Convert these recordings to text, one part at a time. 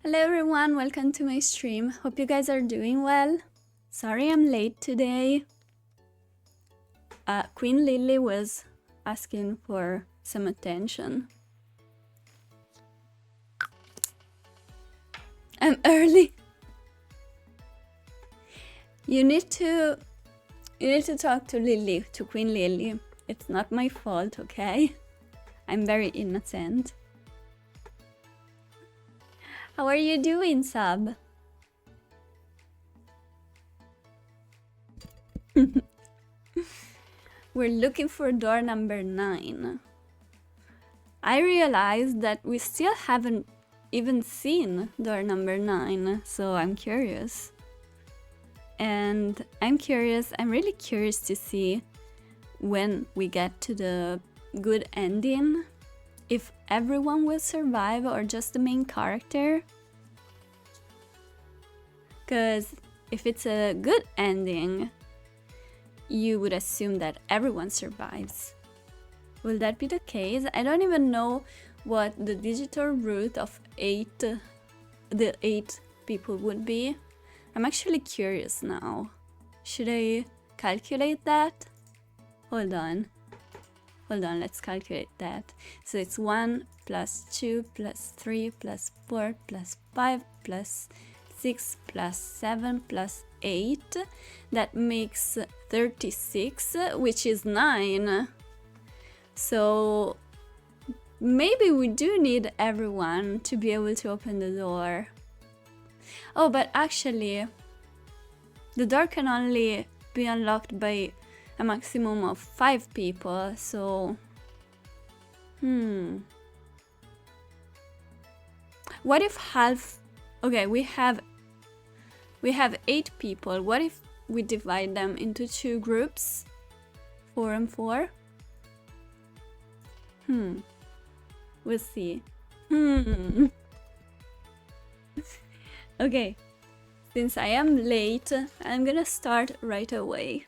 Hello everyone, welcome to my stream. Hope you guys are doing well. Sorry I'm late today. Queen Lily was asking for some attention. I'm early. You need to talk to Lily, to Queen Lily. It's not my fault, okay? I'm very innocent. How are you doing, Sub? We're looking for door number 9. I realized that we still haven't even seen door number 9, so I'm curious. And I'm really curious to see when we get to the good ending, if everyone will survive or just the main character. Because if it's a good ending, you would assume that everyone survives. Will that be the case? I don't even know what the digital root of the 8 people would be. I'm actually curious now. Should I calculate that? Hold on, let's calculate that. So it's 1 plus 2 plus 3 plus 4 plus 5 plus 6 plus 7 plus 8. That makes 36, which is 9. So maybe we do need everyone to be able to open the door. Oh, but actually, the door can only be unlocked by a maximum of 5 people, so... What if half... Okay, we have 8 people. What if we divide them into 2 groups? 4 and 4? We'll see. Okay, since I am late, I'm gonna start right away.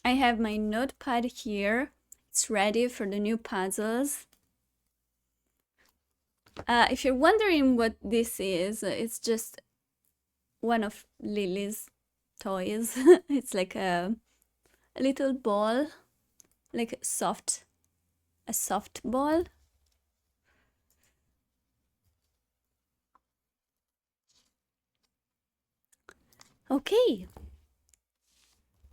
I have my notepad here. It's ready for the new puzzles. If you're wondering what this is, it's just one of Lily's toys. It's like a little ball, like a soft ball. Okay.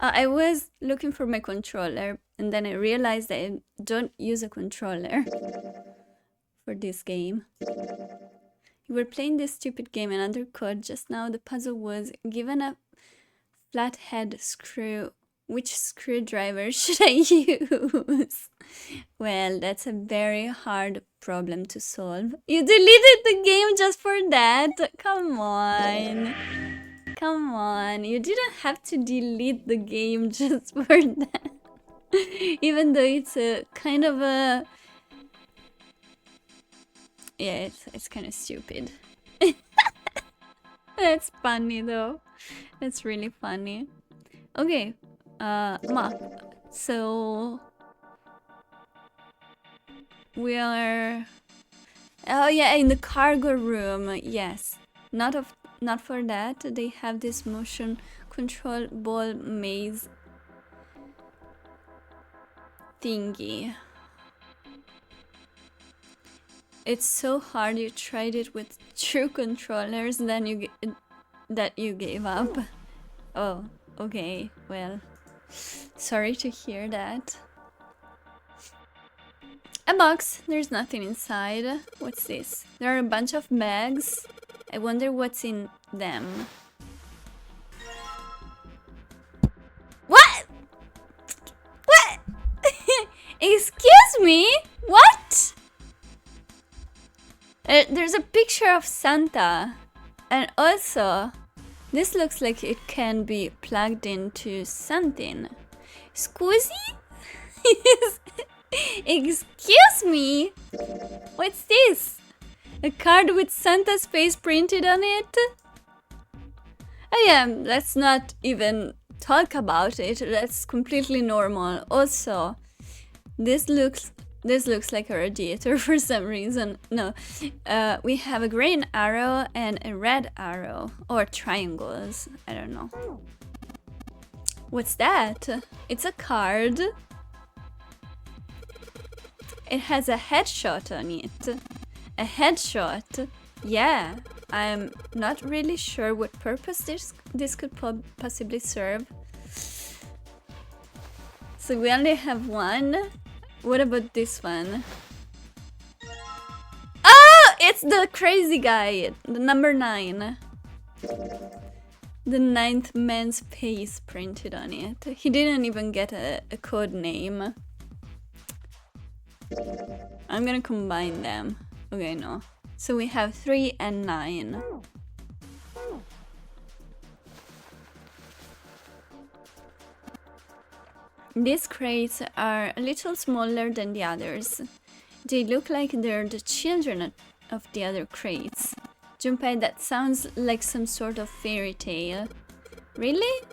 I was looking for my controller, and then I realized that I don't use a controller for this game. You were playing this stupid game and under code just now. The puzzle was given a flathead screw. Which screwdriver should I use? Well, that's a very hard problem to solve. You deleted the game just for that? Come on. Come on, you didn't have to delete the game just for that. Even though it's a kind of a... Yeah, it's kind of stupid. That's funny though. That's really funny. Okay, so... We are... Oh yeah, in the cargo room, yes. Not for that, they have this motion control ball maze thingy. It's so hard. You tried it with true controllers, then that you gave up. Oh, okay, well, sorry to hear that. A box. There's nothing inside. What's this? There are a bunch of bags. I wonder what's in them. What? What? Excuse me? What? There's a picture of Santa. And also, this looks like it can be plugged into something. Scusi? Excuse me? What's this? A card with Santa's face printed on it? Oh yeah, let's not even talk about it. That's completely normal. Also, this looks like a radiator for some reason. No, we have a green arrow and a red arrow, or triangles. I don't know. What's that? It's a card. It has a headshot on it. A headshot. Yeah, I'm not really sure what purpose this could possibly serve. So we only have one. What about this one? Oh, it's the crazy guy, the number 9. The 9th man's face printed on it. He didn't even get a code name. I'm gonna combine them. Okay, no. So we have 3 and 9. These crates are a little smaller than the others. They look like they're the children of the other crates. Junpei, that sounds like some sort of fairy tale. Really?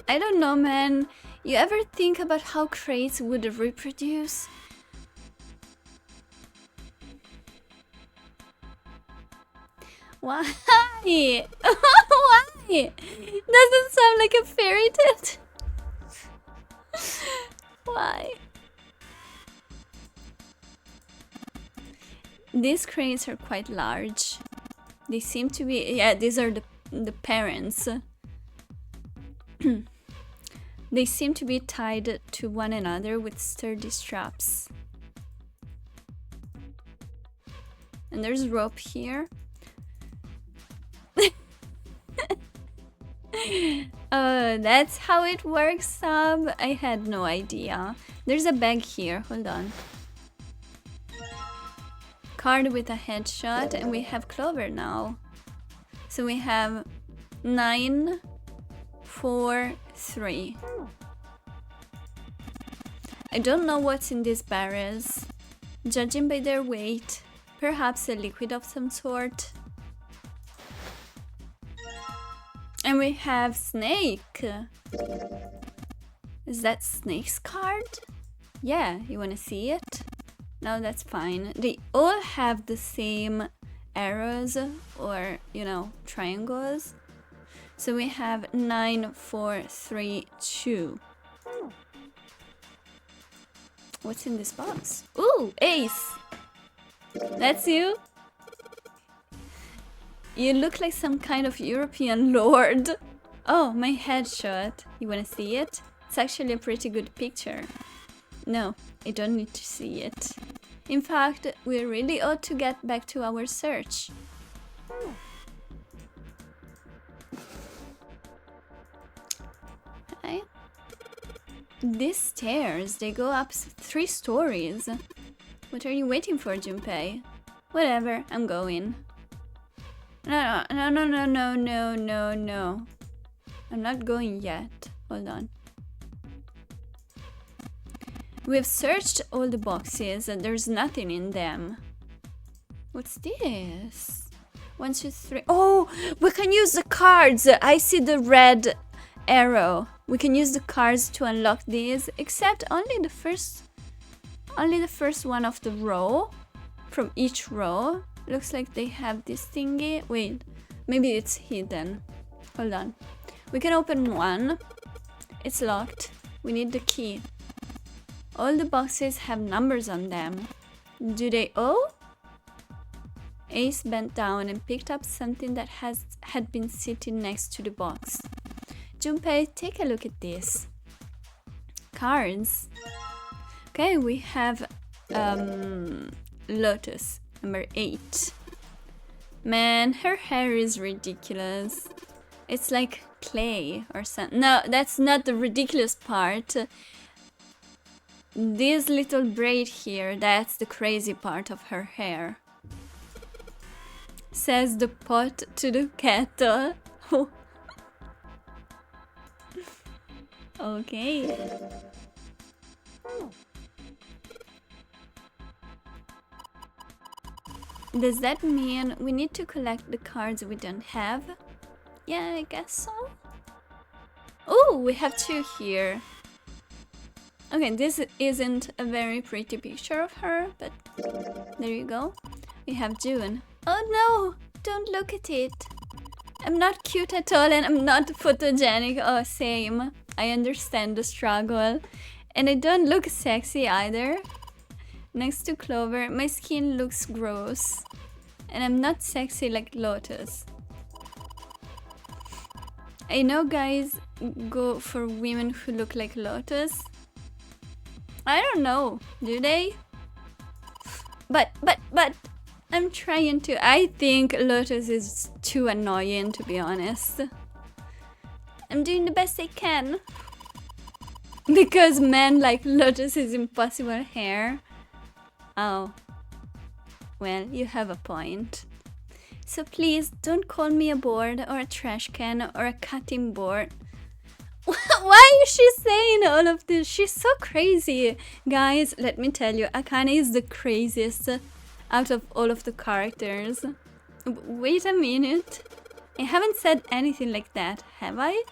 I don't know, man. You ever think about how crates would reproduce? Why? Why? Doesn't sound like a fairy tale. Why? These crates are quite large. They seem to be... Yeah, these are the parents. They seem to be tied to one another with sturdy straps. And there's rope here. Oh, that's how it works, Sub. I had no idea. There's a bag here. Hold on. Card with a headshot, and we have Clover now. So we have 9, 4, 3. I don't know what's in these barrels. Judging by their weight, perhaps a liquid of some sort. And we have Snake. Is that Snake's card? Yeah, you wanna see it? No, that's fine. They all have the same arrows or, you know, triangles. So we have 9, 4, 3, 2. What's in this box? Ooh, Ace! That's you? You look like some kind of European lord. Oh, my headshot. You wanna see it? It's actually a pretty good picture. No, I don't need to see it. In fact, we really ought to get back to our search. Okay. These stairs, they go up 3 stories. What are you waiting for, Junpei? Whatever, I'm going. No. I'm not going yet. Hold on. We've searched all the boxes and there's nothing in them. What's this? 1, 2, 3. Oh, we can use the cards. I see the red arrow. We can use the cards to unlock these, except only the first one of the row. From each row. Looks like they have this thingy. Wait, maybe it's hidden. Hold on. We can open one. It's locked. We need the key. All the boxes have numbers on them. Do they owe? Ace bent down and picked up something that had been sitting next to the box. Junpei, take a look at this. Cards. Okay, we have Lotus, number 8. Man, her hair is ridiculous. It's like clay or something. No, that's not the ridiculous part. This little braid here, that's the crazy part of her hair. Says the pot to the kettle. Okay. Does that mean we need to collect the cards we don't have? Yeah, I guess so. Oh, we have two here. Okay, this isn't a very pretty picture of her, but there you go. We have June. Oh no, don't look at it. I'm not cute at all and I'm not photogenic. Oh, same. I understand the struggle. And I don't look sexy either. Next to Clover, my skin looks gross. And I'm not sexy like Lotus. I know guys go for women who look like Lotus. I don't know, do they? But I'm trying to. I think Lotus is too annoying, to be honest. I'm doing the best I can. Because men like Lotus is impossible hair. Oh. Well, you have a point. So please don't call me a board or a trash can or a cutting board. Why is she saying all of this? She's so crazy. Guys, let me tell you, Akane is the craziest out of all of the characters. Wait a minute. I haven't said anything like that, have I?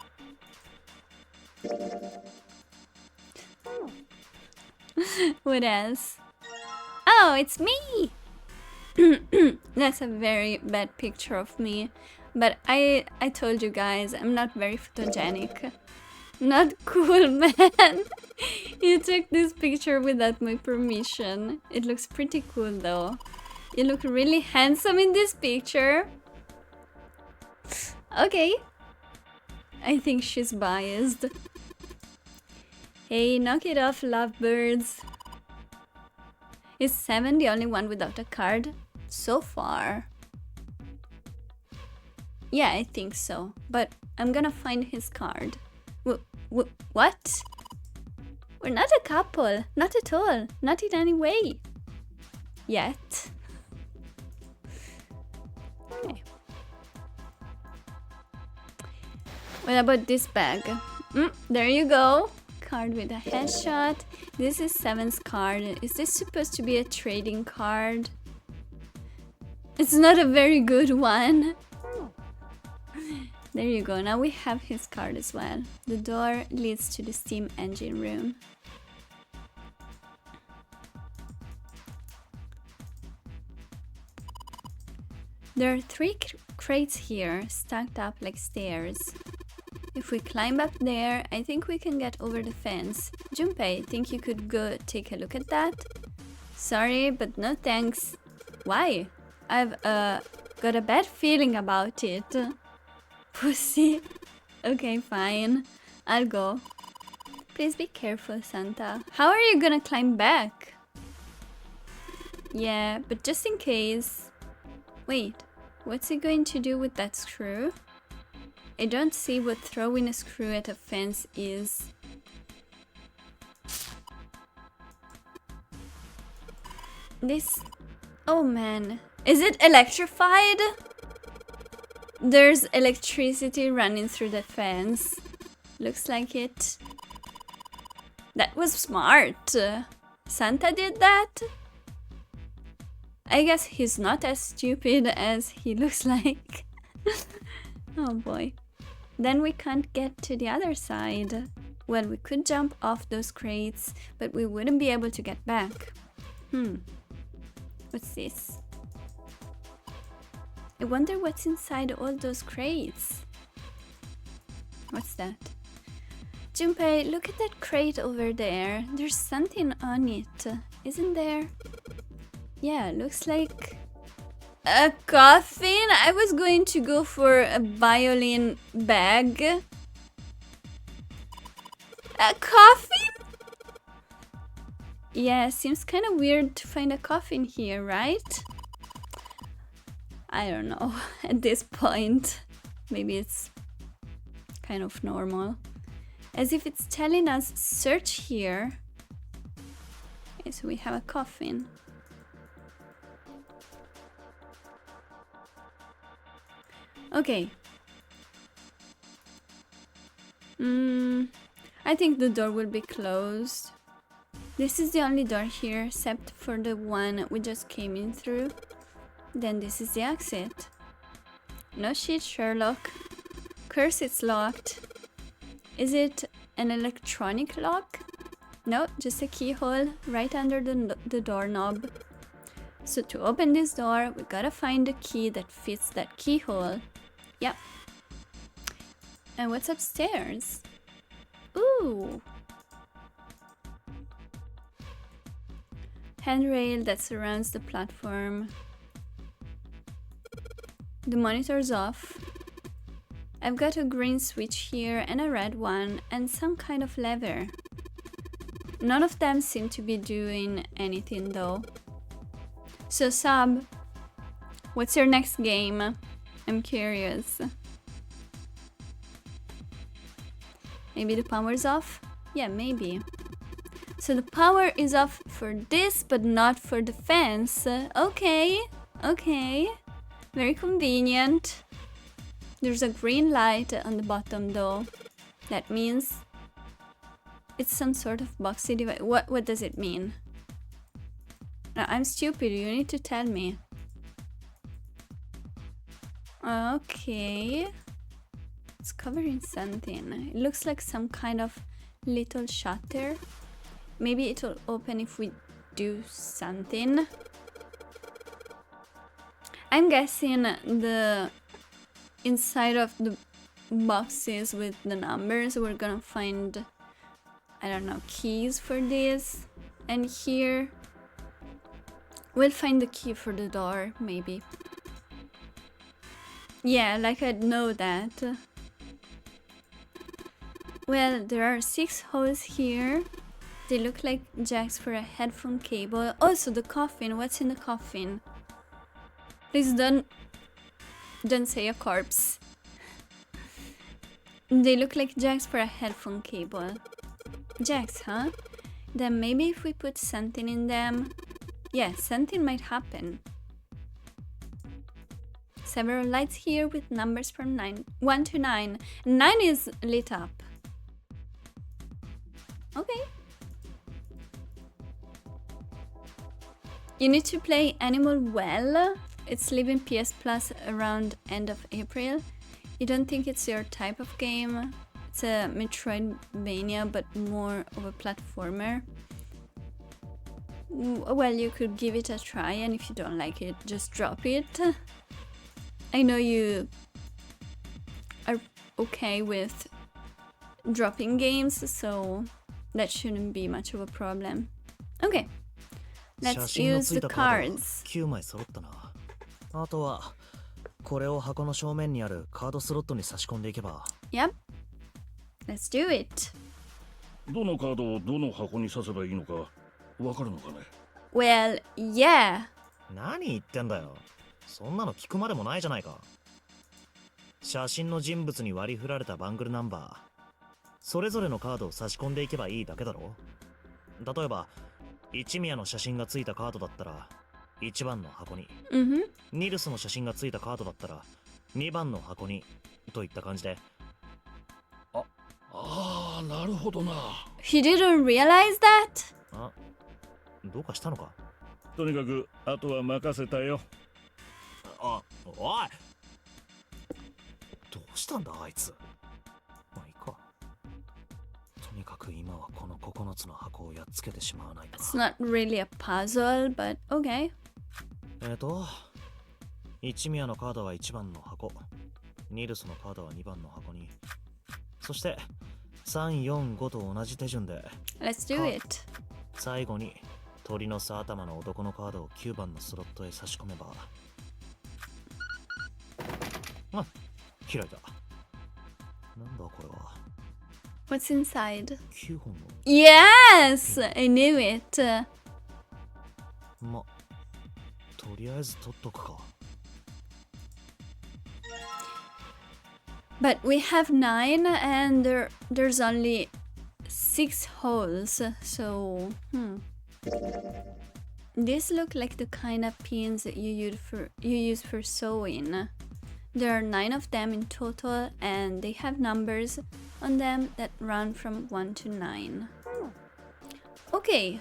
What else? Oh, it's me! That's a very bad picture of me. But I told you guys, I'm not very photogenic. Not cool, man. You took this picture without my permission. It looks pretty cool though. You look really handsome in this picture. Okay. I think she's biased. Hey, knock it off, lovebirds. Is 7 the only one without a card? So far. Yeah, I think so. But I'm gonna find his card. What? We're not a couple. Not at all. Not in any way. Yet. Okay. What about this bag? There you go. Card with a headshot. This is 7's card. Is this supposed to be a trading card? It's not a very good one. There you go. Now we have his card as well. The door leads to the steam engine room. There are 3 crates here, stacked up like stairs. If we climb up there, I think we can get over the fence. Junpei, think you could go take a look at that? Sorry, but no thanks. Why? I've got a bad feeling about it. Pussy. Okay, fine. I'll go. Please be careful, Santa. How are you gonna climb back? Yeah, but just in case... Wait, what's he going to do with that screw? I don't see what throwing a screw at a fence is. This... Oh man. Is it electrified? There's electricity running through the fence. Looks like it. That was smart. Santa did that? I guess he's not as stupid as he looks like. Oh boy. Then we can't get to the other side. Well, we could jump off those crates, but we wouldn't be able to get back. What's this? I wonder what's inside all those crates. What's that? Junpei, look at that crate over there. There's something on it, isn't there? Yeah, looks like a coffin. I was going to go for a violin bag. A coffin? Yeah, seems kind of weird to find a coffin here, right? I don't know, at this point. Maybe it's kind of normal. As if it's telling us, search here. Okay, so we have a coffin. Okay. I think the door will be closed. This is the only door here, except for the one we just came in through. Then this is the exit. No shit, Sherlock. Curse, it's locked. Is it an electronic lock? No, just a keyhole right under the doorknob. So to open this door, we gotta find a key that fits that keyhole. Yep. And what's upstairs? Ooh. Handrail that surrounds the platform. The monitor's off. I've got a green switch here and a red one and some kind of lever. None of them seem to be doing anything though. So Sub, what's your next game? I'm curious. Maybe the power's off? Yeah, maybe. So the power is off for this, but not for the fence. Okay, okay. Very convenient. There's a green light on the bottom though. That means it's some sort of boxy device. What does it mean? No, I'm stupid, you need to tell me. Okay. It's covered in something. It looks like some kind of little shutter. Maybe it'll open if we do something. I'm guessing the inside of the boxes with the numbers, we're gonna find, I don't know, keys for this. And here, we'll find the key for the door, maybe. Yeah, like I'd know that. Well, there are 6 holes here. They look like jacks for a headphone cable. Also, the coffin. What's in the coffin? Please don't say a corpse. They look like jacks for a headphone cable. Jacks, huh? Then maybe if we put something in them... Yeah, something might happen. Several lights here with numbers from 1 to 9. 9 is lit up. Okay. You need to play Animal well. It's leaving PS Plus around end of April. You don't think it's your type of game? It's a Metroidvania, but more of a platformer. Well, you could give it a try, and if you don't like it, just drop it. I know you are okay with dropping games, so that shouldn't be much of a problem. Okay, let's use the cards. 9枚揃ったな。あとはこれを箱の正面にあるカードスロットに差し込んでいけば。Yep, let's do it. どのカードをどの箱に刺せばいいのかわかるのかね。Well, yeah. 何言ってんだよ。そんなの聞くまでもないじゃないか。写真の人物に割り振られたバングルナンバー。それぞれのカードを差し込んでいけばいいだけだろ。例えば一宮の写真がついたカードだったら1番の箱に、ニルスの写真がついたカードだったら2番の箱にといった感じで。ああ、なるほどな。He didn't realize that? あ、どうかしたのか。とにかくあとは任せたよ。あ、おい。どうしたんだあいつ。まあいいか。とにかく今はこの9つの箱をやっつけてしまわないと。It's not really a puzzle, but okay. 一宮のカードは1番の箱、ニルスのカードは2番の箱に、そして3、4、5と同じ手順で Let's do it. 最後に鳥の巣頭の男のカードを9番のスロットへ差し込めば。あ、開いた。なんだこれは。What's inside? 9本の。Yes! I knew it. ま、とりあえず取っとくか。But we have 9 and there's only 6 holes, so These look like the kind of pins that you use for sewing. There are 9 of them in total and they have numbers on them that run from 1 to 9. Okay.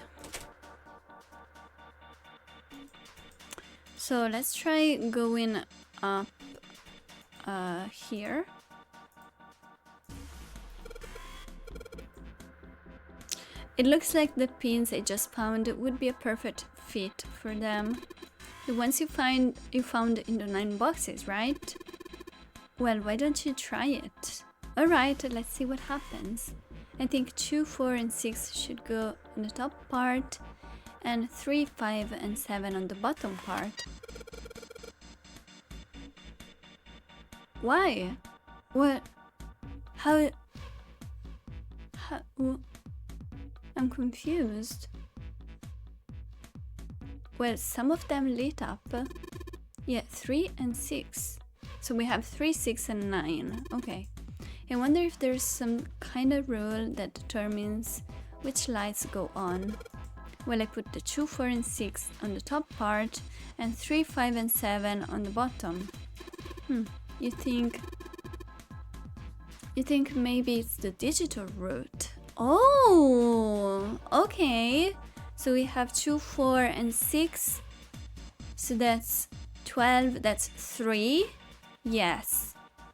So let's try going up here. It looks like the pins I just found would be a perfect fit for them. The ones you found in the 9 boxes, right? Well, why don't you try it? Alright, let's see what happens. I think 2, 4, and 6 should go on the top part, and 3, 5, and 7 on the bottom part. Why? What? How? I'm confused. Well, some of them lit up. Yeah, 3 and 6. So we have 3, 6, and 9. Okay. I wonder if there's some kind of rule that determines which lights go on. Well, I put the 2, 4, and 6 on the top part and 3, 5, and 7 on the bottom. You think maybe it's the digital route? Oh, okay. So we have 2, 4, and 6. So that's 12, that's 3. Yes.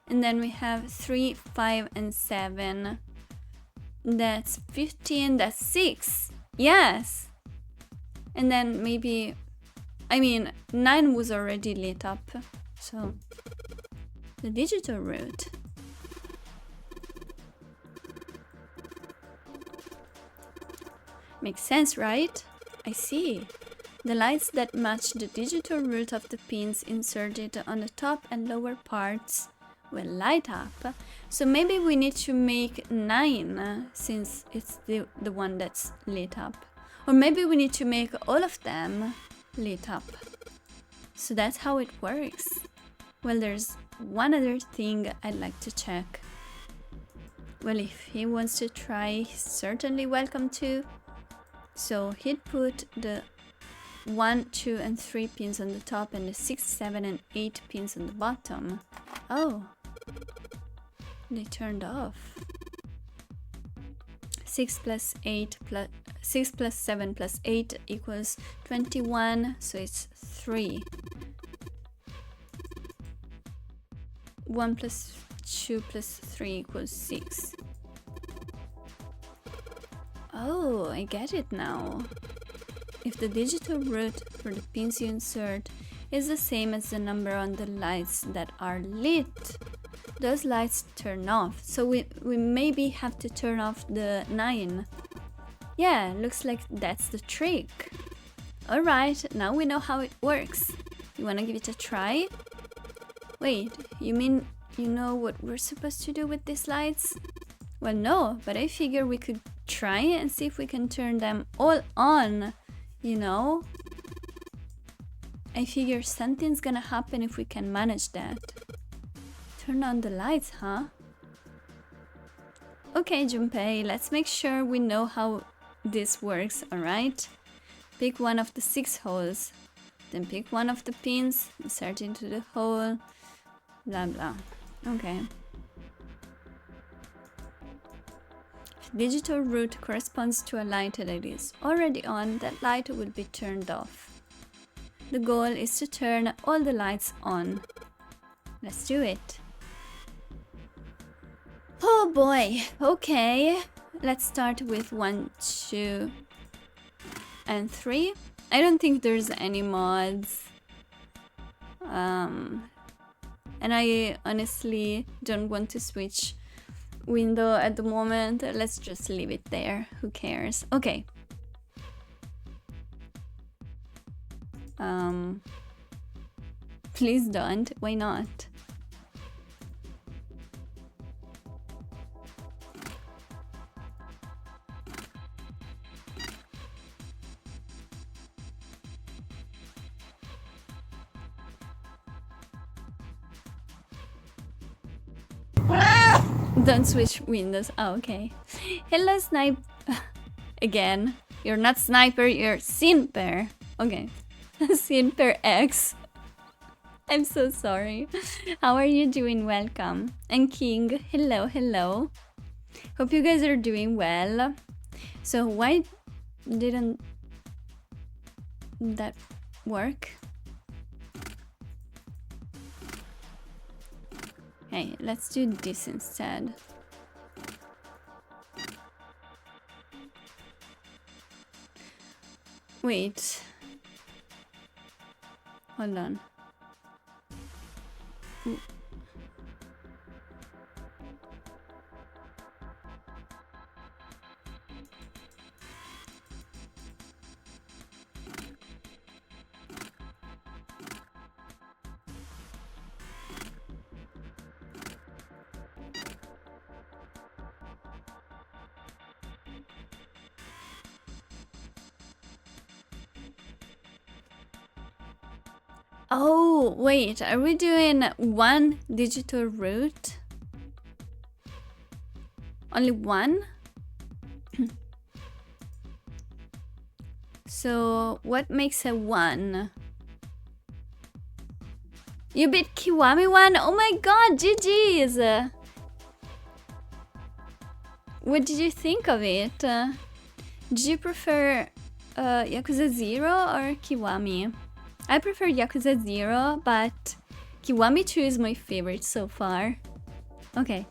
And then we have 3, 5, and 7. That's 15, that's 6. Yes. And then maybe, 9 was already lit up. So the digital route. Makes sense, right? I see. The lights that match the digital route of the pins inserted on the top and lower parts will light up. So maybe we need to make 9 since it's the one that's lit up. Or maybe we need to make all of them lit up. So that's how it works. Well, there's one other thing I'd like to check. Well, if he wants to try, he's certainly welcome to. So he'd put the 1, 2, and 3 pins on the top and the 6, 7, and 8 pins on the bottom. Oh, they turned off. 6 plus 7 plus 8 equals 21, so it's 3. 1 plus 2 plus 3 equals 6. Oh, I get it now. If the digital route for the pins you insert is the same as the number on the lights that are lit, those lights turn off. So we maybe have to turn off the 9. Yeah, looks like that's the trick. Alright, now we know how it works. You wanna give it a try? Wait, you mean you know what we're supposed to do with these lights? Well, no, but I figure we could try and see if we can turn them all on, you know? I figure something's gonna happen if we can manage that. Turn on the lights, huh? Okay, Junpei, let's make sure we know how this works, alright? Pick one of the 6 holes, then pick one of the pins, insert into the hole, blah blah. Okay. If digital route corresponds to a light that is already on, that light will be turned off. The goal is to turn all the lights on. Let's do it. Oh boy, okay. Let's start with 1, 2, and 3. I don't think there's any mods. And I honestly don't want to switch window at the moment. Let's just leave it there. Who cares? Okay. Please don't. Why not? Don't switch windows. Oh, okay. Hello, Snipe. Again. You're not Sniper, you're Sinper. Okay. Sinper X. I'm so sorry. How are you doing? Welcome. And King. Hello, hello. Hope you guys are doing well. So why didn't that work? Hey, let's do this instead. Wait. Hold on. Oh, wait, are we doing one digital root? Only one? So, what makes a 1? You beat Kiwami 1? Oh my god, GG's! What did you think of it? Did you prefer Yakuza 0 or Kiwami? I prefer Yakuza 0, but Kiwami 2 is my favorite so far. Okay.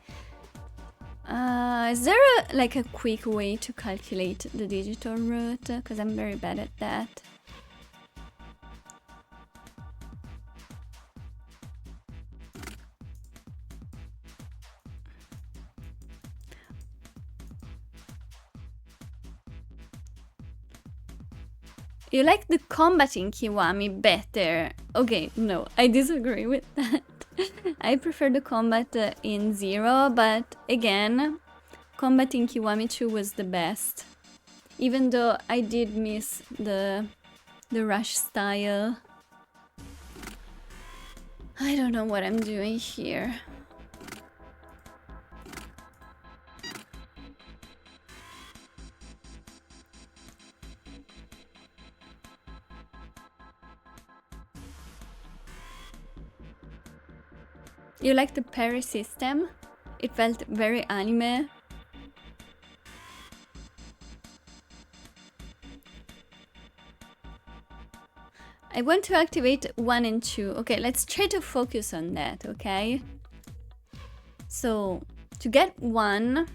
Is there like a quick way to calculate the digital root? Because I'm very bad at that. You like the combat in Kiwami better. Okay, no, I disagree with that. I prefer the combat in 0, but again, combat in Kiwami 2 was the best. Even though I did miss the rush style. I don't know what I'm doing here. You like the parry system? It felt very anime. I want to activate 1 and 2. Okay, let's try to focus on that, okay? So, to get 1,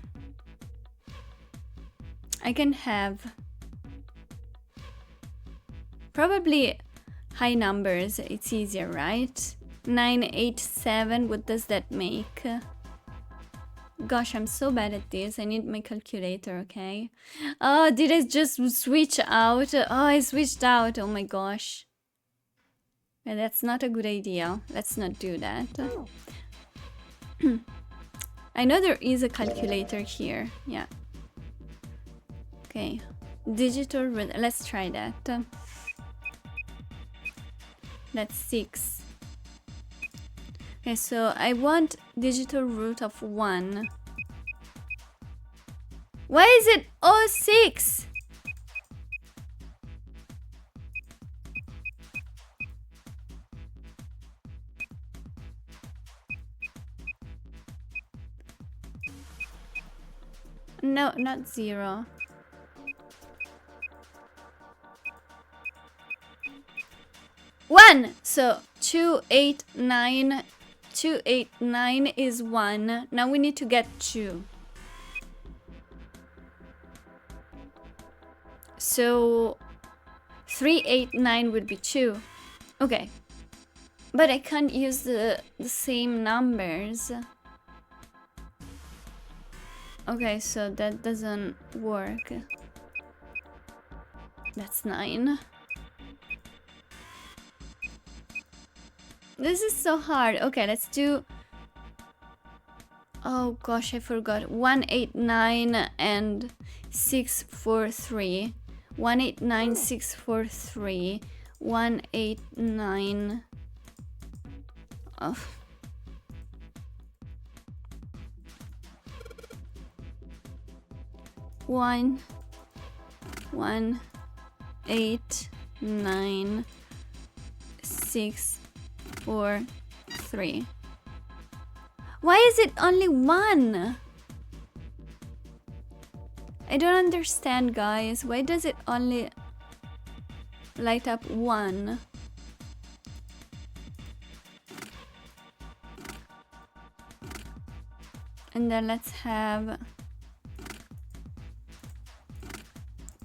I can have probably high numbers. It's easier, right? 9, 8, 7, what does that make? Gosh, I'm so bad at this. I need my calculator, okay? Oh, did I just switch out? Oh, I switched out. Oh my gosh. Yeah, that's not a good idea. Let's not do that. I know there is a calculator here. Yeah. Okay. Digital, let's try that. That's 6. Okay, so I want digital root of 1. Why is it 06? No, not 0. One! So 289. 289 is 1. Now we need to get 2. So 389 would be 2. Okay. But I can't use the same numbers. Okay, so that doesn't work. That's 9. This is so hard. Okay, let's do... Oh gosh, I forgot. 189 and 643. 189, 643. 189... Oh. One, 8, 9, 6, 4, 3. Why is it only 1? I don't understand, guys. Why does it only light up 1? And then let's have...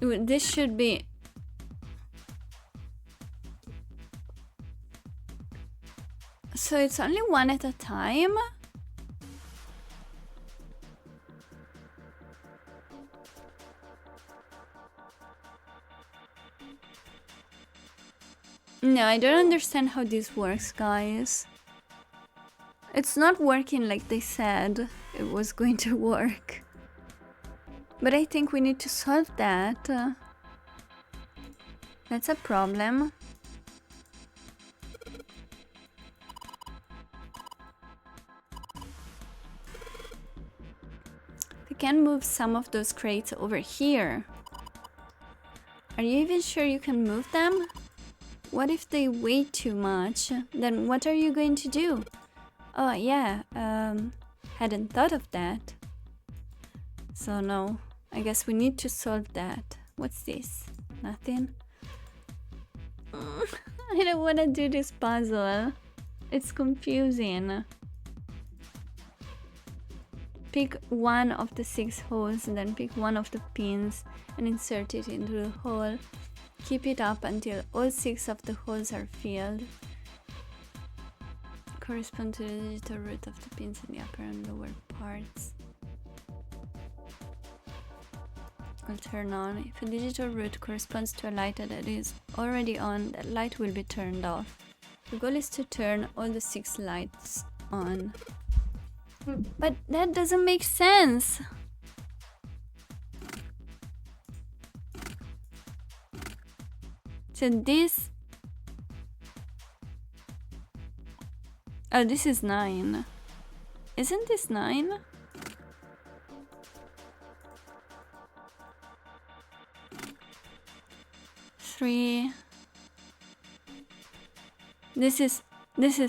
Ooh, this should be So it's only one at a time? No, I don't understand how this works, guys. It's not working like they said it was going to work. But I think we need to solve that. That's a problem. We can move some of those crates over here. Are you even sure you can move them? What if they weigh too much? Then what are you going to do? Oh yeah, hadn't thought of that. So no, I guess we need to solve that. What's this? Nothing? I don't want to do this puzzle. It's confusing. Pick one of the 6 holes and then pick one of the pins and insert it into the hole. Keep it up until all 6 of the holes are filled. Correspond to the digital root of the pins in the upper and lower parts. Will turn on. If a digital root corresponds to a light that is already on, that light will be turned off. The goal is to turn all the 6 lights on. But that doesn't make sense. So this... Oh, this is 9. Isn't this 9? Three. This is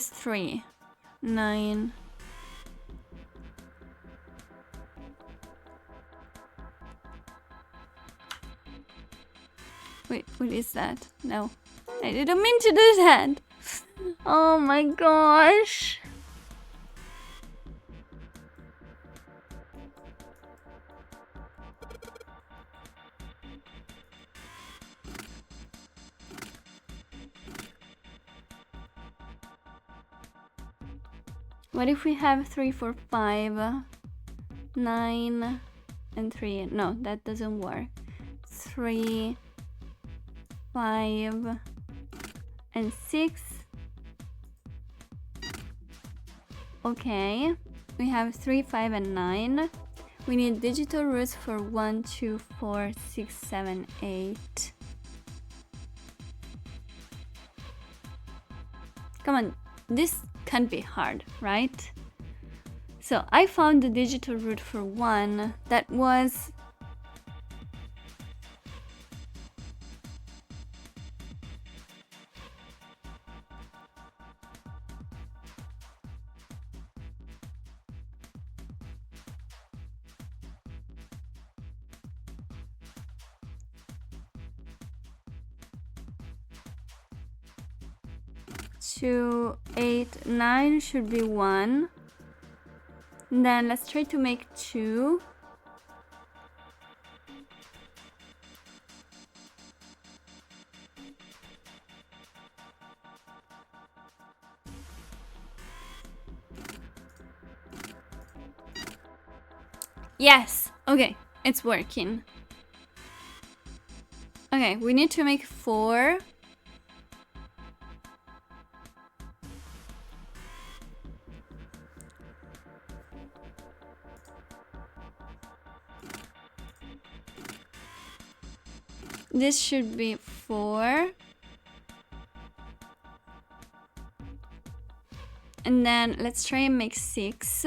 3. 9. Wait, what is that? No. I didn't mean to do that. Oh my gosh. What if we have 3, 4, 5, 9, and 3? No, that doesn't work. 3, 5, and 6. Okay, we have 3, 5, and 9. We need digital roots for 1, 2, 4, 6, 7, 8. Come on, this can't be hard, right? So I found the digital root for 1 that was two, 8, 9 should be 1. And then let's try to make 2. Yes! Okay, it's working. Okay, we need to make 4. This should be 4. And then let's try and make 6.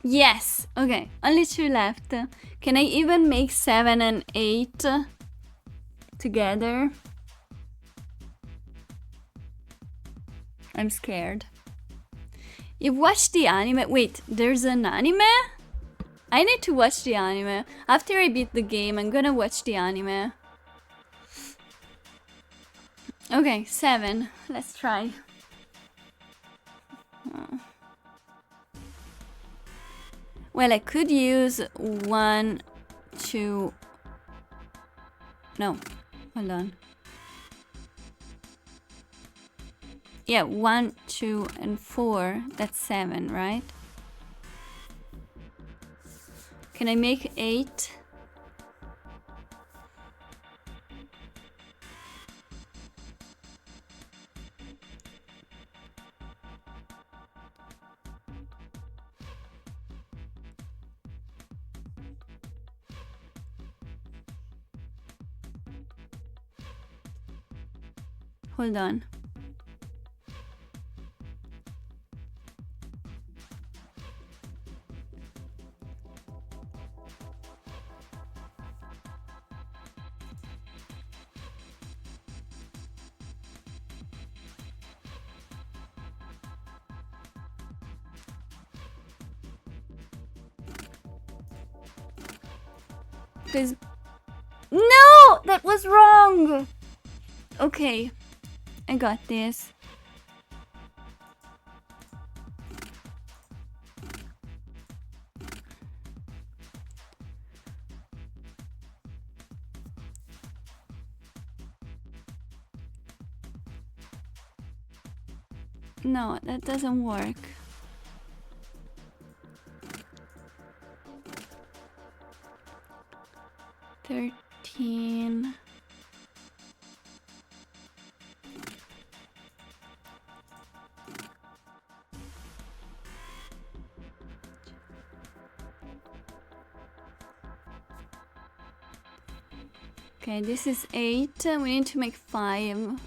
Yes, Okay, only 2 left. Can I even make 7 and 8 together? I'm scared. You've watched the anime? Wait, there's an anime? I need to watch the anime. After I beat the game, I'm gonna watch the anime. Okay, 7. Let's try. Well, I could use 1, 2... No, hold on. Yeah, 1, 2, and 4. That's 7, right? Can I make 8? Hold on. Please. No! That was wrong! Okay. I got this. No, that doesn't work. $13. Okay, this is 8. We need to make 5.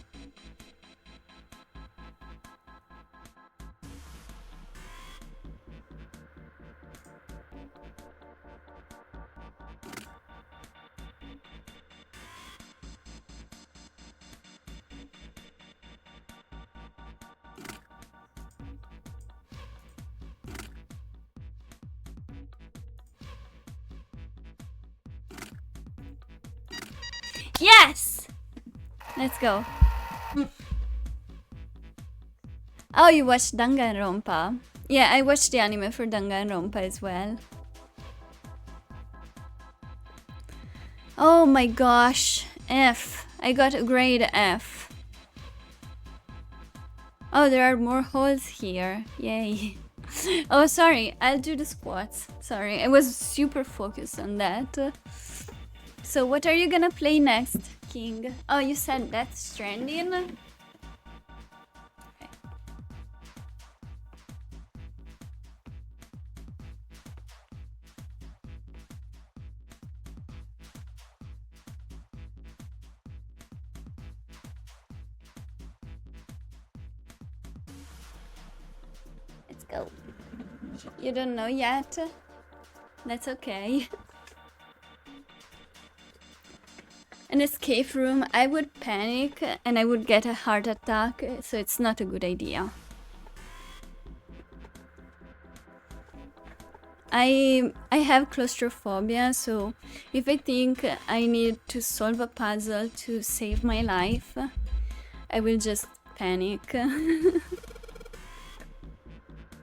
Yes! Let's go. Oh, you watched Danganronpa? Yeah, I watched the anime for Danganronpa as well. Oh my gosh. F. I got a grade F. Oh, there are more holes here. Yay. Oh, sorry. I'll do the squats. Sorry, I was super focused on that. So what are you gonna play next, King? Oh, you said Death Stranding? Okay. Let's go. You don't know yet? That's okay. An escape room, I would panic and I would get a heart attack, so it's not a good idea. I have claustrophobia, so if I think I need to solve a puzzle to save my life, I will just panic.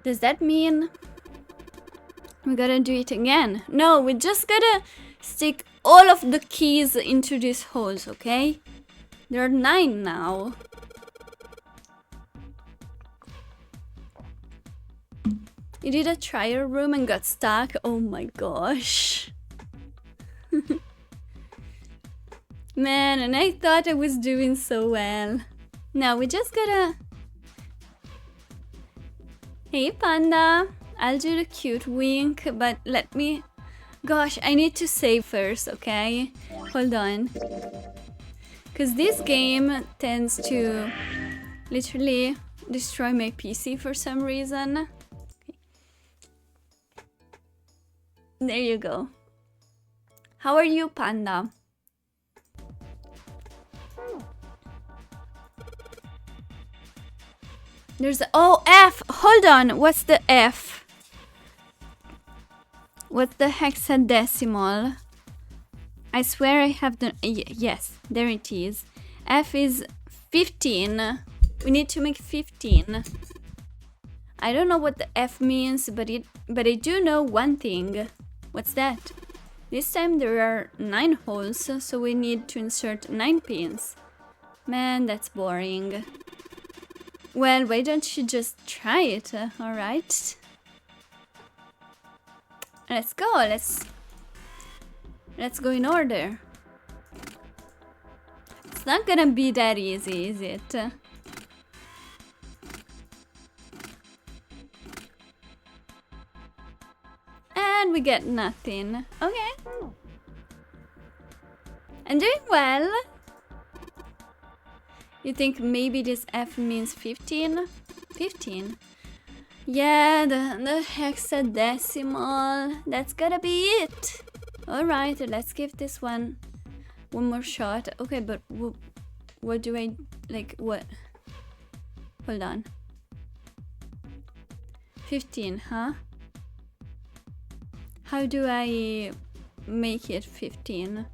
Does that mean we gotta do it again? No, we just gotta stick all of the keys into these holes, okay? There are 9 now. You did a trial room and got stuck? Oh my gosh. Man, and I thought I was doing so well. Now we just gotta... Hey Panda, I'll do the cute wink, but let me... Gosh, I need to save first, okay? Hold on. Because this game tends to literally destroy my PC for some reason. There you go. How are you, Panda? There's a, oh, F! Hold on, what's the F? What's the hexadecimal? I swear I have the... yes, there it is. F is 15. We need to make 15. I don't know what the F means, but I do know one thing. What's that? This time there are 9 holes, so we need to insert 9 pins. Man, that's boring. Well, why don't you just try it, alright? Let's go, let's go in order. It's not gonna be that easy, is it? And we get nothing. Okay. I'm doing well. You think maybe this F means 15? 15? Yeah, the hexadecimal. That's gotta be it. Alright, let's give this one more shot. Okay, but what do I... like, what? Hold on. 15, huh? How do I make it 15?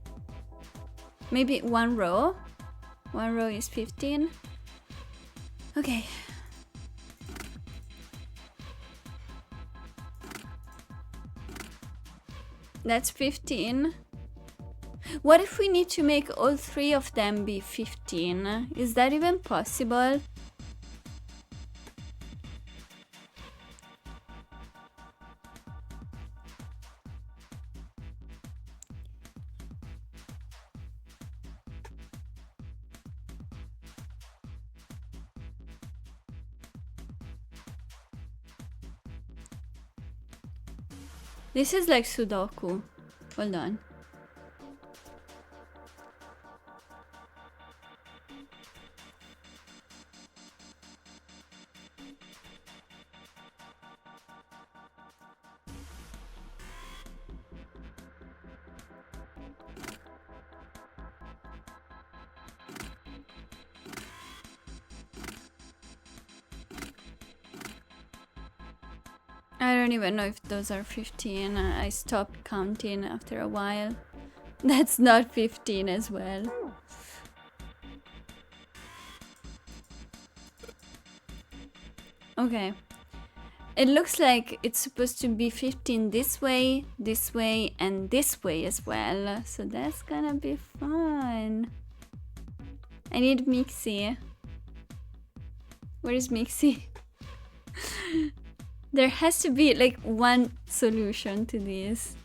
Maybe 1 row? 1 row is 15. Okay. That's 15. What if we need to make all 3 of them be 15? Is that even possible? This is like Sudoku. Hold on. I don't even know if those are 15. I stopped counting after a while. That's not 15 as well. Okay. It looks like it's supposed to be 15 this way, and this way as well. So that's gonna be fun. I need Mixie. Where is Mixie? There has to be like one solution to this.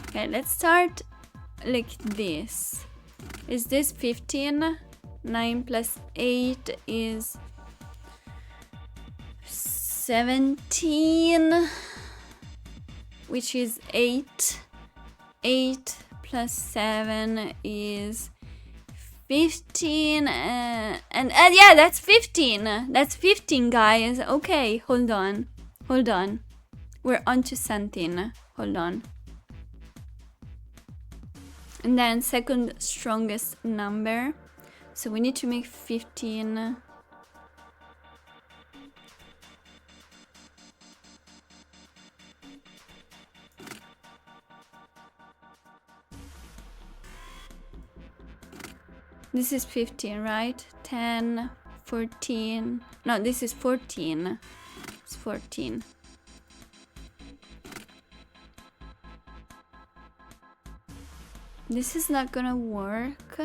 Okay, let's start like this. Is this 15? 9 plus 8 is 17, which is 8. 8 plus 7 is 15, and yeah, that's 15. That's 15, guys. Okay, hold on. Hold on. We're onto something. Hold on. And then second strongest number. So we need to make 15. This is 15, right? 10, 14. No, this is 14. It's 14. This is not gonna work.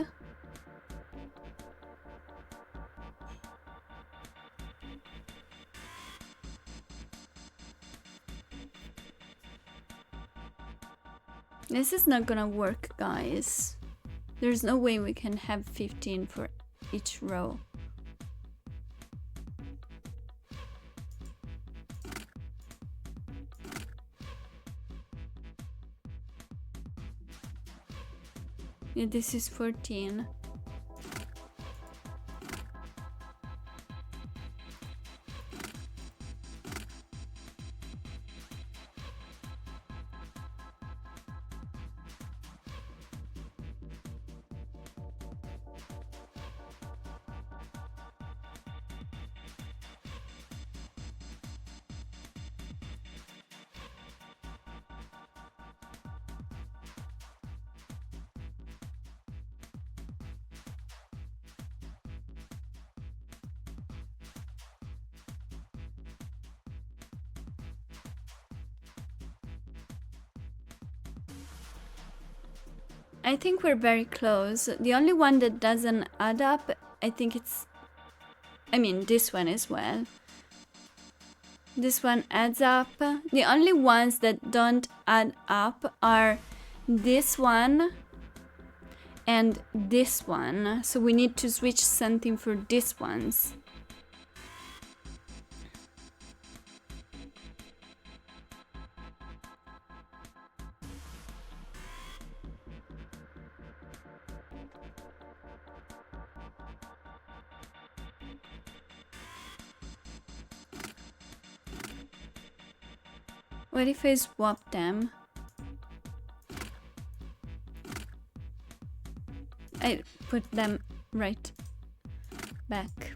This is not gonna work, guys. There's no way we can have 15 for each row. Yeah, this is 14. I think we're very close. The only one that doesn't add up, I think it's... I mean, this one as well. This one adds up. The only ones that don't add up are this one and this one. So we need to switch something for these ones. What if I swap them? I put them right back.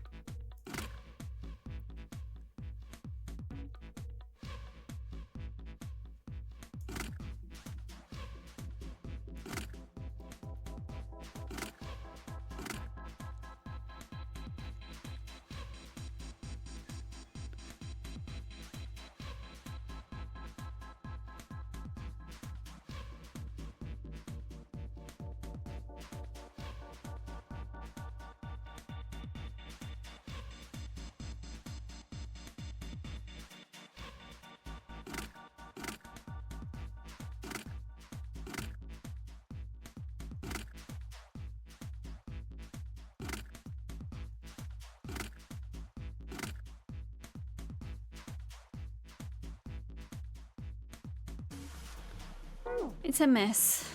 It's a mess.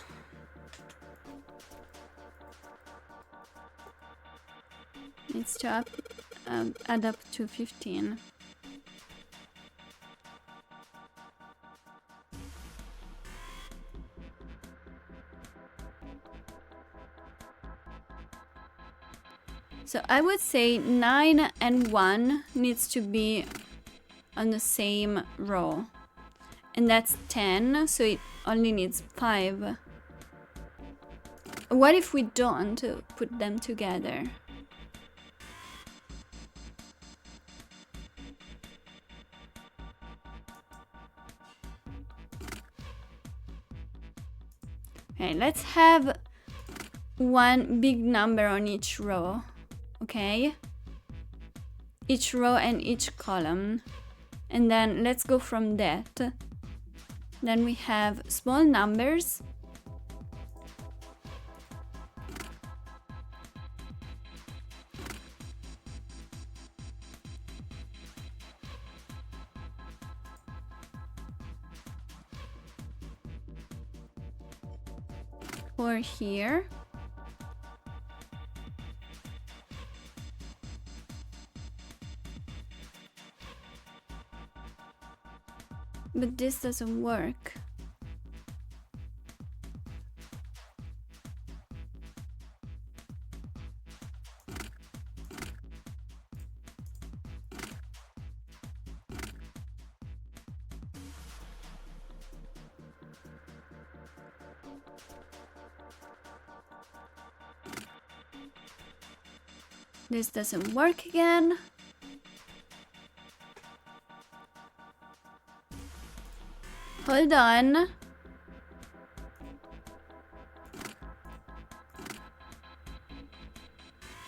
Needs to add up to 15. So I would say 9 and 1 needs to be on the same row. And that's 10, so it only needs 5. What if we don't put them together? Okay, let's have one big number on each row, okay? Each row and each column. And then let's go from that. Then we have small numbers. For here. But this doesn't work. This doesn't work again. Hold on.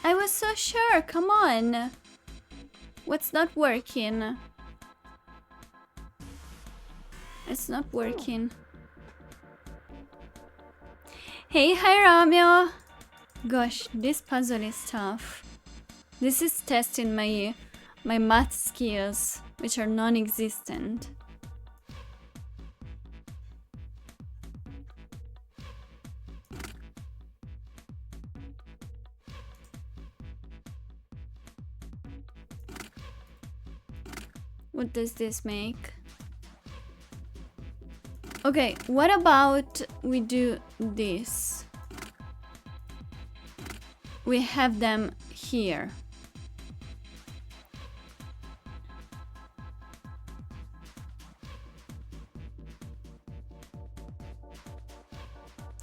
I was so sure, come on. What's not working? It's not working. Hey, hi Ramyo. Gosh, this puzzle is tough. This is testing my math skills, which are non-existent. What does this make? Okay, what about we do this? We have them here.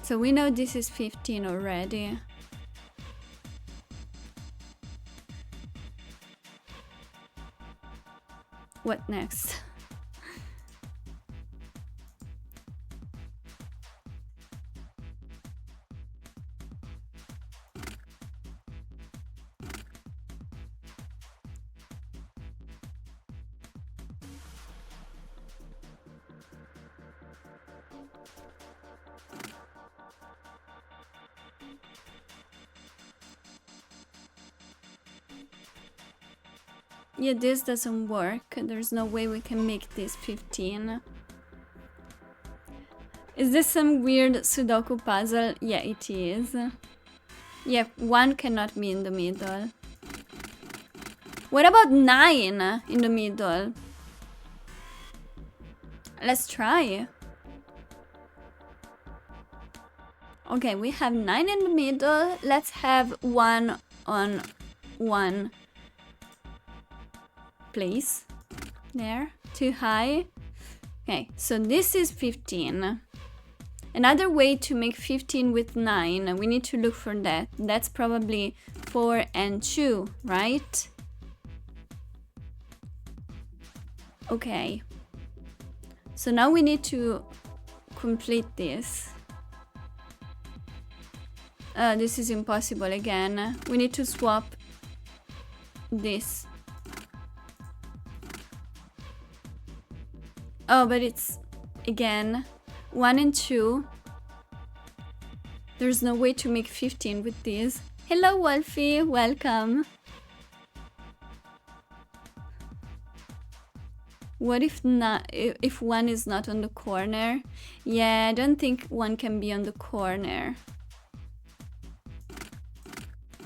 So we know this is 15 already. What next? Yeah, this doesn't work. There's no way we can make this 15. Is this some weird Sudoku puzzle? Yeah, it is. Yeah, 1 cannot be in the middle. What about 9 in the middle? Let's try. Okay, we have 9 in the middle. Let's have 1 on 1 place. There. Too high. Okay, so this is 15. Another way to make 15 with 9, we need to look for that. That's probably 4 and 2, right? Okay. So now we need to complete this. This is impossible again. We need to swap this. Oh, but it's again 1 and 2. There's no way to make 15 with these. Hello, Wolfie. Welcome. What if not? If 1 is not on the corner? Yeah, I don't think 1 can be on the corner.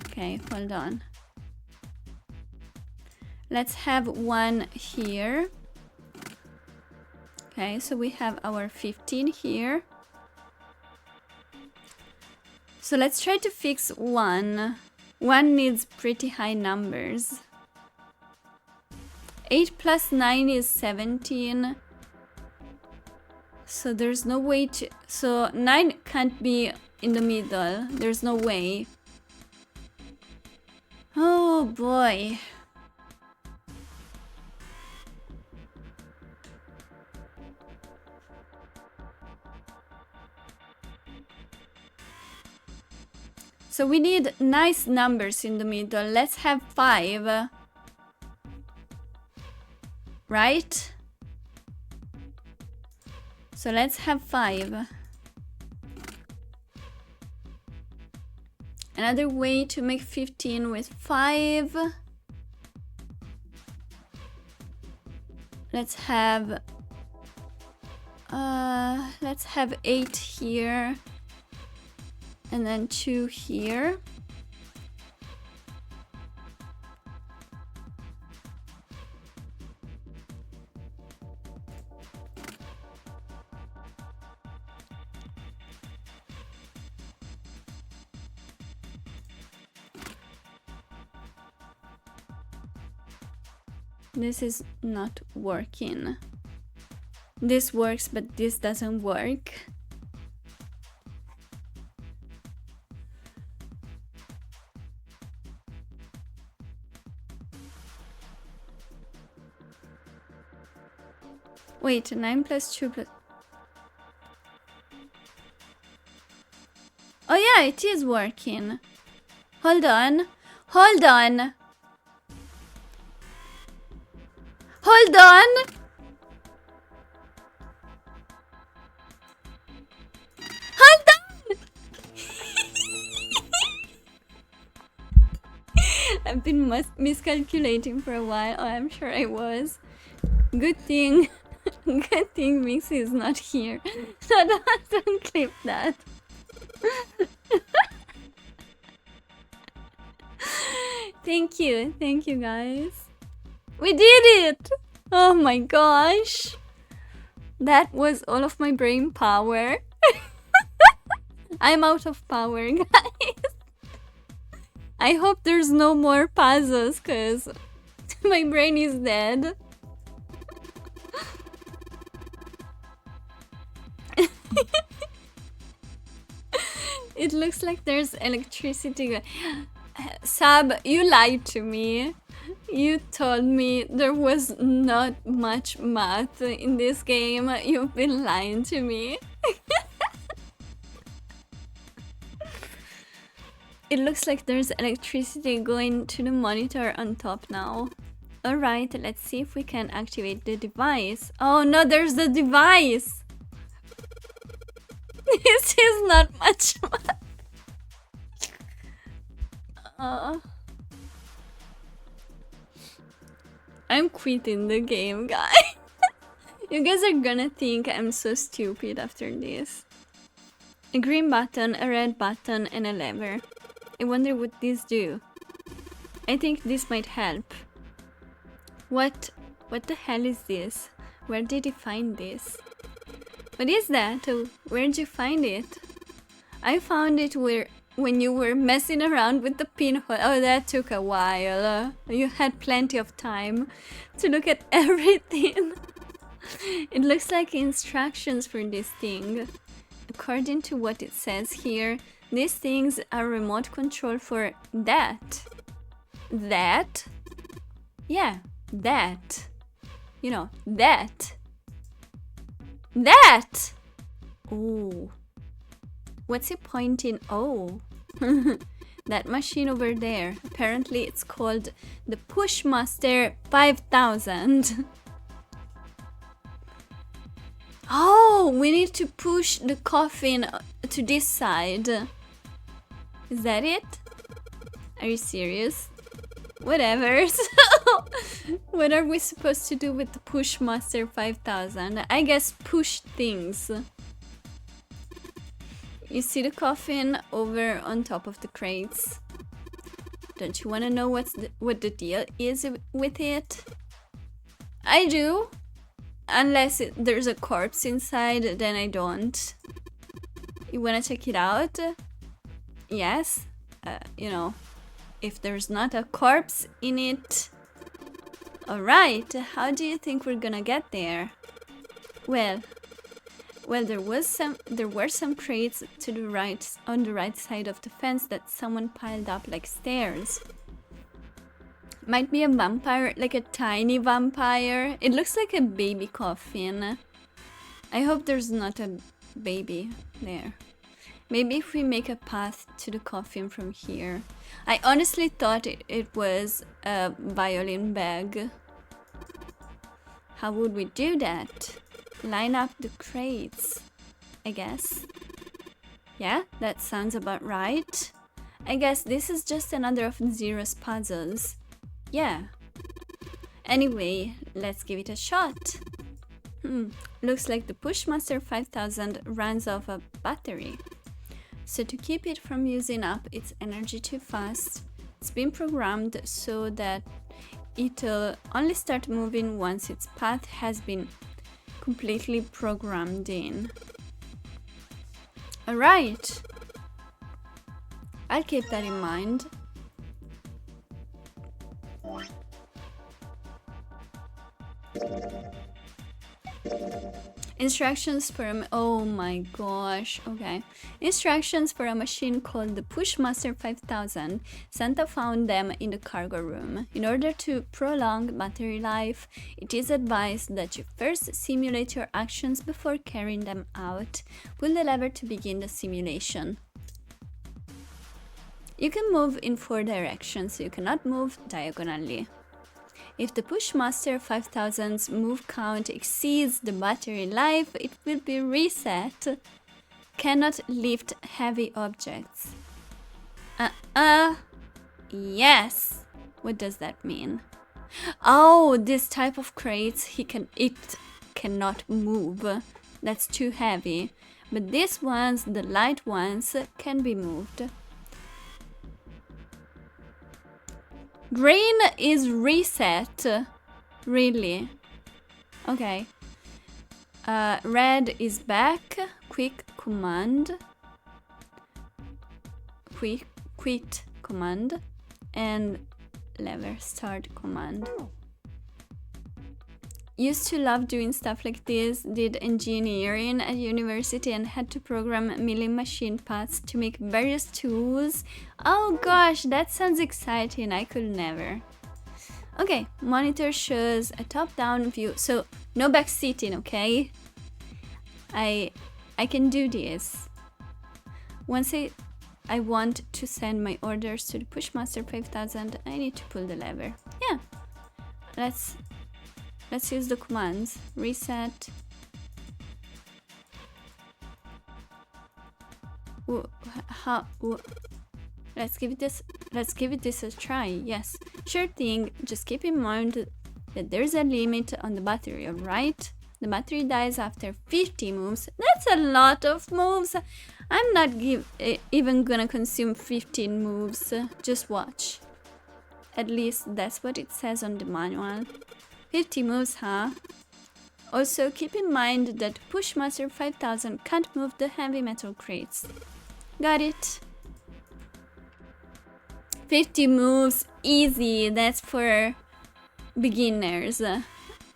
Okay, hold on. Let's have 1 here. Okay, so we have our 15 here. So let's try to fix 1. 1 needs pretty high numbers. 8 plus 9 is 17. So there's no way to... So 9 can't be in the middle. There's no way. Oh boy. So we need nice numbers in the middle. Let's have 5. Right? So let's have 5. Another way to make 15 with 5. Let's have 8 here. And then 2 here. This is not working. This works, but this doesn't work. Wait, 9 plus 2 plus... Oh yeah, it is working. Hold on. Hold on. Hold on. Hold on. I've been miscalculating for a while. Oh, I'm sure I was. Good thing. Good thing Mixie is not here. So don't clip that. Thank you guys. We did it! Oh my gosh. That was all of my brain power. I'm out of power, guys. I hope there's no more puzzles, cause my brain is dead. It looks like there's electricity. Sab, you lied to me. You told me there was not much math in this game. You've been lying to me. It looks like there's electricity going to the monitor on top now. Alright, let's see if we can activate the device. Oh no, there's the device! This is not much math. I'm quitting the game, guys. You guys are gonna think I'm so stupid after this. A green button, a red button, and a lever. I wonder what these do. I think this might help. What the hell is this? Where did you find this? What is that? Where'd you find it? I found it when you were messing around with the pinhole. Oh, that took a while. You had plenty of time to look at everything. It looks like instructions for this thing. According to what it says here, these things are remote control for that. That? Yeah, that. You know, that. That! Ooh. What's he pointing? Oh. That machine over there. Apparently it's called the Pushmaster 5000. Oh, we need to push the coffin to this side. Is that it? Are you serious? Whatever. So, what are we supposed to do with the Pushmaster 5000? I guess push things. You see the coffin over on top of the crates. Don't you want to know what the deal is with it? I do. Unless there's a corpse inside, then I don't. You wanna check it out? Yes. You know, if there's not a corpse in it. Alright, how do you think we're gonna get there? Well, there were some crates to the right, on the right side of the fence that someone piled up like stairs. Might be a vampire, like a tiny vampire. It looks like a baby coffin. I hope there's not a baby there. Maybe if we make a path to the coffin from here. I honestly thought it was a violin bag. How would we do that? Line up the crates, I guess. Yeah, that sounds about right. I guess this is just another of Zero's puzzles. Yeah. Anyway, let's give it a shot. Looks like the Pushmaster 5000 runs off a battery. So to keep it from using up its energy too fast, it's been programmed so that it'll only start moving once its path has been completely programmed in. Alright. I'll keep that in mind. Instructions for a... Oh my gosh, okay. Instructions for a machine called the Pushmaster 5000. Santa found them in the cargo room. In order to prolong battery life, it is advised that you first simulate your actions before carrying them out. Pull the lever to begin the simulation. You can move in 4 directions, so you cannot move diagonally. If the Pushmaster 5000's move count exceeds the battery life, it will be reset. Cannot lift heavy objects. Yes. What does that mean? Oh, this type of crates, it cannot move. That's too heavy. But these ones, the light ones, can be moved. Green is reset. Really? Okay. Red is back. Quick command. Quit command. And lever start command. Used to love doing stuff like this, did engineering at university and had to program milling machine parts to make various tools. Oh gosh, that sounds exciting, I could never. Okay, monitor shows a top-down view, so no backseating, okay? I can do this. Once I want to send my orders to the Pushmaster 5000, I need to pull the lever. Yeah, let's use the commands. Reset. Let's give it this a try. Yes, sure thing. Just keep in mind that there's a limit on the battery, alright? The battery dies after 50 moves. That's a lot of moves. I'm not even gonna consume 15 moves. Just watch. At least that's what it says on the manual. 50 moves, huh? Also, keep in mind that Pushmaster 5000 can't move the heavy metal crates. Got it? 50 moves, easy. That's for beginners.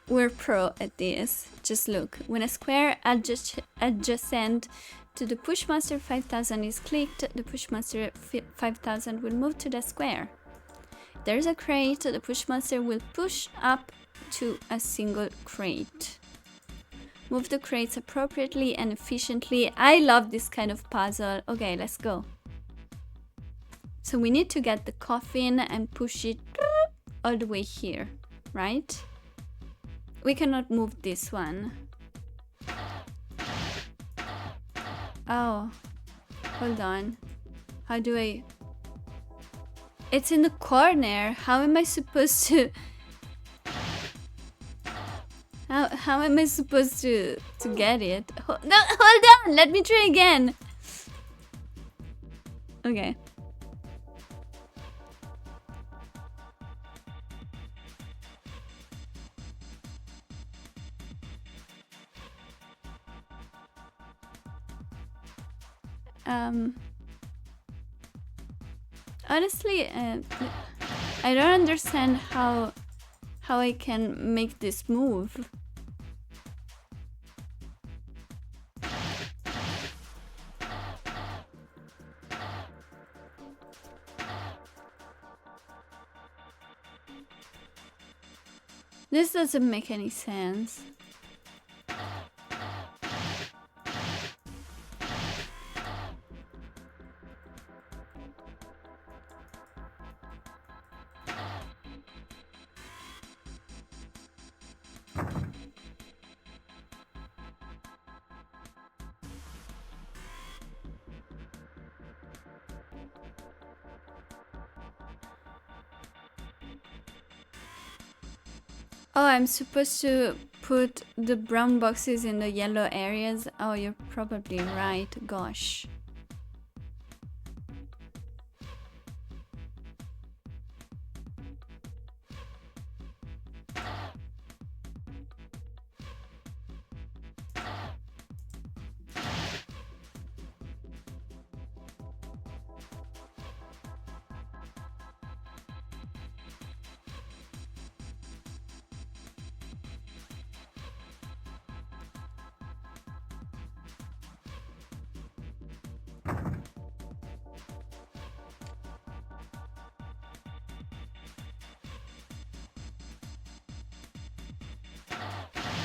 We're pro at this. Just look. When a square adjacent to the Pushmaster 5000 is clicked, the Pushmaster 5000 will move to the square. If there's a crate, the Pushmaster will push up to a single crate. Move the crates appropriately and efficiently. I love this kind of puzzle. Okay, let's go. So we need to get the coffin and push it all the way here, right? We cannot move this one. Oh, hold on. How do I... It's in the corner. How am I supposed to... How am I supposed to get it? No, hold on! Let me try again! Okay. Honestly, I don't understand how I can make this move. This doesn't make any sense. Oh, I'm supposed to put the brown boxes in the yellow areas. Oh, you're probably right. Gosh.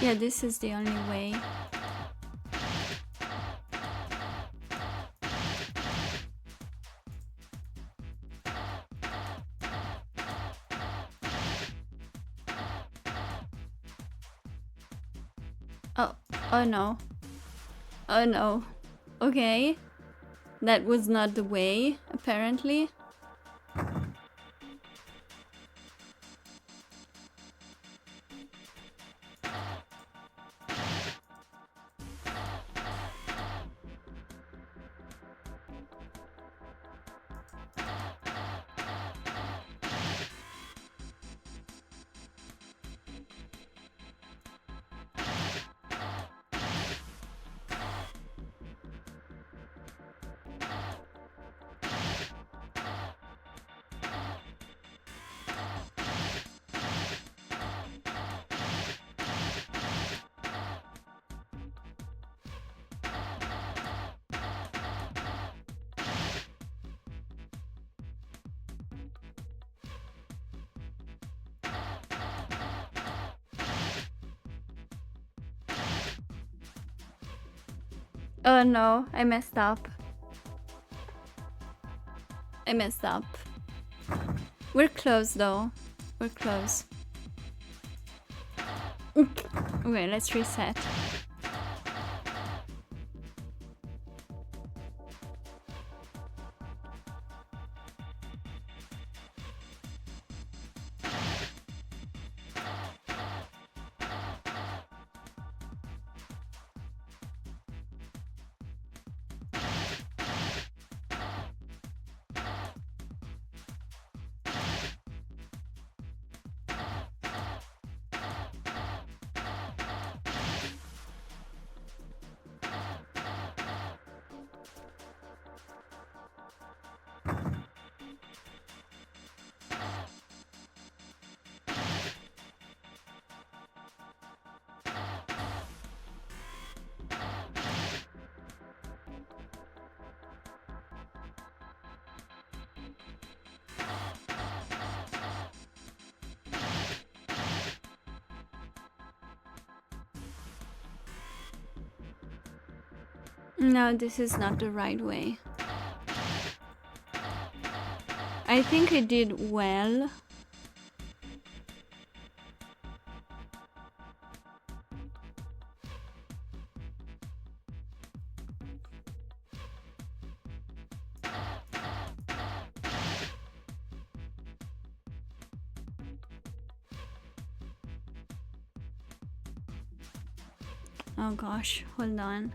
Yeah, this is the only way. Oh no. Oh no. Okay. That was not the way, apparently. Oh no, I messed up. I messed up. We're close though. We're close. Okay, let's reset. No, this is not the right way. I think I did well. Oh gosh, hold on.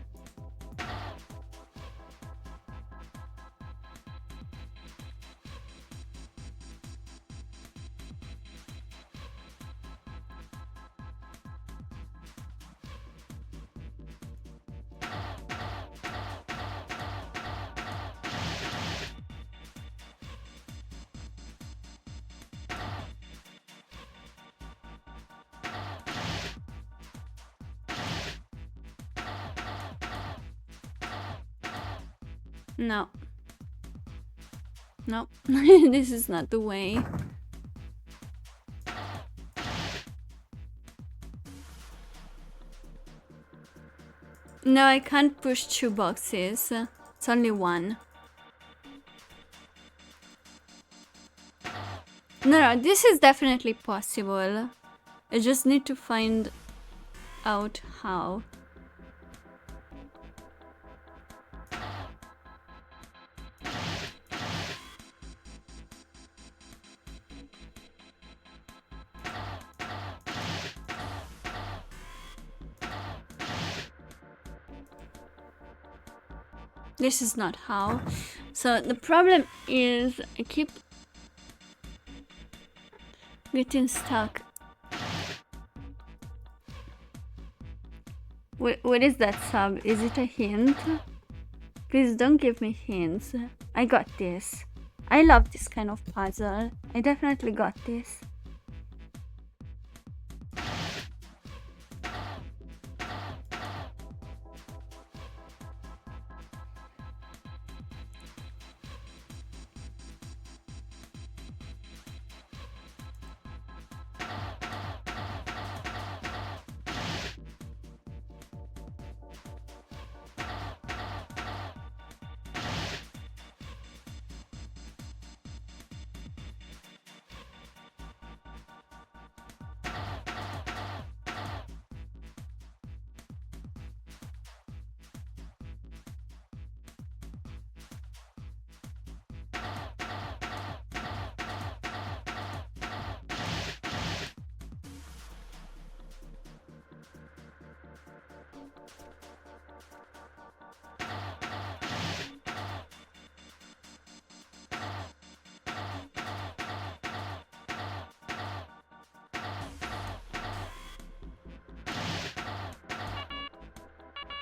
No. No, this is not the way. No, I can't push 2 boxes. It's only 1. No, this is definitely possible. I just need to find out how. This is not how. So the problem is I keep getting stuck. What is that sub? Is it a hint? Please don't give me hints. I got this. I love this kind of puzzle. I definitely got this.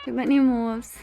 Too many moves.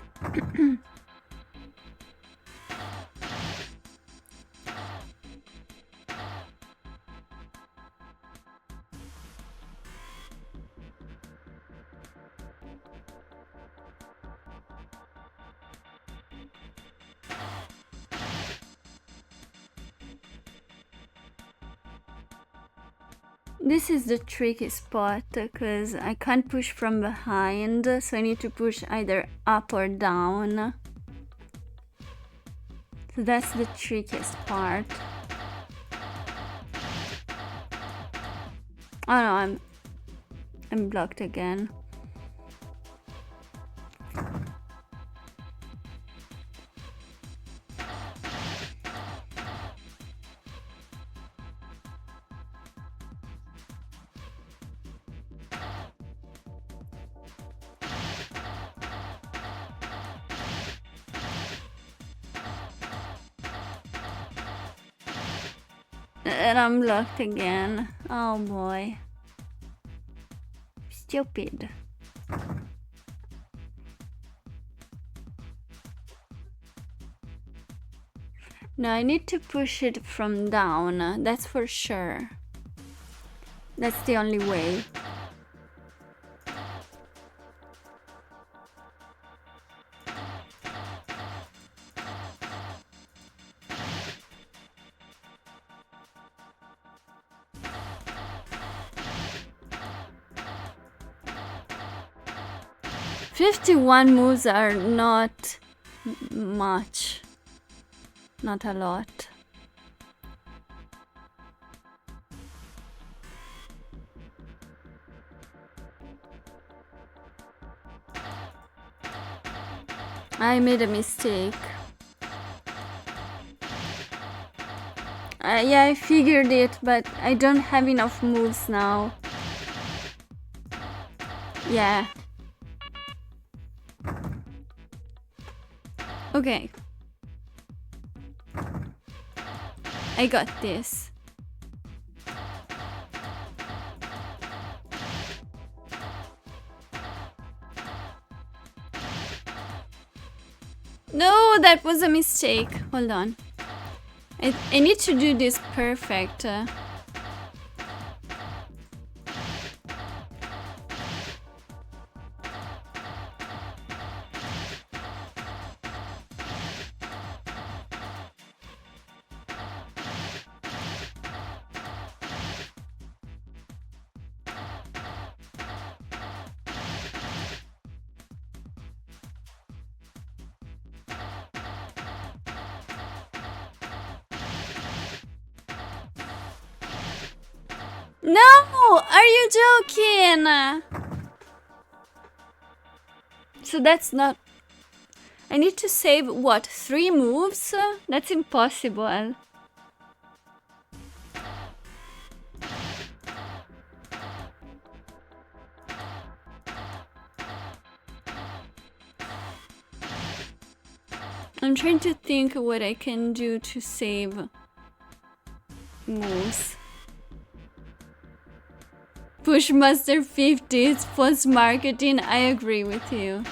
This is the tricky spot because I can't push from behind, so I need to push either up or down. So that's the trickiest part. Oh no, I'm blocked again. And I'm blocked again. Oh boy. Stupid. No, I need to push it from down, that's for sure. That's the only way. 51 moves are not much. Not a lot. I made a mistake. Yeah, I figured it, but I don't have enough moves now. Yeah. Okay. I got this. No, that was a mistake. Hold on. I need to do this perfect. No! Are you joking? So that's not... I need to save, what, 3 moves? That's impossible. I'm trying to think what I can do to save moves. Pushmaster 50 is false marketing. I agree with you.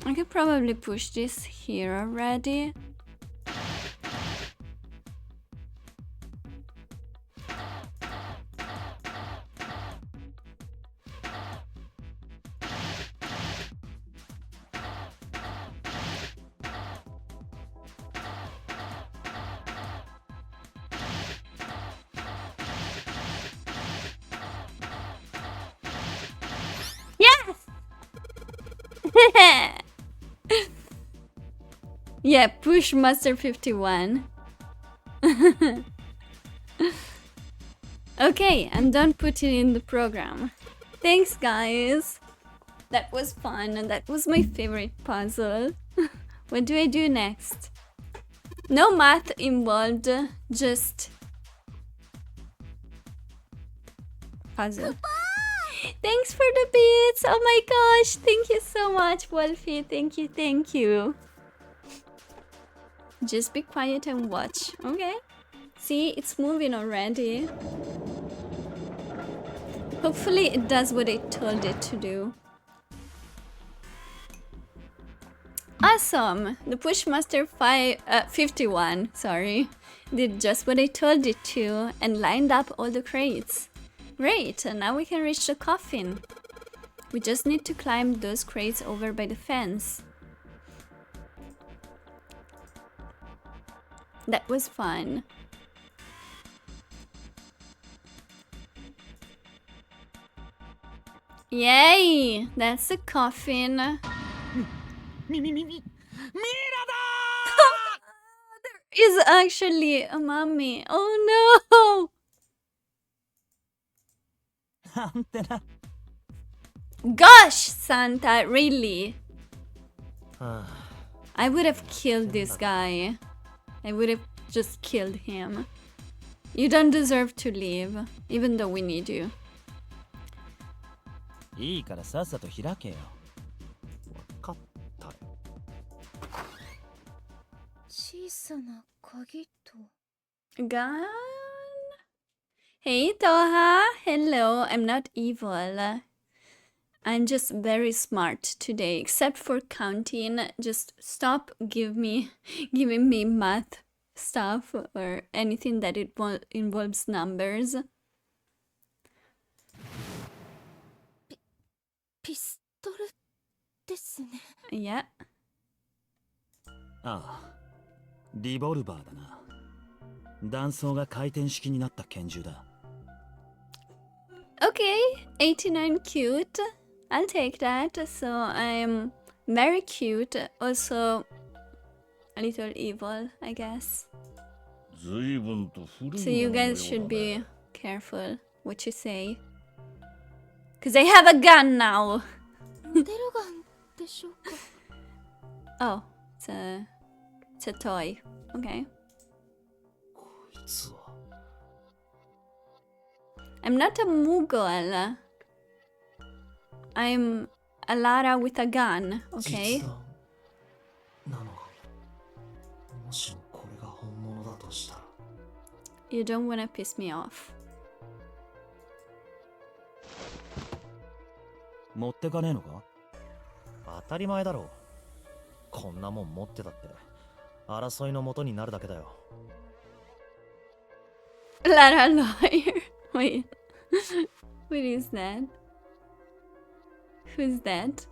I could probably push this here already. Yeah, push Master 51. Okay, I'm done putting in the program. Thanks, guys. That was fun, and that was my favorite puzzle. What do I do next? No math involved, just puzzle. Thanks for the beats! Oh my gosh, thank you so much, Wolfie. Thank you, thank you. Just be quiet and watch, okay? See, it's moving already. Hopefully it does what I told it to do. Awesome! The Pushmaster 51, sorry, did just what I told it to and lined up all the crates. Great, and now we can reach the coffin. We just need to climb those crates over by the fence. That was fun. Yay! That's the coffin. There is actually a mummy. Oh no! Gosh, Santa, really? I would have killed this guy. I would have just killed him. You don't deserve to leave, even though we need you. いいからさっさと開けよ。わかったよ。小さな鍵と。 Gone? Hey, Toha. Hello, I'm not evil. I'm just very smart today, except for counting. Just stop giving me math stuff or anything that involves numbers. ピストルですね。 Yeah. ああ、リボルバーだな。断層が回転式になった拳銃だ。 Okay, 89 cute. I'll take that. So I'm very cute. Also a little evil, I guess. 随分と古いも So の you のようだ guys should ね be careful what you say. Because I have a gun now. モデルガンでしょうか。 Oh, it's a toy. Okay. こいつは I'm not a Mughal. I'm a Lara with a gun, okay? 実弾なのか。もしもこれが本物だとしたら You don't wanna piss me off. 持ってかねえのか？当たり前だろう。こんなもん持ってたって争いの元になるだけだよ。 Lara lawyer. Wait. What is that? Who's that?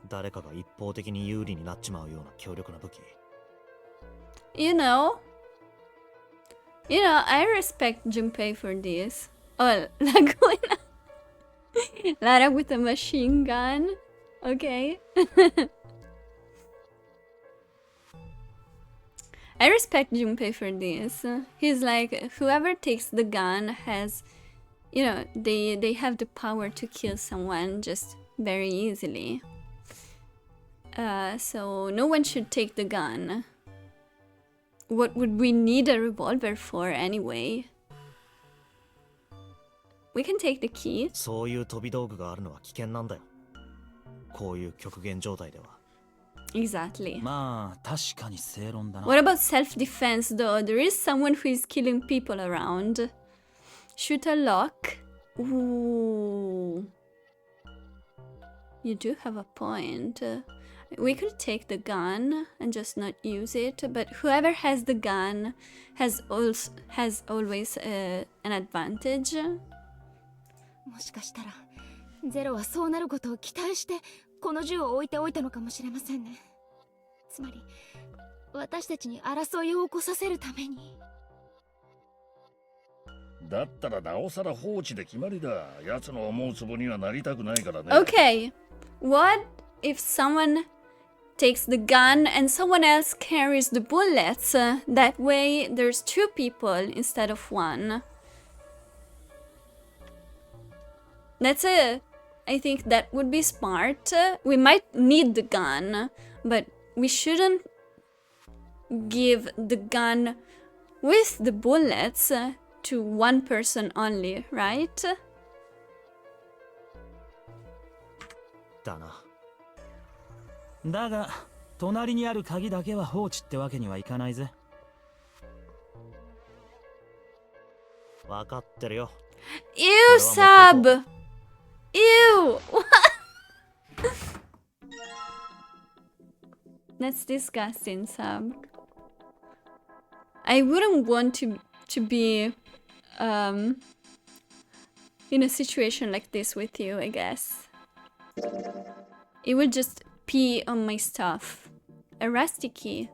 誰かが一方的に有利になっちまうような強力な武器。You know, I respect Junpei for this. Oh, Laguna. Lara with a machine gun. Okay. I respect Junpei for this. He's like, whoever takes the gun has, they have the power to kill someone just very easily. So no one should take the gun. What would we need a revolver for anyway? We can take the key. そういう飛び道具があるのは危険なんだよ。こういう極限状態では。 Exactly. まあ確かに正論だな。 What about self-defense though? There is someone who is killing people around. Shoot a lock. Ooh. You do have a point. We could take the gun and just not use it, but whoever has the gun has always an advantage. もしかしたらゼロはそうなることを期待してこの銃を置いておいたのかもしれませんね。つまり私たちに争いを起こさせるために。だったらなおさら放置で決まりだ。奴の思うつぼにはなりたくないからね。 Okay, what if someone takes the gun and someone else carries the bullets? That way there's two people instead of one. I think that would be smart. We might need the gun, but we shouldn't give the gun with the bullets to one person only, right? だな。だが隣にある鍵だけは放置ってわけにはいかないぜ。わかってるよ。 Ew, Sab! Ew! What? That's disgusting, Sab. I wouldn't want to be in a situation like this with you, I guess. It would just pee on my stuff. A rusty key.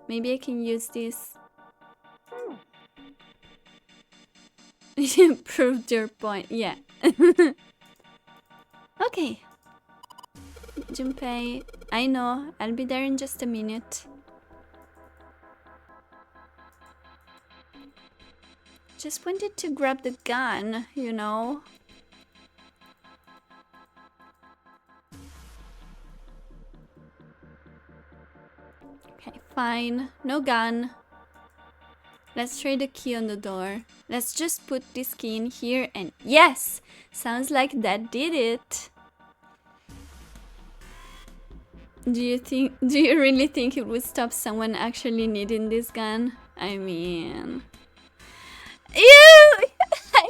Maybe I can use this. You proved your point, yeah. Okay. Junpei, I know, I'll be there in just a minute. Just wanted to grab the gun, you know. Okay, fine. No gun. Let's try the key on the door. Let's just put this key in here and yes! Sounds like that did it. Do you really think it would stop someone actually needing this gun? I mean... Ew!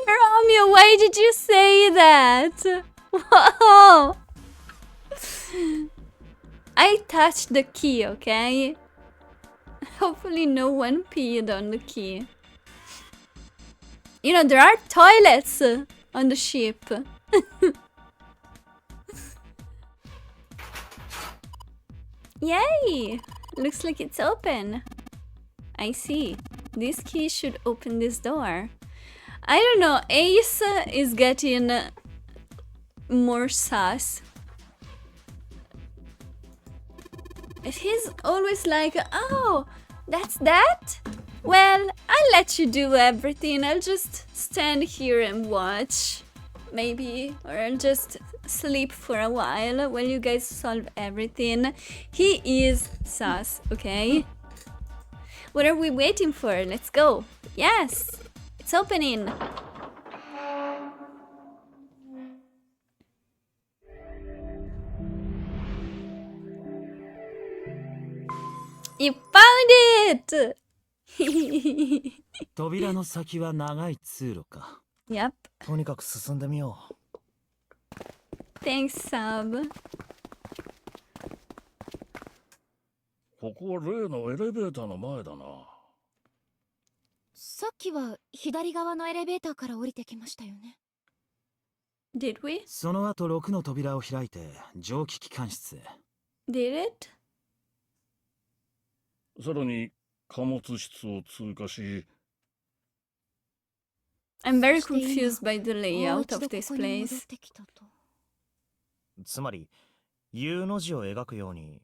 Romeo, why did you say that? Whoa! I touched the key, okay? Hopefully no one peed on the key. You know, there are toilets on the ship. Yay! Looks like it's open. I see. This key should open this door. I don't know, Ace is getting more sus. He's always like, oh, that's that? Well, I'll let you do everything. I'll just stand here and watch. Maybe. Or I'll just sleep for a while while you guys solve everything. He is sus, okay? What are we waiting for? Let's go. Yes, it's opening. You found it! 扉の先は長い通路か。Yep. とにかく進んでみよう。Thanks, Sub. ここは例のエレベーターの前だな。さっきは左側のエレベーターから降りてきましたよね。Did we? その後6の扉を開いて蒸気機関室へ。Did it? さらに貨物室を通過し、I'm very そして今 confused by the もう layout 一 of 度こ this こに戻っ place. てきたと。つまり U の字を描くように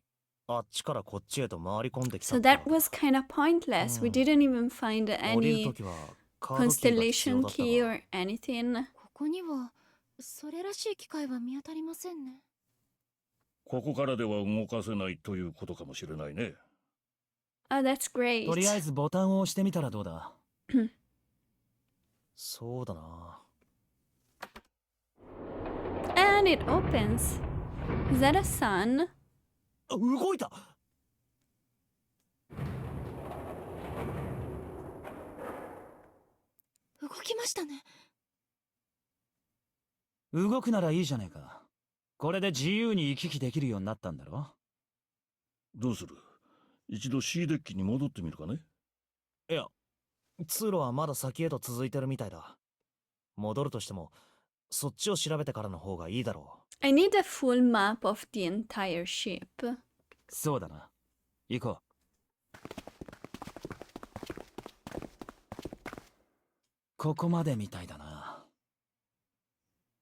あっちからこっちへと回り込んできた So んだ。 that was kind of pointless. We didn't even find 降りる any ときはカードキーが必要 constellation だった key が or anything. ここにはそれらしい機械は見当たりませんね。ここからでは動かせないということかもしれないね。Oh, that's great. とりあえずボタンを押してみたらどうだ。そうだな。 And it opens. Is that a sun? あ、動いた。動きましたね。動くならいいじゃねえか。これで自由に行き来できるようになったんだろ。どうする？一度 C デッキに戻ってみるかね。いや、通路はまだ先へと続いてるみたいだ。戻るとしてもそっちを調べてからの方がいいだろ I need a full map of the entire ship. そうだな。行こう。ここまでみたいだな。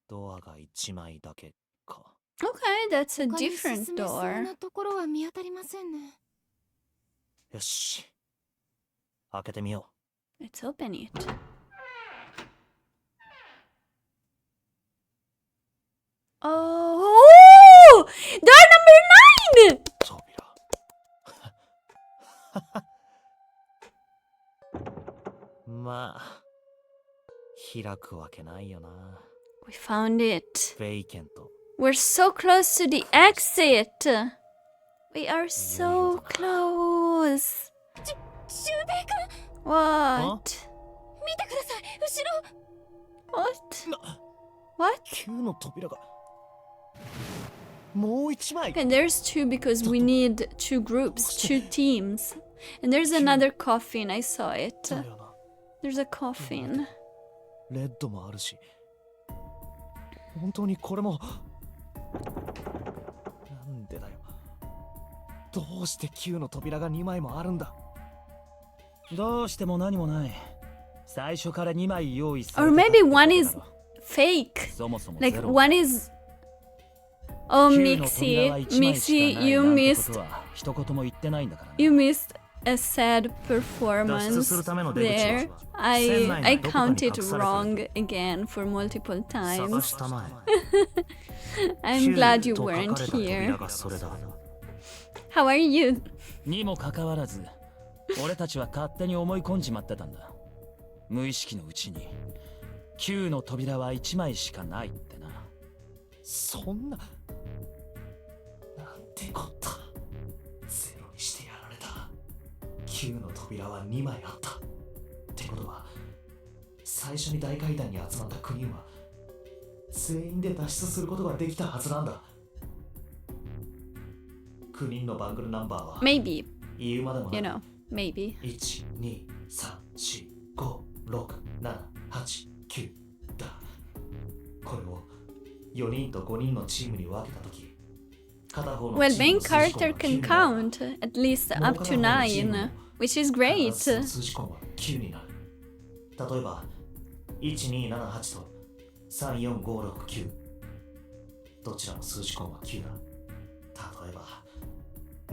ドアが1枚だけか。 Okay, that's a 他に different 進めそう door. なところは見当たりませんね。よし。開けてみよ Let's open it. Oh! Door number 9! う。扉。まあ、開くわけないよな。We found it. ベイケント。 We're so close to the exit. We are so close. シュウベイ君、 What? 見てください、後ろ。 What? 9の扉が。もう1枚。 Okay, there's two because we need two groups, two teams. And there's another coffin, I saw it. だよな。 There's a coffin. レッドもあるし。本当にこれも。なんでだよ。どうして9の扉が2枚もあるんだ。どうしても何もない。最初から2枚用意され Or てたって maybe こと one だ is ろ。 fake. そもそも Like ゼロ。 one is. Oh, 9の扉は Mixie. 1枚し Mixie, かない you なんて missed. ことは一言も言ってないんだからね。 You missed a sad 脱出 performance するための出口 there. は I 船内 I のどこかに counted 隠されている。 wrong again for multiple 探 times. したまえ。 I'm glad you 9と書 weren't かれた扉 here. がそれだ。 How are you? にもかかわらず、俺たちは勝手に思い込んじまってたんだ。無意識のうちに9の扉は1枚しかないってな。そんな。なんてこった。ゼロにしてやられた。9の扉は2枚あった。ってことは、最初に大階段に集まった9人は、全員で脱出することができたはずなんだ。9人のバングルナンバーは、 Maybe, 言うまでもな you い。 know, maybe. 1、2、3、4、5、6、7、8、9だ。これを4人と5人のチームに分けたとき、片方の Well, チーム main の数字コン character は can 9になる。 count at least up to 9, which is great. 数字コンは9になる。例えば1278と34569、どちらも数字根は9だ。例えば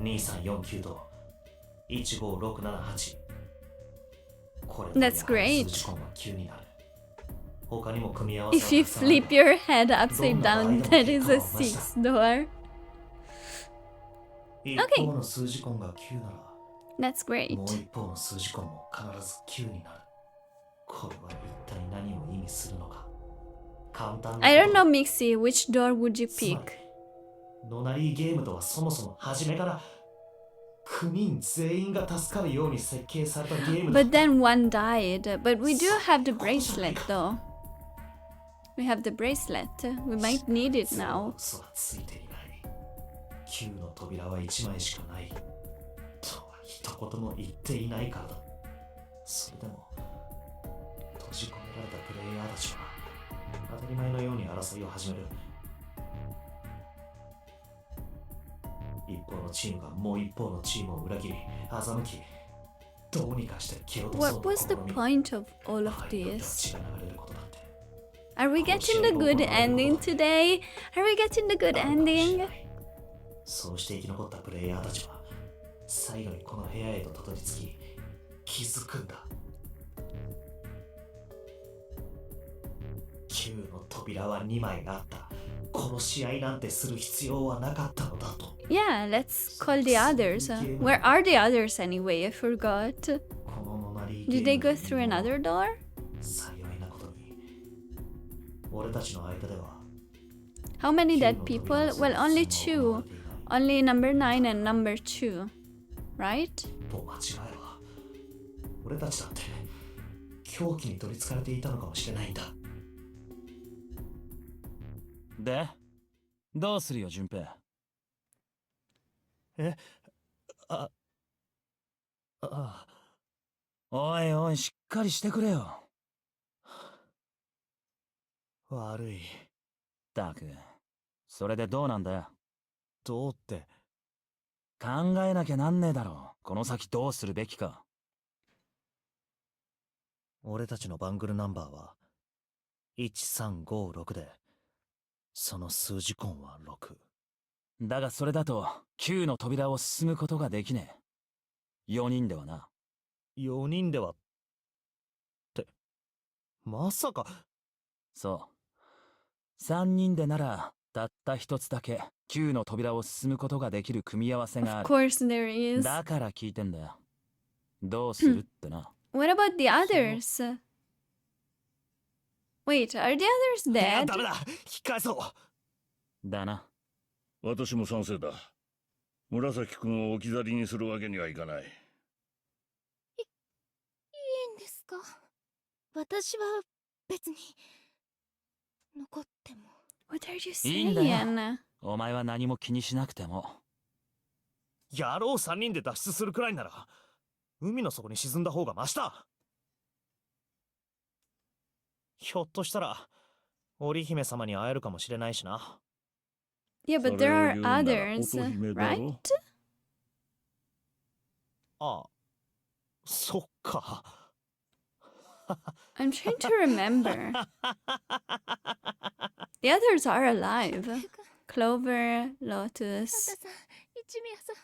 2349と15678、これもやはり That's great. 数字根は9になる。他にも組み合わせは If you たくさんある flip your head upside down, that is a sixth door. 一方の数字根が9なら、 That's great. もう一方の数字根も必ず9になる。これは一体何を意味するのか。簡単な I こ don't と know, Mixie, which door would you つまり pick? ノナリーゲームとはそもそも初めから9人全員が助かるように設計されたゲームだ。 But then one died. But we do have the bracelet though. We have the bracelet. We might need it その now. 嘘はついていない。9の扉は1枚しかないとは一言も言っていないからだ。それでも閉じ込められたプレイヤーたちは当たり前のように争いを始める。一方のチームがもう一方のチームを裏切り欺き、どうにかして蹴落とそう What と was the 試みる。 point of all of 母にとっては this? 血が流れることだって Are we getting the good ending today? Are we getting the good あるかもしれ ending? ない。そうして生き残ったプレイヤーたちは最後にこの部屋へとたどり着き気づくんだ。9の扉は2枚あった。殺し合いなんてする必要はなかったのだと。 Yeah, let's call the others. Where are the others anyway? I forgot. このノナリーゲー Did ム they の go through another door? 幸いなことに俺たちの間では How many dead people? Well, only two. Only number 9 and number 2. Right? と間違えば俺たちだって狂気に取りつかれていたのかもしれないんだ。で、どうするよ、順平。ああ、おいおい、しっかりしてくれよ。悪い。ったく、それでどうなんだよ。どうって。考えなきゃなんねえだろ。この先どうするべきか。俺たちのバングルナンバーは1356で、その数字根は6。だがそれだと9の扉を進むことができねえ。4人ではな。4人ではって、まさか。そう。3人でならたった一つだけ9の扉を進むことができる組み合わせがあ Of る。 course there is. だから聞いてんだよ。どうするってな。What about the others? Wait, are the others いや dead? ダメだ、引き返そう。だな。私も賛成だ。紫君を置き去りにするわけにはいかない。いいんですか？私は別に残っても。 What are you いいんだよ。 saying? お前は何も気にしなくても。野郎3人で脱出するくらいなら海の底に沈んだ方がマシだ。ひょっとしたら織姫様に会えるかもしれないしな。Yeah, but それ there を are 言うなら others, 乙姫だ right? ろ。あ、そっか。I'm trying to remember. The others are alive. Clover, タ Lotus, さん、一宮さん。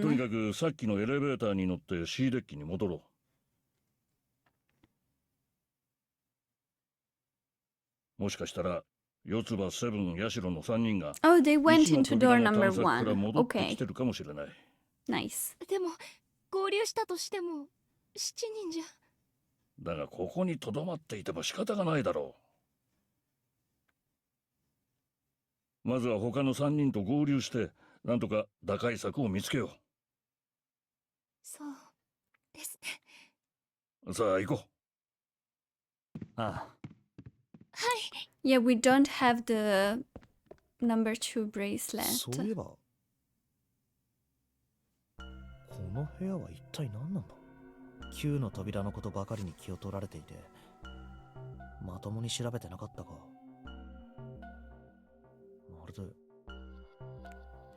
とに Seven. かくさっきのエレベーターに乗って C デッキに戻ろう。もしかしたら四つ葉、セブン、ヤシロの3人が Oh, they went 一の into door 扉の number 探索から 1. 戻ってき Okay, てるかもしれない。 nice. でも合流したとしても7人じゃ。だがここにとどまっていても仕方がないだろう。まずは他の3人と合流してなんとか打開策を見つけよそうですね。う。さあ行こああ。はい。 Yeah, we don't have the number 2 bracelet. そういえばこの部屋は一体何なんだ。9の扉のことばかりに気を取られていてまともに調べてなかったか。まるで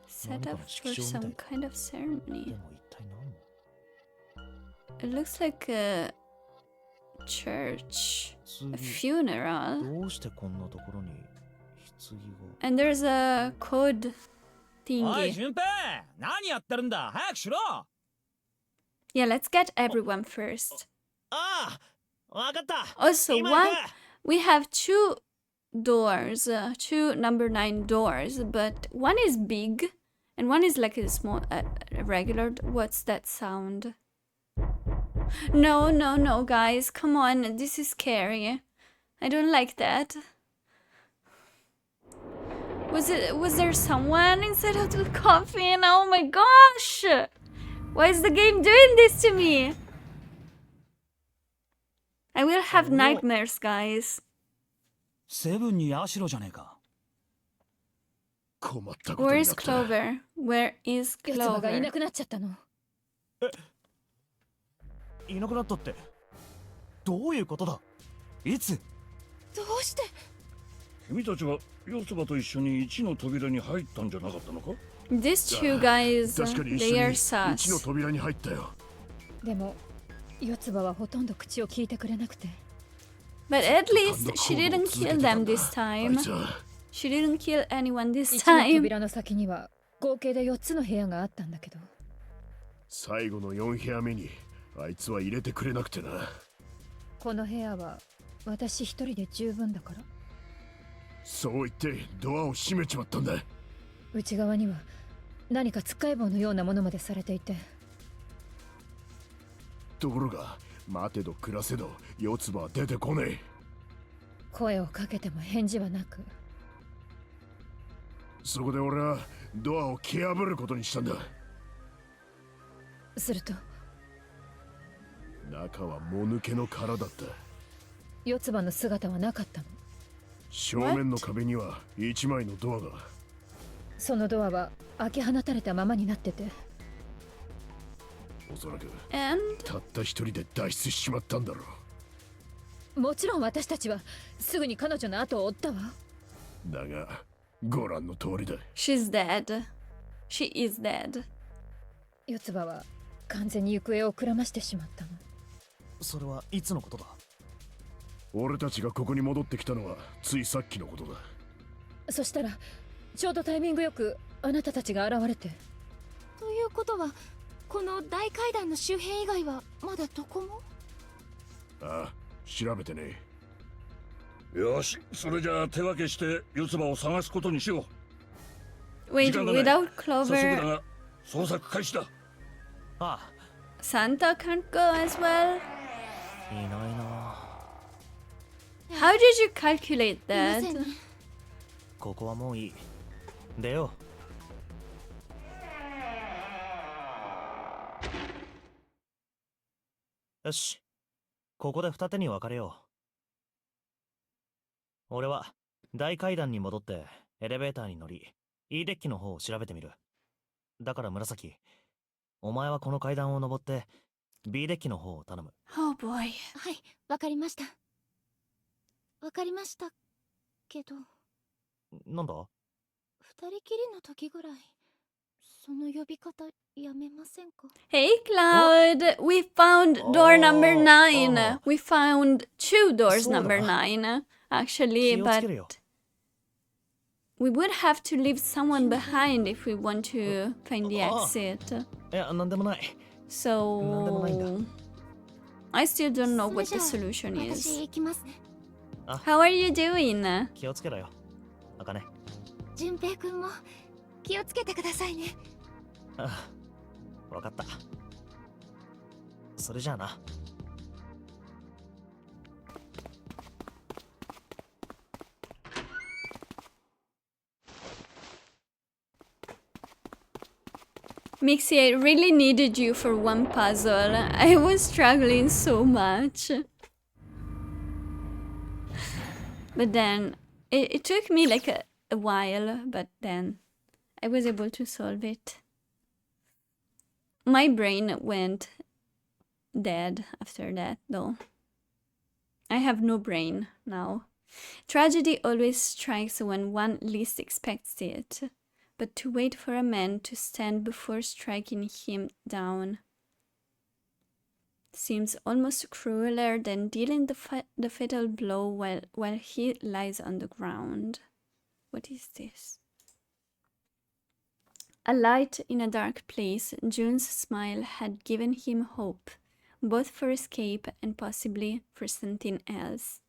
Set up for some kind of で ceremony. も一体何の。It looks like a church, 次 a funeral. どうしてこんなところに棺が And there's a code おい thingy. 順平、何やってるんだ、早くしろ。 Yeah, let's get everyone first. ああわかった Also, 今 one 行く we have two doors, two number 9 doors, but one is big and one is like a small, a regular. What's that sound? No, no, no, guys, come on, this is scary. I don't like that. Was there someone inside of the coffin? Oh my gosh! Why is the game doing this to me? I will have nightmares, guys. セブンにアシロじゃねえか。困ったこと Where に is なった Clover? Where is 四つ葉がい Clover? なくなっちゃったの。いなくなったってどういうことだいつ？どうして？君たちは四つ葉と一緒に一の扉に入ったんじゃなかったのか？ These two guys, 確かに一 they 緒 are に一の sus. 扉に入ったよ。でも四つ葉はほとんど口を聞いてくれなくて。 But at least 感 she 動 didn't を続け kill てた them んだ this あ time. いつは She didn't kill anyone this 一の time. 扉の先には合計で4つの部屋があったんだけど、最後の4部屋目にあいつは入れてくれなくてな。この部屋は私一人で十分だから。そう言ってドアを閉めちまったんだ。内側には何かつっかい棒のようなものまでされていて、ところが待てど暮らせど四つ葉は出てこねえ。声をかけても返事はなく、そこで俺はドアを蹴破ることにしたんだ。すると中はもぬけの殻だった。四つ葉の姿はなかったの。正面の壁には一枚のドアが。そのドアは開け放たれたままになってて、おそらく And たった一人で脱出しちまったんだろもちろん私たちはすぐに彼女の後を追ったわ。う。だがご覧の通りだ。 she's dead. She is dead. 四つ葉は完全に行方をくらましてしまったの。それはいつのことだ俺たちがここに戻ってきたのはついさっきのことだ。そしたらちょうどタイミングよくあなたたちが現れて。ということはこの大階段の周辺以外はまだどこも？ああ、調べてね。よし、それじゃあ手分けして四つ葉を探すことにしよう。 Wait, 時間がない。 without 早速だ Clover, が捜索開始だ。あ Santa can't go as well? いないな How did you calculate いません that? ね。ここはもういい出ようよしここで二手に分かれよう俺は大階段に戻ってエレベーターに乗り E デッキの方を調べてみるだから紫お前はこの階段を登って B デッキの方を頼む Oh boy. はい、わかりました。わかりましたけど、なんだ二人きりの時ぐらいその呼び方やめませんか？ Hey Cloud, we found door number Oh, 9. oh. We found two doors そうだ。 number 9, actually, 気をつ but けるよ we would have to leave someone behind if we want to find the Oh. exit. いやなんでもない So I still don't know それ what じゃ the あ solution 私 is. 行きますね。 How are you doing? 気をつけろよあかね順平くんも気をつけてくださいね。ああわかったそれじゃあな Mixie, I really needed you for one puzzle. I was struggling so much. But then, it took me like a while, but then I was able to solve it. My brain went dead after that, though. I have no brain now. Tragedy always strikes when one least expects it. But to wait for a man to stand before striking him down. seems almost crueler than dealing the fatal blow while he lies on the ground. What is this? A light in a dark place, June's smile had given him hope, both for escape and possibly for something else.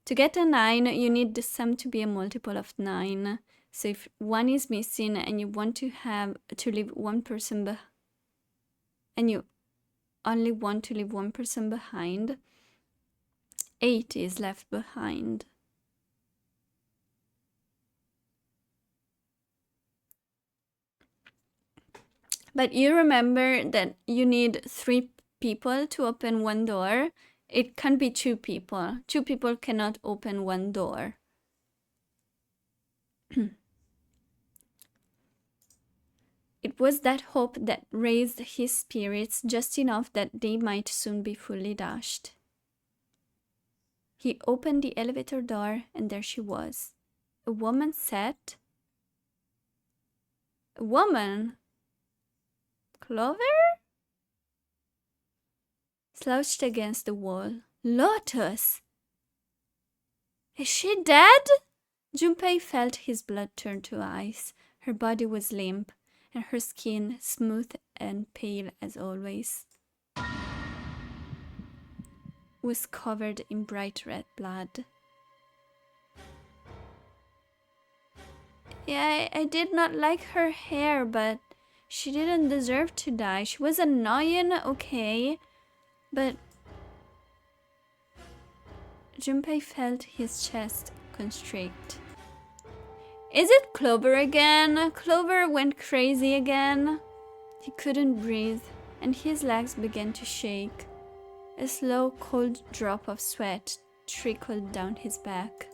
To get a 9, you need the sum to be a multiple of 9. So if 1 is missing and you want to leave one person and you only want to leave one person behind, 8 is left behind. But you remember that you need 3 people to open one door. It can't be 2 people. 2 people cannot open one door. It was that hope that raised his spirits just enough that they might soon be fully dashed. He opened the elevator door, and there she was. A woman sat. A woman? Clover? Slouched against the wall. Lotus! Is she dead? Junpei felt his blood turn to ice. Her body was limp, and her skin smooth and pale as always. Was covered in bright red blood. Yeah, I did not like her hair, but she didn't deserve to die. She was annoying, okay, but Junpei felt his chest constrict. Is it Clover again? Clover went crazy again. He couldn't breathe, and his legs began to shake. A slow, cold drop of sweat trickled down his back.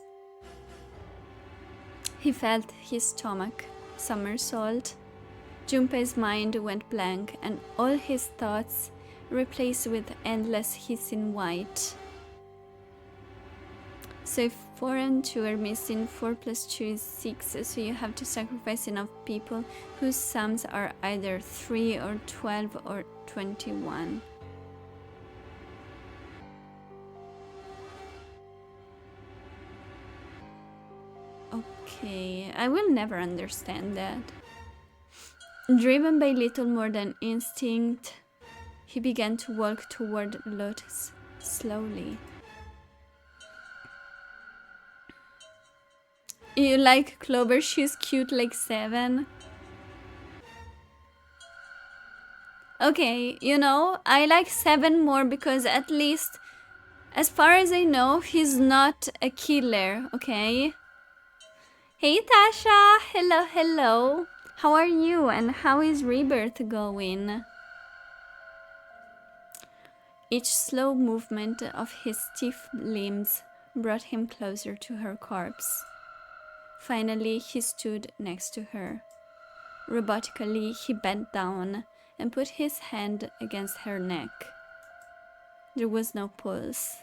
He felt his stomach somersault. Junpei's mind went blank, and all his thoughts replaced with endless hissing white. So if 4 and 2 are missing, 4 plus 2 is 6, so you have to sacrifice enough people whose sums are either 3 or 12 or 21. Okay, I will never understand that. Driven by little more than instinct, he began to walk toward Lotus slowly. You like Clover? She's cute like 7. Okay, you know, I like 7 more because at least, as far as I know, he's not a killer, okay? Hey Tasha! Hello, hello! How are you and how is Rebirth going? Each slow movement of his stiff limbs brought him closer to her corpse. Finally, he stood next to her. Robotically, he bent down and put his hand against her neck. There was no pulse.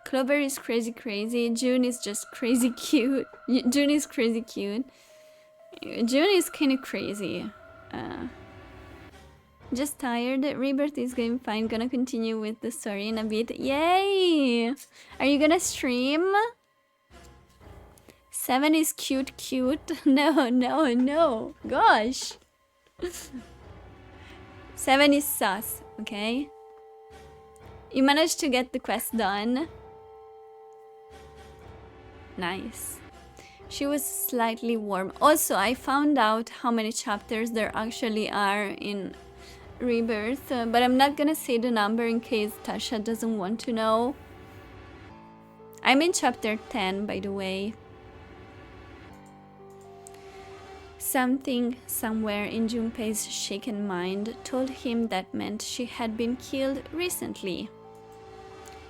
Clover is crazy crazy. June is just crazy cute. June is crazy cute. June is kind of crazy. Just tired. Rebirth is going fine. Gonna continue with the story in a bit. Yay! Are you gonna stream? 7 is cute. No, no, no. Gosh. 7 is sus, okay? You managed to get the quest done. Nice. She was slightly warm. Also, I found out how many chapters there actually are in Rebirth, but I'm not gonna say the number in case Tasha doesn't want to know. I'm in chapter 10, by the way. Something somewhere in Junpei's shaken mind told him that meant she had been killed recently.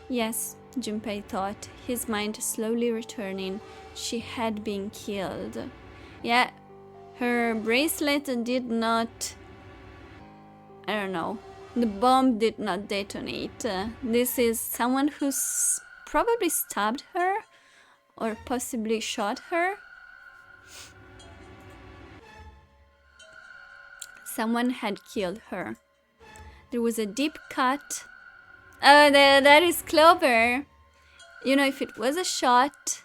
Yes, Junpei thought, his mind slowly returning. She had been killed. Yeah, her bracelet did not... I don't know. The bomb did not detonate. This is someone who's probably stabbed her or possibly shot her. Someone had killed her. There was a deep cut. Oh, that is Clover. You know, if it was a shot,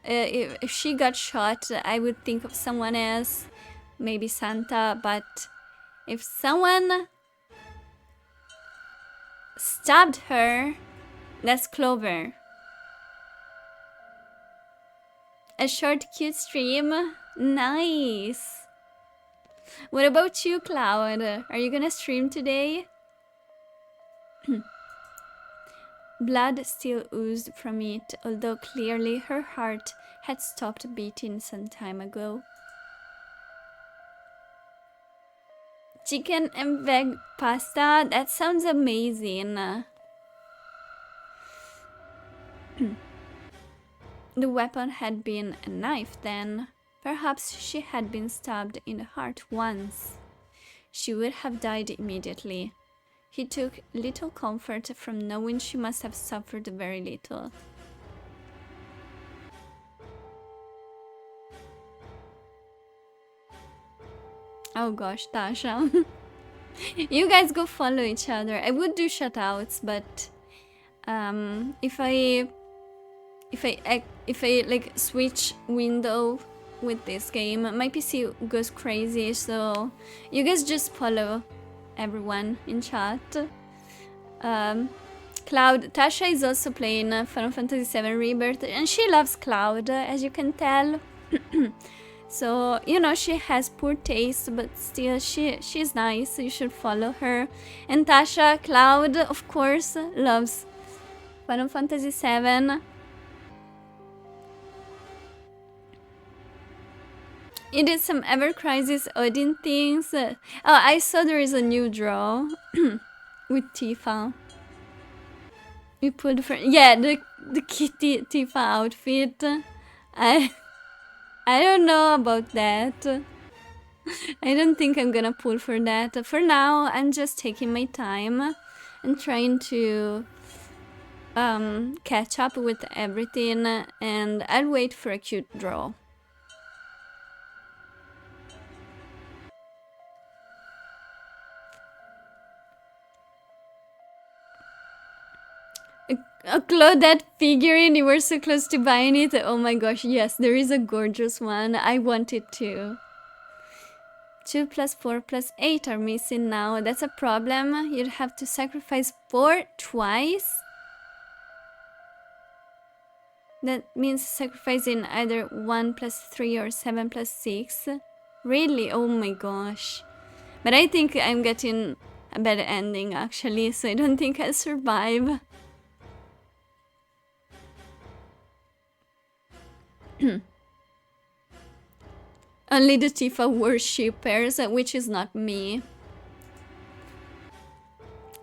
if she got shot, I would think of someone else, maybe Santa, but if someone stabbed her, that's Clover. A short, cute stream. Nice. What about you, Cloud? Are you gonna stream today? Blood still oozed from it, although clearly her heart had stopped beating some time ago. Chicken and veg pasta? That sounds amazing. The weapon had been a knife then. Perhaps she had been stabbed in the heart once. She would have died immediately. He took little comfort from knowing she must have suffered very little. Oh gosh, Tasha. You guys go follow each other. I would do shoutouts, but if I like switch window with this game, my PC goes crazy, so you guys just follow everyone in chat. Cloud, Tasha is also playing Final Fantasy VII Rebirth, and she loves Cloud, as you can tell. So, you know, she has poor taste, but still she's nice. You should follow her. And Tasha, Cloud, of course, loves Final Fantasy VII. You did some Ever Crisis Odin things. Oh, I saw there is a new draw with Tifa. We pulled for the kitty Tifa outfit. I don't know about that. I don't think I'm gonna pull for that. For now, I'm just taking my time and trying to catch up with everything, and I'll wait for a cute draw. A Claudette figurine, you were so close to buying it. Oh my gosh, yes, there is a gorgeous one. I want it too. 2 plus 4 plus 8 are missing now. That's a problem. You'd have to sacrifice 4 twice. That means sacrificing either 1 plus 3 or 7 plus 6. Really? Oh my gosh. But I think I'm getting a better ending actually, so I don't think I'll survive. Only the Tifa worshippers, which is not me.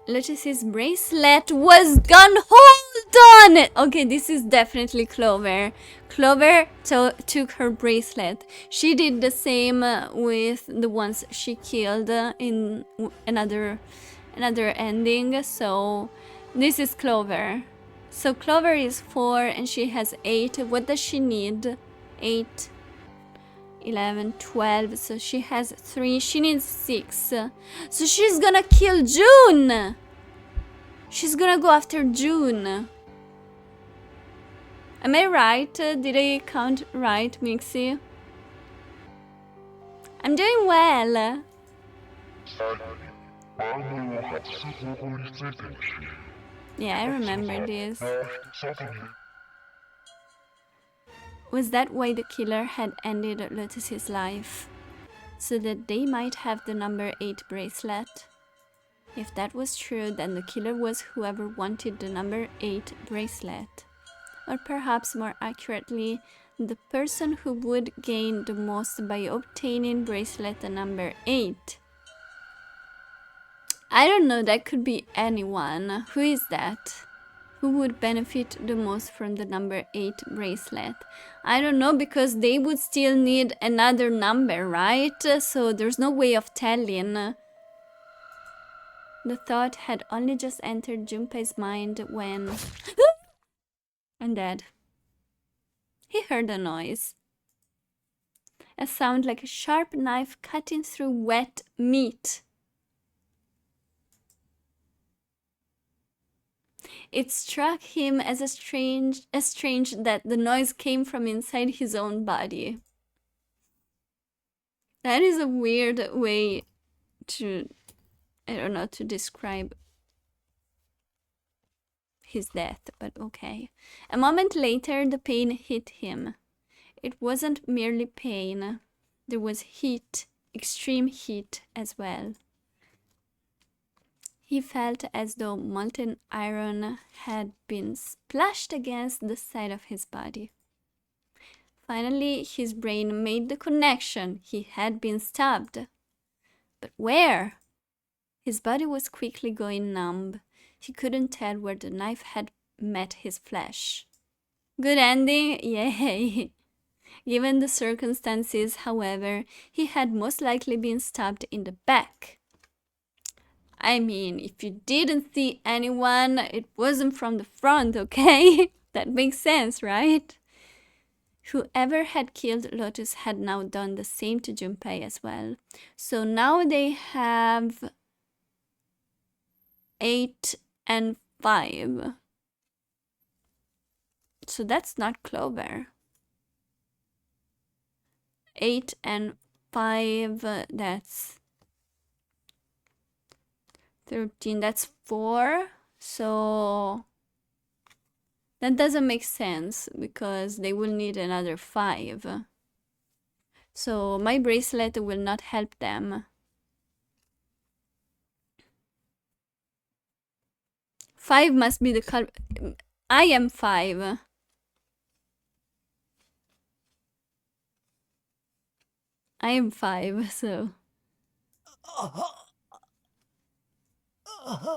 Lotus's bracelet was gone. Hold on! Okay, this is definitely Clover. Clover took her bracelet. She did the same with the ones she killed in another ending. So this is Clover. So Clover is 4 and she has 8. What does she need? 8, 11, 12. So she has 3. She needs 6. So she's gonna kill June. She's gonna go after June. Am I right? Did I count right, Mixie? I'm doing well. Yeah, I remember this. Was that why the killer had ended Lotus's life? So that they might have the number 8 bracelet? If that was true, then the killer was whoever wanted the number 8 bracelet. Or perhaps more accurately, the person who would gain the most by obtaining bracelet number 8. I don't know, that could be anyone. Who is that? Who would benefit the most from the number 8 bracelet? I don't know, because they would still need another number, right? So there's no way of telling. The thought had only just entered Junpei's mind when... I'm dead. He heard a noise. A sound like a sharp knife cutting through wet meat. it struck him as strange that the noise came from inside his own body. That is a weird way to, I don't know, to describe his death, but okay. A moment later, the pain hit him. It wasn't merely pain. There was heat, extreme heat as well. He felt as though molten iron had been splashed against the side of his body. Finally, his brain made the connection. He had been stabbed. But where? His body was quickly going numb. He couldn't tell where the knife had met his flesh. Good ending? Yay! Given the circumstances, however, he had most likely been stabbed in the back. I mean, if you didn't see anyone, it wasn't from the front, okay? That makes sense, right? Whoever had killed Lotus had now done the same to Junpei as well. So now they have 8 and 5. So that's not Clover. 8 and 5, that's 13, that's 4. So that doesn't make sense because they will need another 5. So my bracelet will not help them. 5 must be the color. I am 5. I am 5, so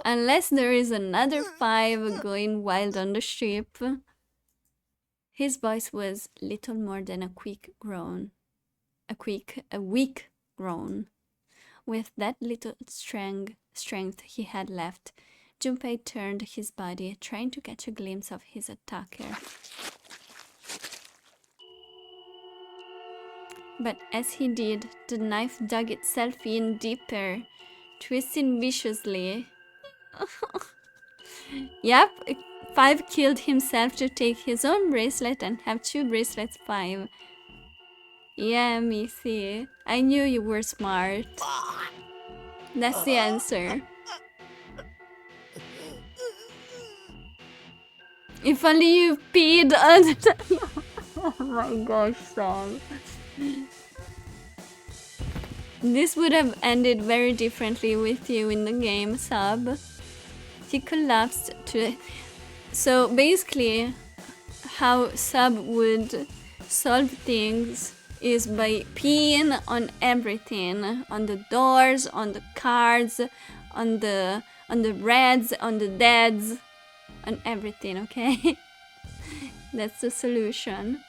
unless there is another 5 going wild on the ship. His voice was little more than a quick groan. A weak groan. With that little strength he had left, Junpei turned his body, trying to catch a glimpse of his attacker. But as he did, the knife dug itself in deeper, twisting viciously. Yep, 5 killed himself to take his own bracelet and have 2 bracelets 5. Yeah, Missy, I knew you were smart. That's the answer. If only you peed on the... Oh my gosh, Sam. This would have ended very differently with you in the game, Sub. He collapsed to... So basically, how Sub would solve things is by peeing on everything. On the doors, on the cards, on the reds, on the deads, on everything, okay? That's the solution.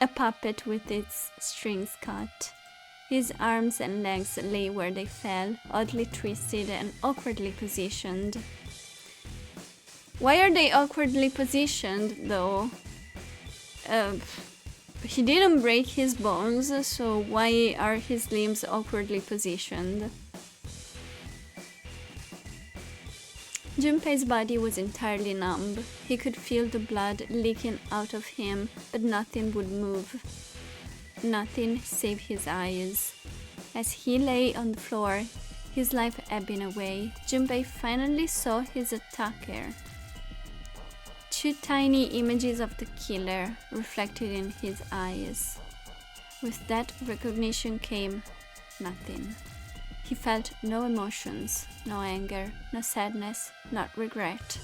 A puppet with its strings cut. His arms and legs lay where they fell, oddly twisted and awkwardly positioned. Why are they awkwardly positioned, though? He didn't break his bones, so why are his limbs awkwardly positioned? Junpei's body was entirely numb. He could feel the blood leaking out of him, but nothing would move. Nothing save his eyes. As he lay on the floor, his life ebbing away, Junpei finally saw his attacker. 2 tiny images of the killer reflected in his eyes. With that recognition came nothing. He felt no emotions, no anger, no sadness, not regret.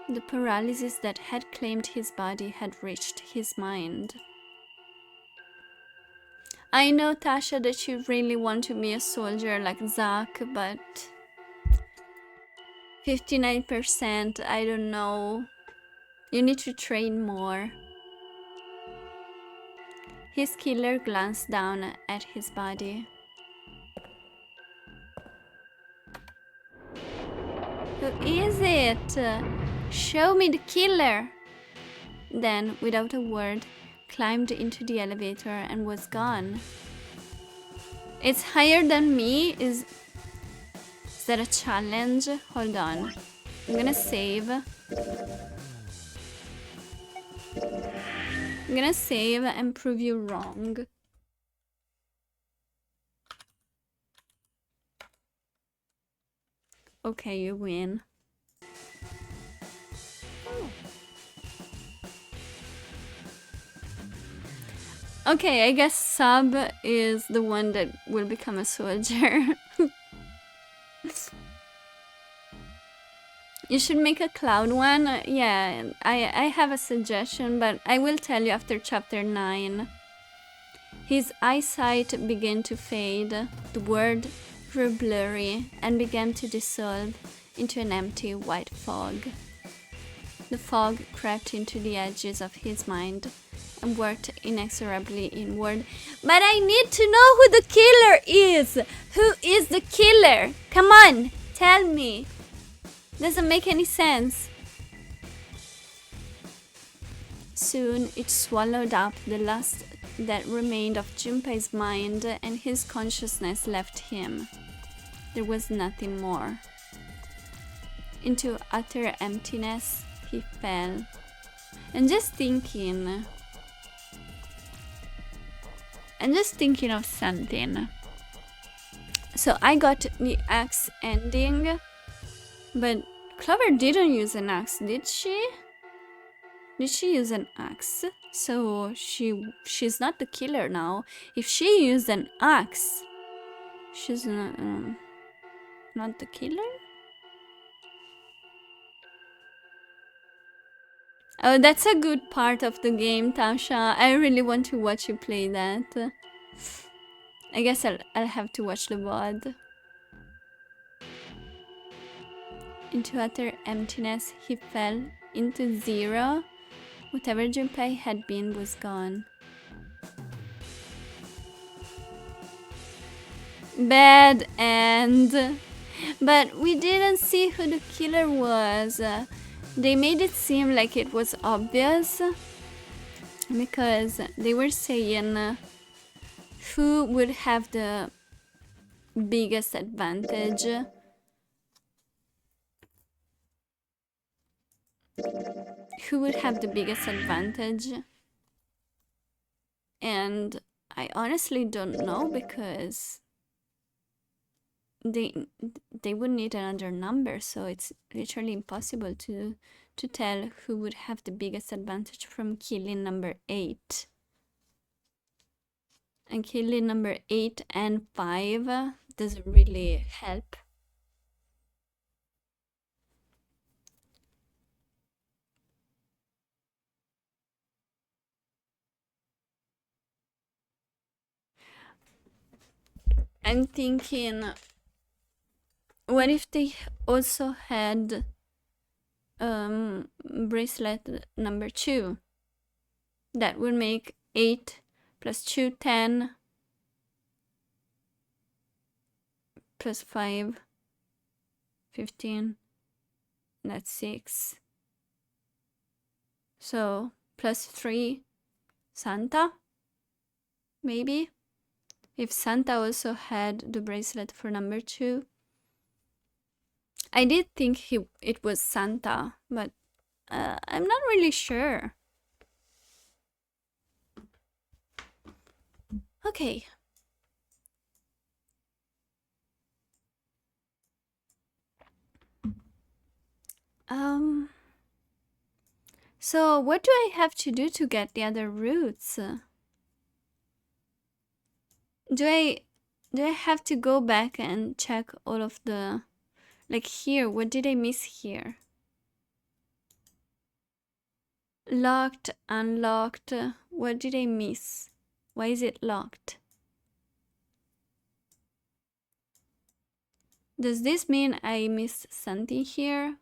The paralysis that had claimed his body had reached his mind. I know, Tasha, that you really want to be a soldier like Zack, but 59%, I don't know. You need to train more. His killer glanced down at his body. Who is it? Show me the killer! Then, without a word, climbed into the elevator and was gone. It's higher than me? Is that a challenge? Hold on. I'm gonna save. I'm gonna save and prove you wrong. Okay, you win. Okay, I guess Sub is the one that will become a soldier. You should make a cloud one. Yeah, I have a suggestion, but I will tell you after chapter 9. His eyesight began to fade, the world grew blurry and began to dissolve into an empty white fog. The fog crept into the edges of his mind and worked inexorably inward. But I need to know who the killer is! Who is the killer? Come on, tell me. Doesn't make any sense. Soon it swallowed up the last that remained of Junpei's mind, and his consciousness left him. There was nothing more. Into utter emptiness he fell. And just thinking of something. So I got the axe ending, but Clover didn't use an axe, did she? Did she use an axe? So she's not the killer now. If she used an axe, she's not the killer? Oh, that's a good part of the game, Tasha. I really want to watch you play that. I guess I'll have to watch the VOD. Into utter emptiness he fell, into zero. Whatever Junpei had been was gone. Bad end. But we didn't see who the killer was. They made it seem like it was obvious because they were saying who would have the biggest advantage. Who would have the biggest advantage? And I honestly don't know because they would need another number, so it's literally impossible to tell who would have the biggest advantage from killing number 8. And killing number 8 and 5 doesn't really help. I'm thinking, what if they also had bracelet number 2? That would make 8 plus 2, 10, plus 5, 15, that's 6. So, plus 3, Santa? Maybe? If Santa also had the bracelet for number 2. I did think it was Santa, but I'm not really sure. Okay. So what do I have to do to get the other roots? Do I have to go back and check all of the, like here, what did I miss here? Locked, unlocked, what did I miss? Why is it locked? Does this mean I missed something here?2、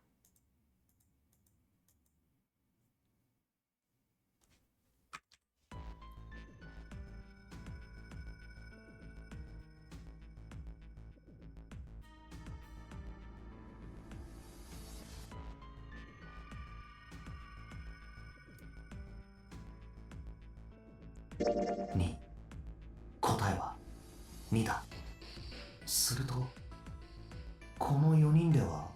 答えは2だ。するとこの4人では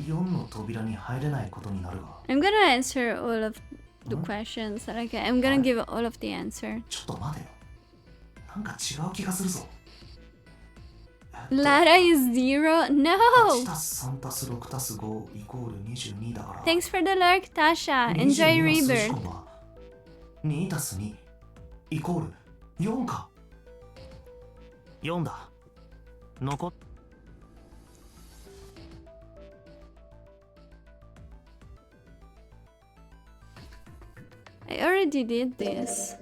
4の扉に入れないことになるが。 I'm gonna answer all of the questions. Like, I'm gonna give all of the answer. ちょっと待てよ。なんか違う気がするぞ。Lara is 0? No! 8たす3たす6たす5イコール22だから。 Thanks for the lurk, Tasha. Enjoy 22の数字 Rebirth. 根は2たす2イコール4か。4だ。残っ I already did this.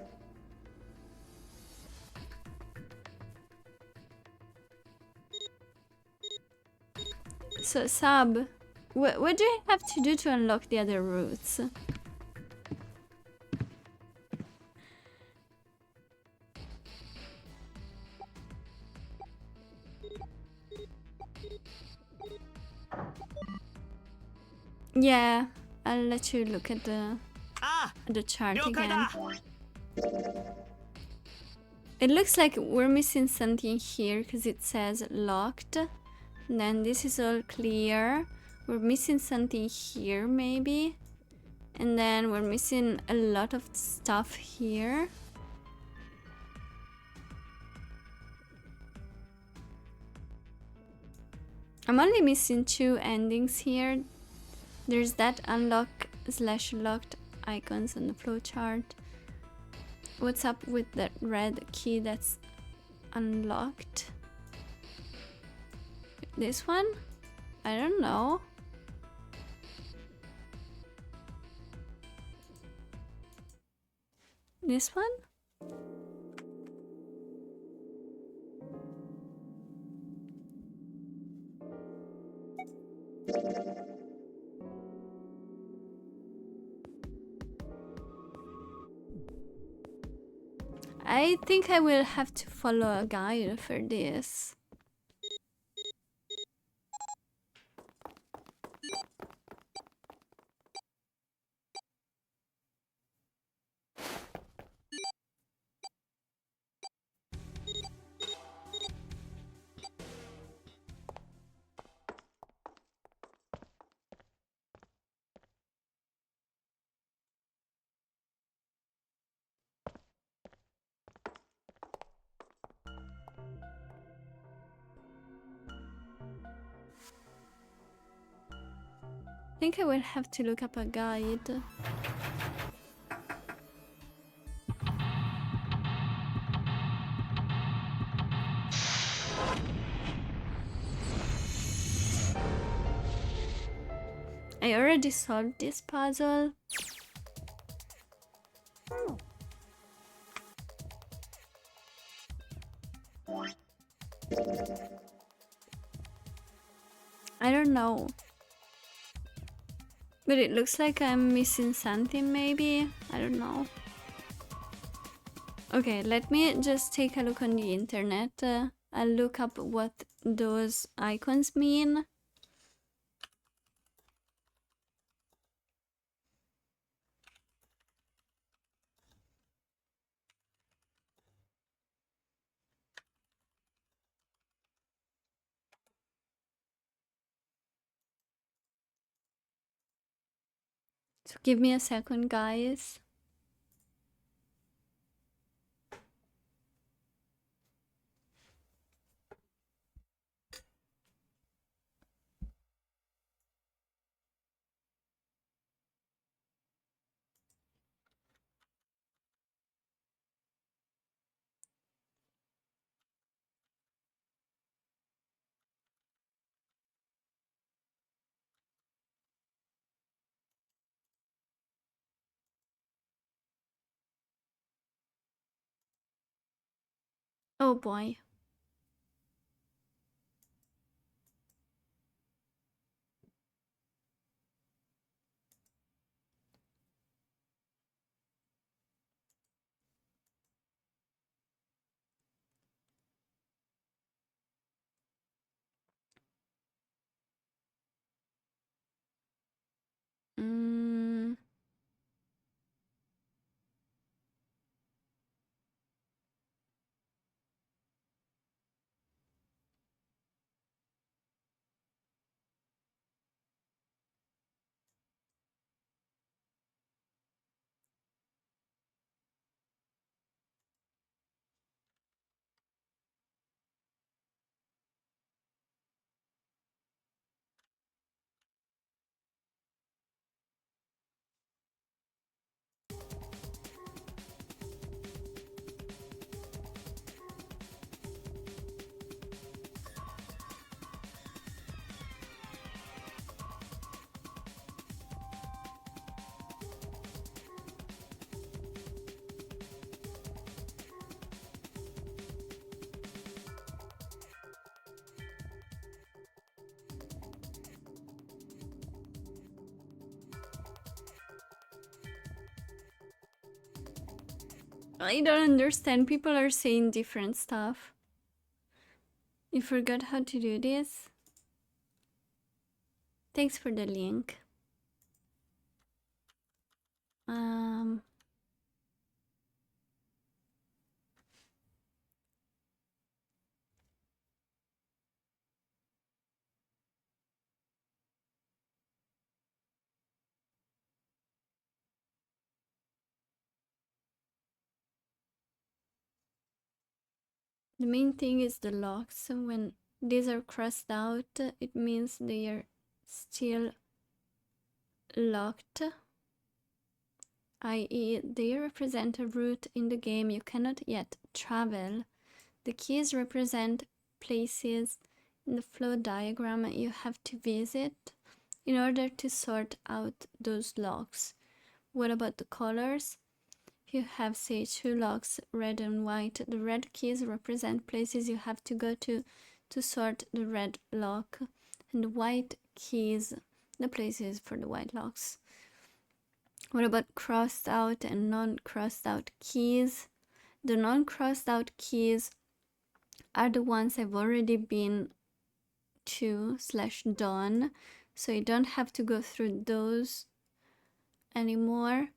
So, Sab, what do I have to do to unlock the other routes? Yeah, I'll let you look at the chart again. It looks like we're missing something here because it says locked. And then this is all clear. We're missing something here maybe. And then we're missing a lot of stuff here. I'm only missing 2 endings here. There's that unlock / locked icons on the flowchart. What's up with that red key that's unlocked? This one? I don't know. This one? I think I will have to follow a guide for this. I think I will have to look up a guide. I already solved this puzzle. I don't know. But it looks like I'm missing something maybe. I don't know. Okay, let me just take a look on the internet. I'll look up what those icons mean. So give me a second, guys. Oh boy. Mm. I don't understand. People are saying different stuff. You forgot how to do this? Thanks for the link. The main thing is the locks. So when these are crossed out, it means they are still locked, i.e. they represent a route in the game you cannot yet travel. The keys represent places in the flow diagram you have to visit in order to sort out those locks. What about the colors? If you have, say, 2 locks, red and white, the red keys represent places you have to go to sort the red lock, and the white keys, the places for the white locks. What about crossed out and non-crossed out keys? The non-crossed out keys are the ones I've already been to / done, so you don't have to go through those anymore.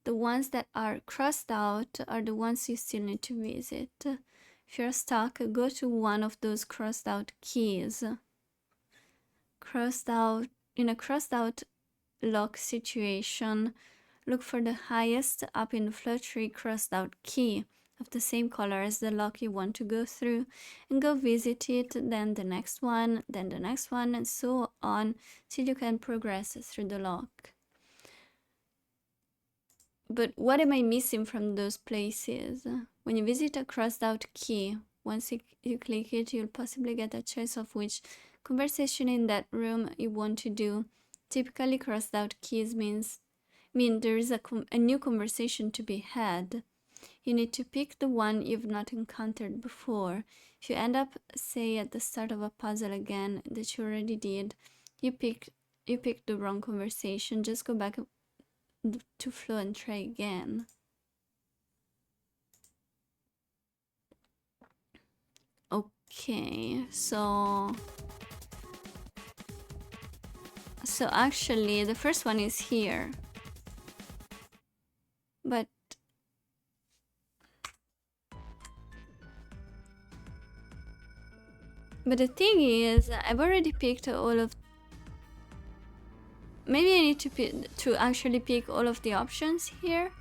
The ones that are crossed out are the ones you still need to visit. If you're stuck, go to one of those crossed out keys. In a crossed out lock situation, look for the highest up in the flow tree crossed out key of the same color as the lock you want to go through, and go visit it, then the next one, then the next one, and so on till you can progress through the lock. But what am I missing from those places? When you visit a crossed out key, once you click it, you'll possibly get a choice of which conversation in that room you want to do. Typically, crossed out keys mean there is a new conversation to be had. You need to pick the one you've not encountered before. If you end up, say, at the start of a puzzle again that you already did, you picked the wrong conversation. Just go back to flow and try again. Okay, so actually the first one is here, but the thing is, I've already picked all of. Maybe I need to actually pick all of the options here.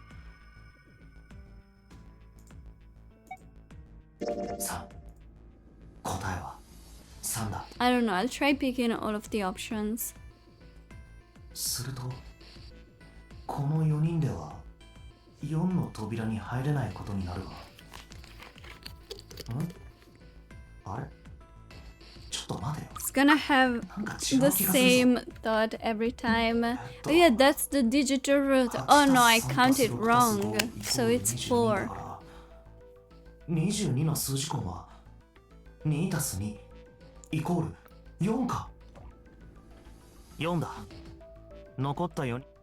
3答えは3だ。 I don't know, I'll try picking all of the options. するとこの4人では4の扉に入れないことになるが。あれちょっと待てよ。 It's gonna have the same thought every time. Oh yeah, that's the digital route. Oh no, I counted wrong. So it's 4. 22の数字根は2たす2イコール4か。4だ。残った4人。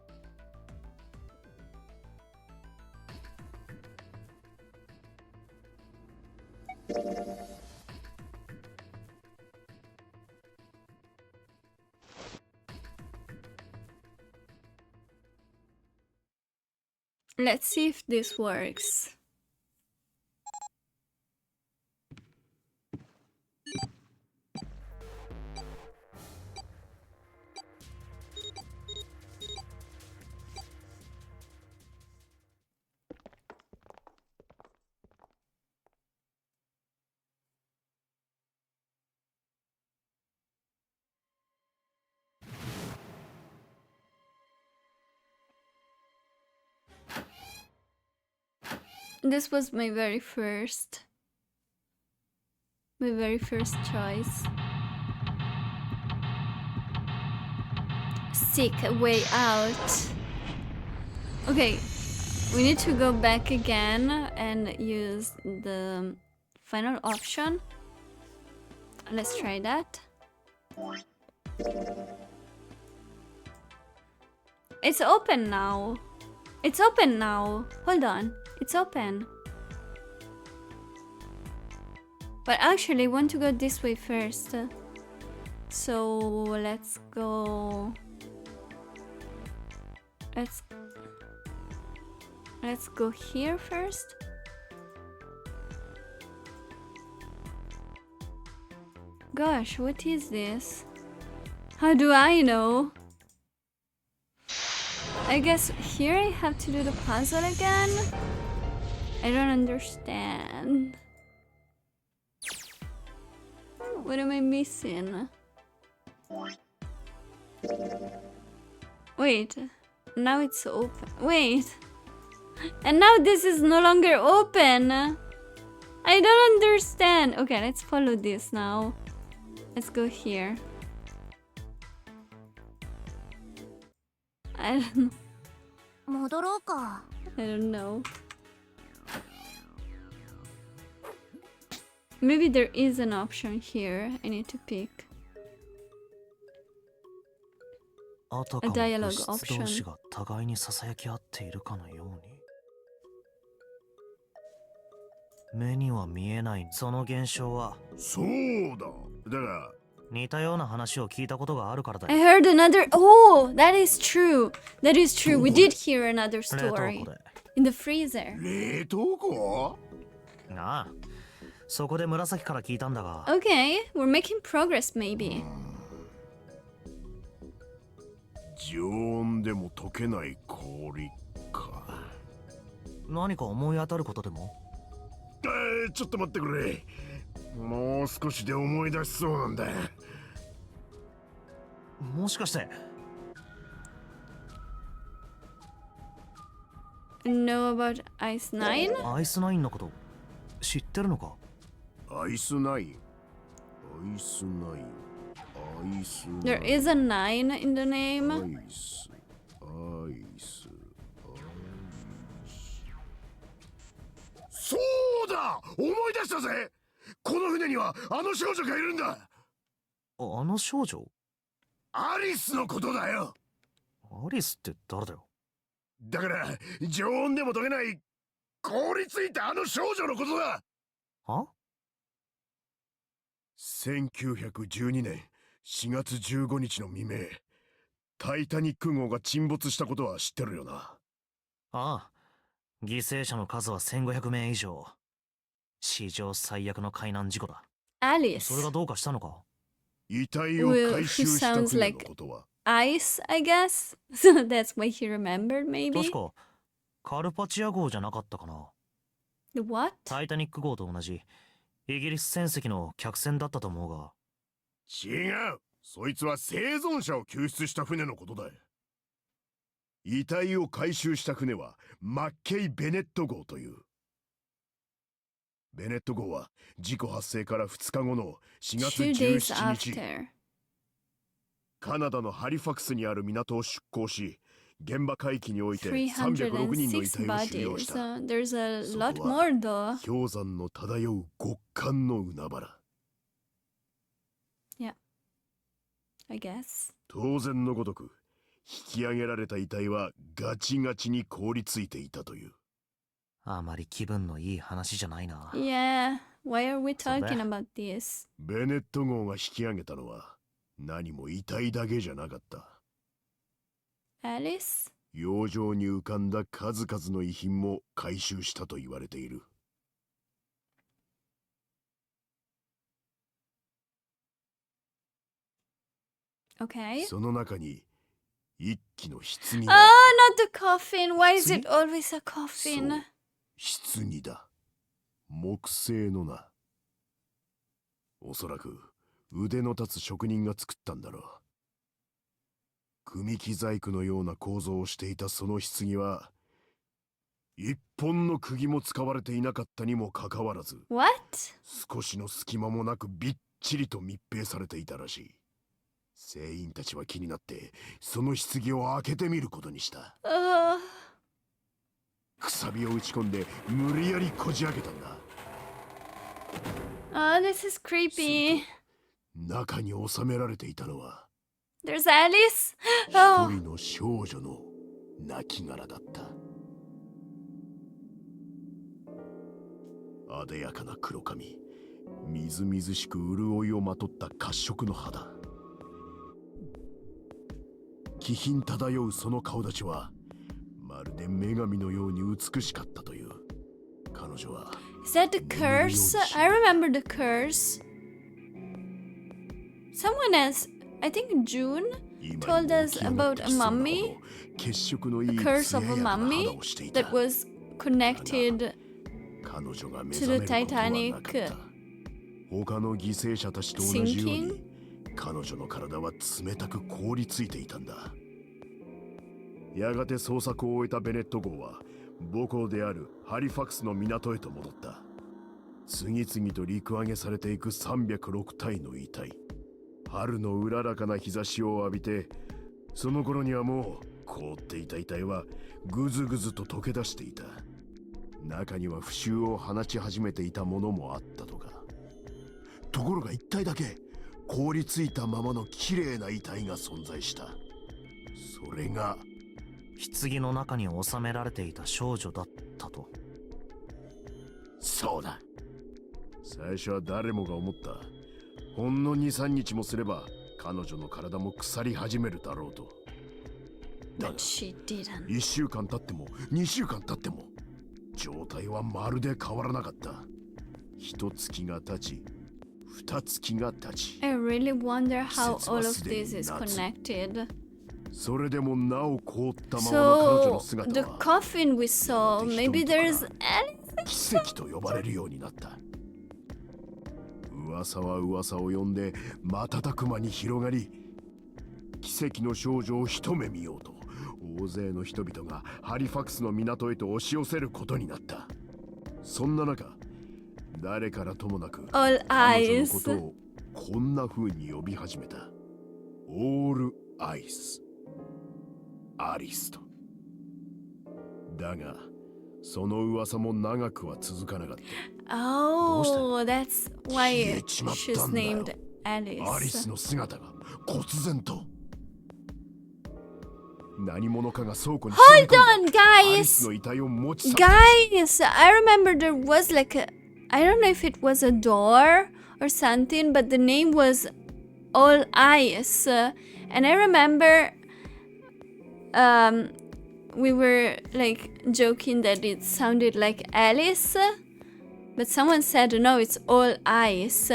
Let's see if this works. This was my very first choice. Seek a way out. Okay, we need to go back again and use the final option. Let's try that. It's open now. It's open now. Hold on. It's open. But actually, I want to go this way first. So let's go. Let's go here first. Gosh, what is this? How do I know? I guess here I have to do the puzzle again? I don't understand. What am I missing? Wait, now it's open. Wait, and now this is no longer open. I don't understand. Okay, let's follow this now. Let's go here. I don't know. Maybe there is an option here I need to pick. あたか A も dialogue 物質同士 option. が互いに囁き合っているかのように。目には見えないその現象はそうだ。だが似たような話を聞いたことがあるからだ I よ。 heard another. Oh, that is true. That is true. We did hear another 冷凍 story 庫で。 in the freezer. 冷凍庫？ああ、そこで紫から聞いたんだが、 Okay, we're making progress, maybe. 常温でも溶けない氷か。何か思い当たることでも？ちょっと待ってくれ。もう少しで思い出しそうなんだ。もしかして Know about Ice 9? アイスナインのこと知ってるのか？アイスナイン。アイスナイン。アイスナイン。 There is a 9 in the ア name. イス。アイス。そうだ、思い出したぜ。この船にはあの少女がいるんだ。あの少女？アリスのことだよ。アリスって誰だよ？だから常温でも溶けない凍りついたあの少女のことだ。は？1912年4月15日の未明、タイタニック号が沈没したことは知ってるよな。ああ、犠牲者の数は1500名以上。史上最悪の海難事故だ。それ Alice. がどうかしたのか？遺体を回収した船のことは Ice, I guess. So that's why he remembered, 確 maybe? かカルパチア号じゃなかったかな。 The what? タイタニック号と同じイギリス船籍の客船だったと思うが。違う。そいつは生存者を救出した船のことだ。遺体を回収した船はマッケイ・ベネット号という。ベネット号は事故発生から2日後の4月 2 days 17日、 after. カナダのハリファクスにある港を出港し、現場海域において306人の遺306体を収容 bodies. した。 There's a そ lot こは more though. 氷山の漂う極寒の海原。 I guess. 当然のごとく引き上げられた遺体はガチガチに凍りついていたという。あまり気分のいい話じゃないな。 Yeah. Why are we そうだ。 talking about this? ベネット号が引き上げたのは何も遺体だけじゃなかった。 Alice? 洋上に浮かんだ数々の遺品も回収したと言われている。 Okay. その中に一機の棺 Oh, が。 not the coffin. Why is it always a そう coffin? 棺だ。木製のな。おそらく腕の立つ職人が作ったんだろう。組木細工のような構造をしていたその棺は一本の釘も使われていなかったにもかかわらず、 What? 少しの隙間もなくびっちりと密閉されていたらしい。船員たちは気になってその棺を開けてみることにした。 くさびを打ち込んで無理やりこじ開けたんだ。 Oh, this is creepy. 中に収められていたのは There's Alice. 一 Oh. 人の少女の亡骸だった。艶やかな黒髪、みずみずしく潤いをまとった褐色の肌。気品漂うその顔立ちはまるで女神のように美しかったという。彼女は Is that the curse? I remember the curse. Someone else, I think June, told us about a mummy, a curse of a mummy that was connected to the Titanic 他の犠牲者たちと同じように彼女の体は冷たく凍りついていたんだ。やがて捜索を終えたベネット号は母港であるハリファクスの港へと戻った。次々と陸揚げされていく306体の遺体。春のうららかな日差しを浴びて、その頃にはもう凍っていた遺体はぐずぐずと溶け出していた。中には腐臭を放ち始めていたものもあったとか。ところが一体だけ凍りついたままの綺麗な遺体が存在した。それが棺の中に収められていた少女だったと。そうだ。最初は誰もが思った。ほんの 2,3 日もすれば彼女の体も腐り始めるだろうと。だが but she didn't. 1週間経っても2週間経っても状態はまるで変わらなかった。一月が経ち、二月が経ち。 I really wonder how all of this is connected. それでもなお凍ったままの彼女の So 姿 the は coffin we saw, maybe there's Alice. 奇跡と呼ばれるようになった。噂は噂を呼んで瞬く間に広がり、奇跡の少女を一目見ようと大勢の人々がハリファクスの港へと押し寄せることになった。そんな中、誰からともなく All 彼女の eyes. ことをこんな風に呼び始めた。オールアイス、アリスと。だがその噂も長くは続かなかった。Oh, that's 消 why えちまっ she's たんだよ。 named アリ Alice. スの姿が忽然と何者かが倉庫に Hold 潜み込んで on, アリス guys! の遺体を持ち去った。 Guys, I remember there was like a, I don't know if it was a door or something, but the name was All Eyes. And I remember we were like joking that it sounded like Alice, but someone said no, it's All Eyes.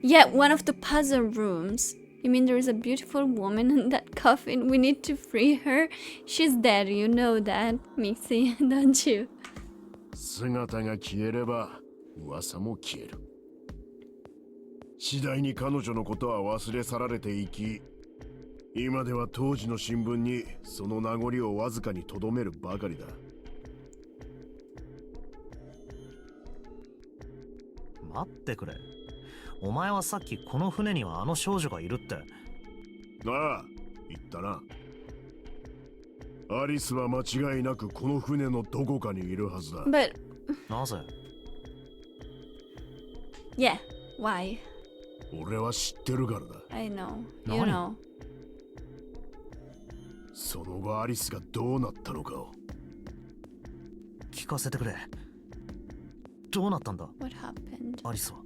Yeah, one of the puzzle rooms. You mean there is a beautiful woman in that coffin? We need to free her. She's dead, you know that, Mixie, don't you? 姿が消えれば噂も消える。次第に彼女のことは忘れ去られていき、今では当時の新聞にその名残をわずかにとどめるばかりだ。待ってくれ。お前はさっきこの船にはあの少女がいるって。ああ、言ったな。アリスは間違いなくこの船のどこかにいるはずだ。 But なぜ？ yeah, why? 俺は知ってるからだ。 I know, you 何？ know. その後アリスがどうなったのかを。聞かせてくれ。どうなったんだ、 What happened? アリスは。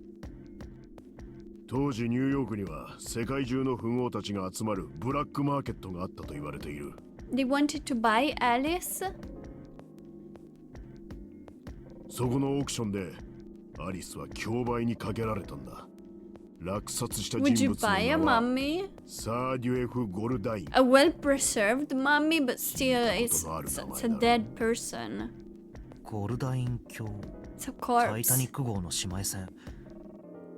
当時ニューヨークには世界中の富豪たちが集まるブラックマーケットがあったと言われている。 They wanted to buy Alice? そこのオークションでアリスは競売にかけられたんだ。落札した Would 人 you 物の buy a 名は mummy? サーデュエフ・ゴルダイン。 A well-preserved mummy, but still it's a dead person. ゴルダイン卿。 It's a タイタニ corpse. ック号の姉妹船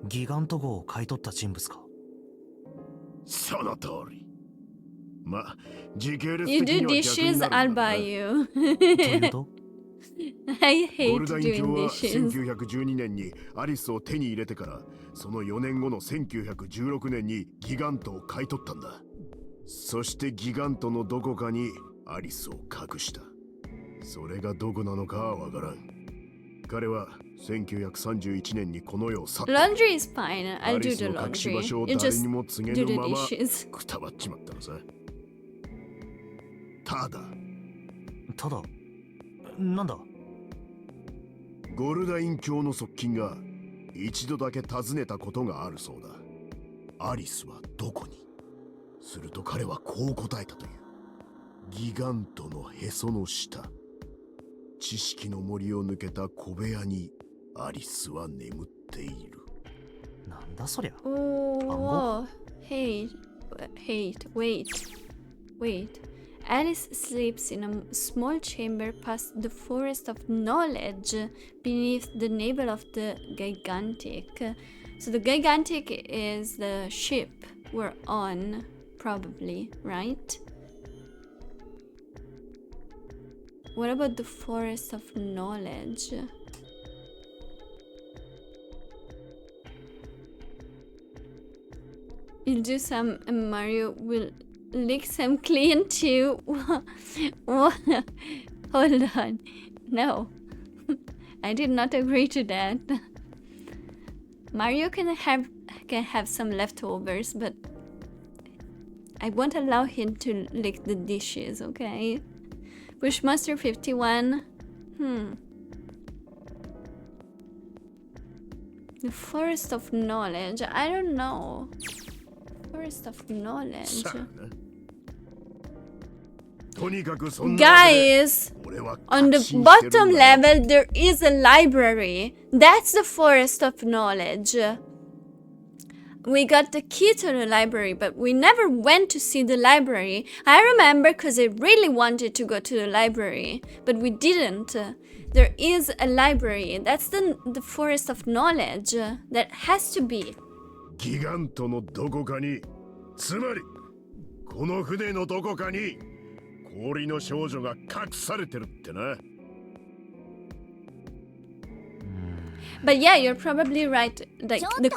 ギガント号を買い取った人物か。その通り。ま、時系列 You 的 do には逆に dishes, な I'll るんだ buy な。 you. というとI ゴ hate ルダイン卿 doing は dishes. 1912年にアリスを手に入れてからその4年後の1916年にギガントを買い取ったんだ。そしてギガントのどこかにアリスを隠した。それがどこなのかはわからん。彼は1931年にこの世を去った。 Laundry is fine. ア I'll リ do ス the の隠し laundry. 場所を You 誰 just にも告 do げ the ぬまま dishes. くたばっちまったのさ。ただただなんだ。ゴルダイン卿の側近が一度だけ尋ねたことがあるそうだ。アリスはどこに？すると彼はこう答えたという。ギガントのへその下。知識の森を抜けた小部屋にアリスは眠っている。なんだそりゃ。 Oh, wait. Alice sleeps in a small chamber past the forest of knowledge beneath the navel of the Gigantic. So the Gigantic is the ship we're on, probably, right? What about the forest of knowledge? You'll do some and Mario will lick some clean too. What? Hold on. No. I did not agree to that. Mario can have some leftovers, but I won't allow him to lick the dishes, okay? Bushmaster 51. The Forest of Knowledge. I don't know. Forest of Knowledge. Guys, on the bottom level there is a library. That's the Forest of Knowledge. We got the key to the library, but we never went to see the library. I remember because I really wanted to go to the library, but we didn't. There is a library. That's the Forest of Knowledge. That has to be. ギガントのどこかに、つまりこの船のどこかに氷の少女が隠されてるってな。But yeah, you're probably right. Like the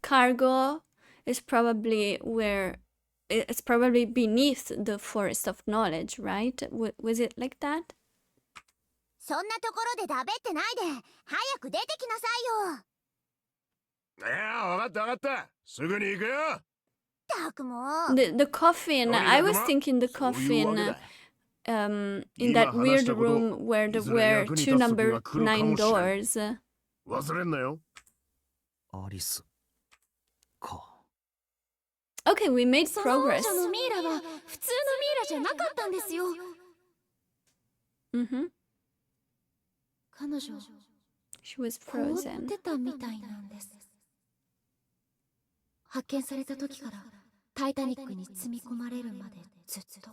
cargo is probably where it's probably beneath the Forest of Knowledge, right? Was it like that? そんなところでだべってないで早く出てきなさいよ。いや、わかったわかった。すぐに行くよ。たくも。The coffin. I was thinking the coffin. In that weird room where there were 2 number 9 doors. 忘れんなよ。アリスか。Okay, we made progress. その王女のミイラは普通のミイラじゃなかったんですよ。彼女 She was 凍っ frozen. てたみたいなんです。発見された時からタイタニックに積み込まれるまでずっと。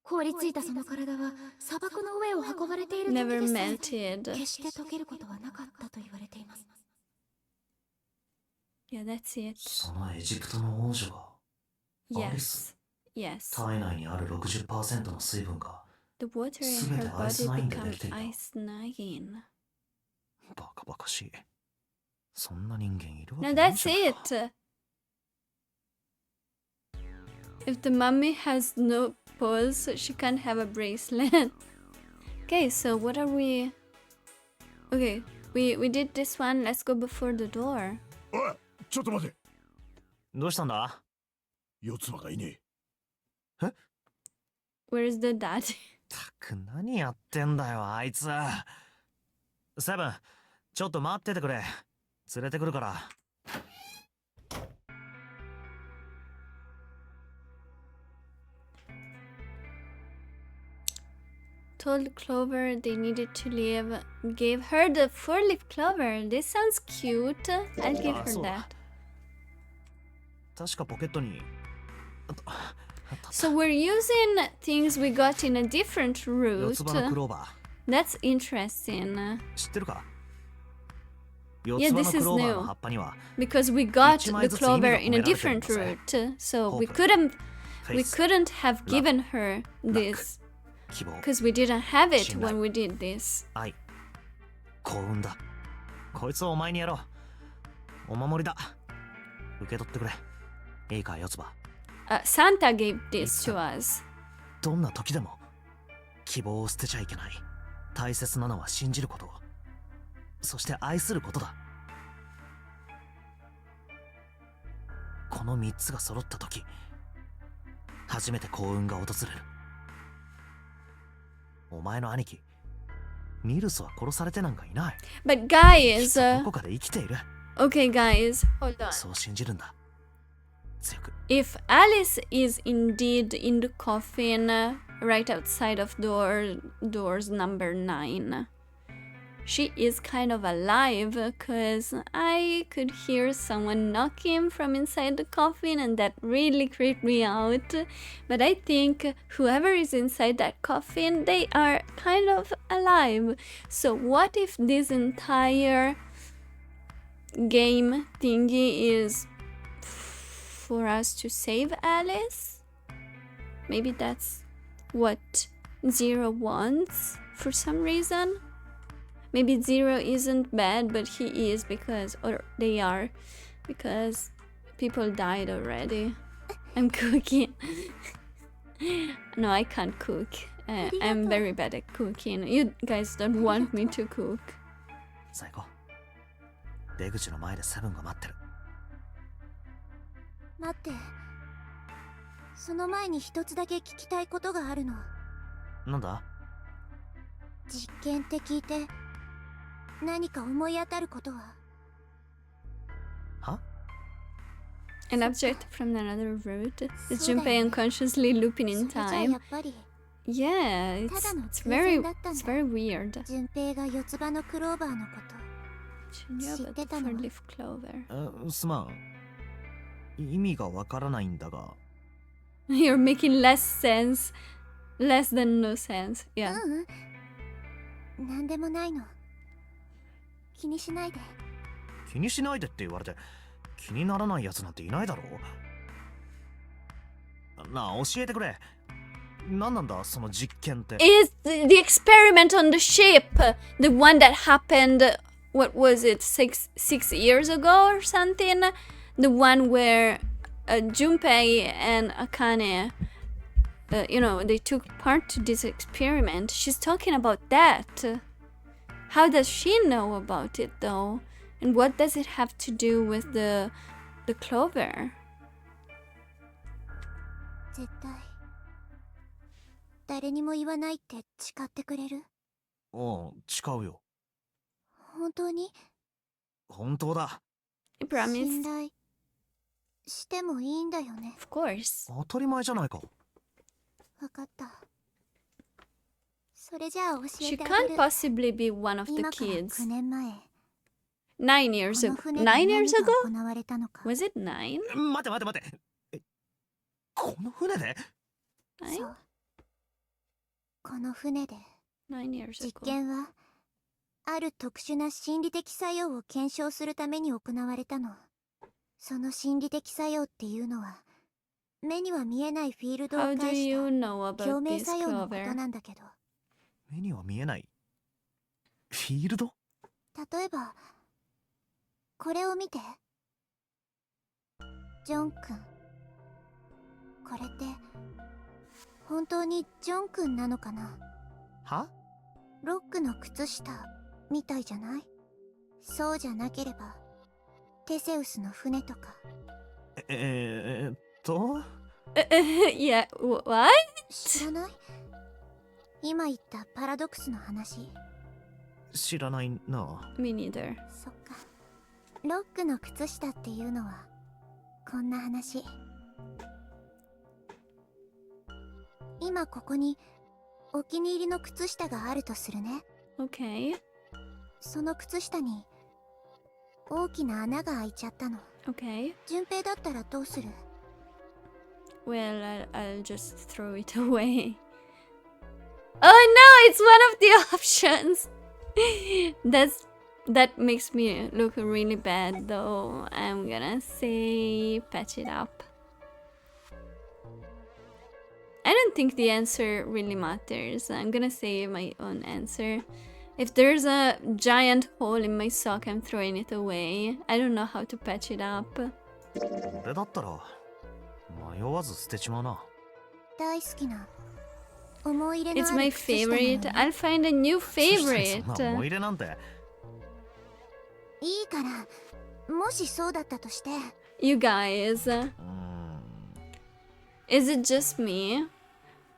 凍りついたその体は砂漠の上を運ばれている時 Never です。 melted. 決して溶けることはなかったと言われています。 Yeah, that's it. そのエジプトの王女がアリス。 Yes. 体内にある 60% の水分が The water in 全て her アイス body ナインで become できていた。 ice nine. バカバカしい。そんな人間いるわ Now けない that's じゃないか。 it. If the mummy has no pulse, she can't have a bracelet. Okay, so what are we? Okay, we did this one. Let's go before the door. おい、ちょっと待て。どうしたんだ？四つ葉がいねえ。 Where's the dad? たく何やってんだよあいつ。セブン、ちょっと待っててくれ。連れてくるから。Told Clover they needed to leave. Gave her the 4-leaf clover. This sounds cute. I'll give her そう that. だ。確かポケットに。 So we're using things we got in a different 四つ葉のク route. ローバ That's interesting. ー。知ってるか？四 Yeah, つ葉 this の is クローバー new. の葉っぱには Because we got the 一枚ずつ意味が clover in a 込められてるん different だぜ。 route. So we Hope. couldn't フェ we イス、 couldn't have Luck. given her Luck. this 希望、 because we didn't have it 信頼。 when we did this. 愛、幸運だ。こいつをお前にやろう。お守りだ。受け取ってくれ。いいか、四つ葉。 Santa gave this to us. どんな時でも希望を捨てちゃいけない。大切なのは信じること。そして愛することだ。この3つが揃った時、初めて幸運が訪れる。お前の兄貴ニルスは殺されてなんかいない。 But guys, どこかで生きている。 okay, guys, hold on. そう信じるんだ。強く。 If Alice is indeed in the coffin right outside of doors number 9, she is kind of alive because I could hear someone knocking from inside the coffin and that really creeped me out. But I think whoever is inside that coffin, they are kind of alive. So what if this entire game thingy is for us to save Alice? Maybe that's what Zero wants for some reason. Maybe Zero isn't bad, but he is because, or they are, because people died already. I'm cooking. No, I can't cook. I'm very bad at cooking. You guys don't want me to cook. 最後。出口の前でセブンが待ってる。待って。その前に一つだけ聞きたいことがあるの。なんだ？実験って聞いて何か思い当たることは？は？ An object from another route. Is Junpei unconsciously looping in それじゃあ time? やっぱり Yeah, ただの it's 偶然 very だったん it's だ。 very weird. 順平が四つ葉のクローバーのこと。 She knew about the 知ってたの？ four-leaf clover. すまん。意味がわからないんだが。You're making less sense. Less than no sense. Yeah. うん。なんでもないの。気にしないで。気にしないでって言われて気にならないやつなんていないだろう。なあ教えてくれ。何なんだその実験って。 Is the experiment on the ship the one that happened? What was it? Six years ago or something? The one where Junpei and Akane, they took part to this experiment. She's talking about that. How does she know about it though? And what does it have to do with the clover? 絶対誰にも言わないって誓ってくれる？おう誓うよ。本当に？本当だ。 I promise. 信頼してもいいんだよね。 Of course. 当たり前じゃないか。わかった。それじゃあ教 She えてあ can't げる。 possibly be one of the 今から kids. 9年前。 9 years この ago. 船で 9 何 years が ago? 行われたのか。 Was it 9? 待て待て待て。この船で？ 9? そう。この船で 9 years 実 ago. 験はある特殊な心理的作用を検証するために行われたの。その心理的作用っていうのは目には見えないフィールドを How do 介し you た know 共 about 鳴 this 作用のこと clover? なんだけど、目には見えないフィールド？例えばこれを見て。ジョン君、これって本当にジョン君なのかな？は？ロックの靴下みたいじゃない？そうじゃなければテセウスの船とか。Yeah, what? 知らない？今言ったパラドックスの話。知らないな。 Me neither. そっか。ロックの靴下っていうのはこんな話。今ここにお気に入りの靴下があるとするね。 Okay. その靴下に大きな穴が開いちゃったの。 Okay. 順平だったらどうする？ Well, I'll just throw it away. Oh no, it's one of the options. That makes me look really bad though. I'm gonna say patch it up. I don't think the answer really matters. I'm gonna say my own answer. If there's a giant hole in my sock, I'm throwing it away. I don't know how to patch it up. 俺だったら迷わず捨てちまうな。大好きな思い入れの It's あ my る靴下なの favorite. ね。 I'll find a new そんな favorite. 思い入れなんて。いいからもしそうだったとして。 You guys, is it just me?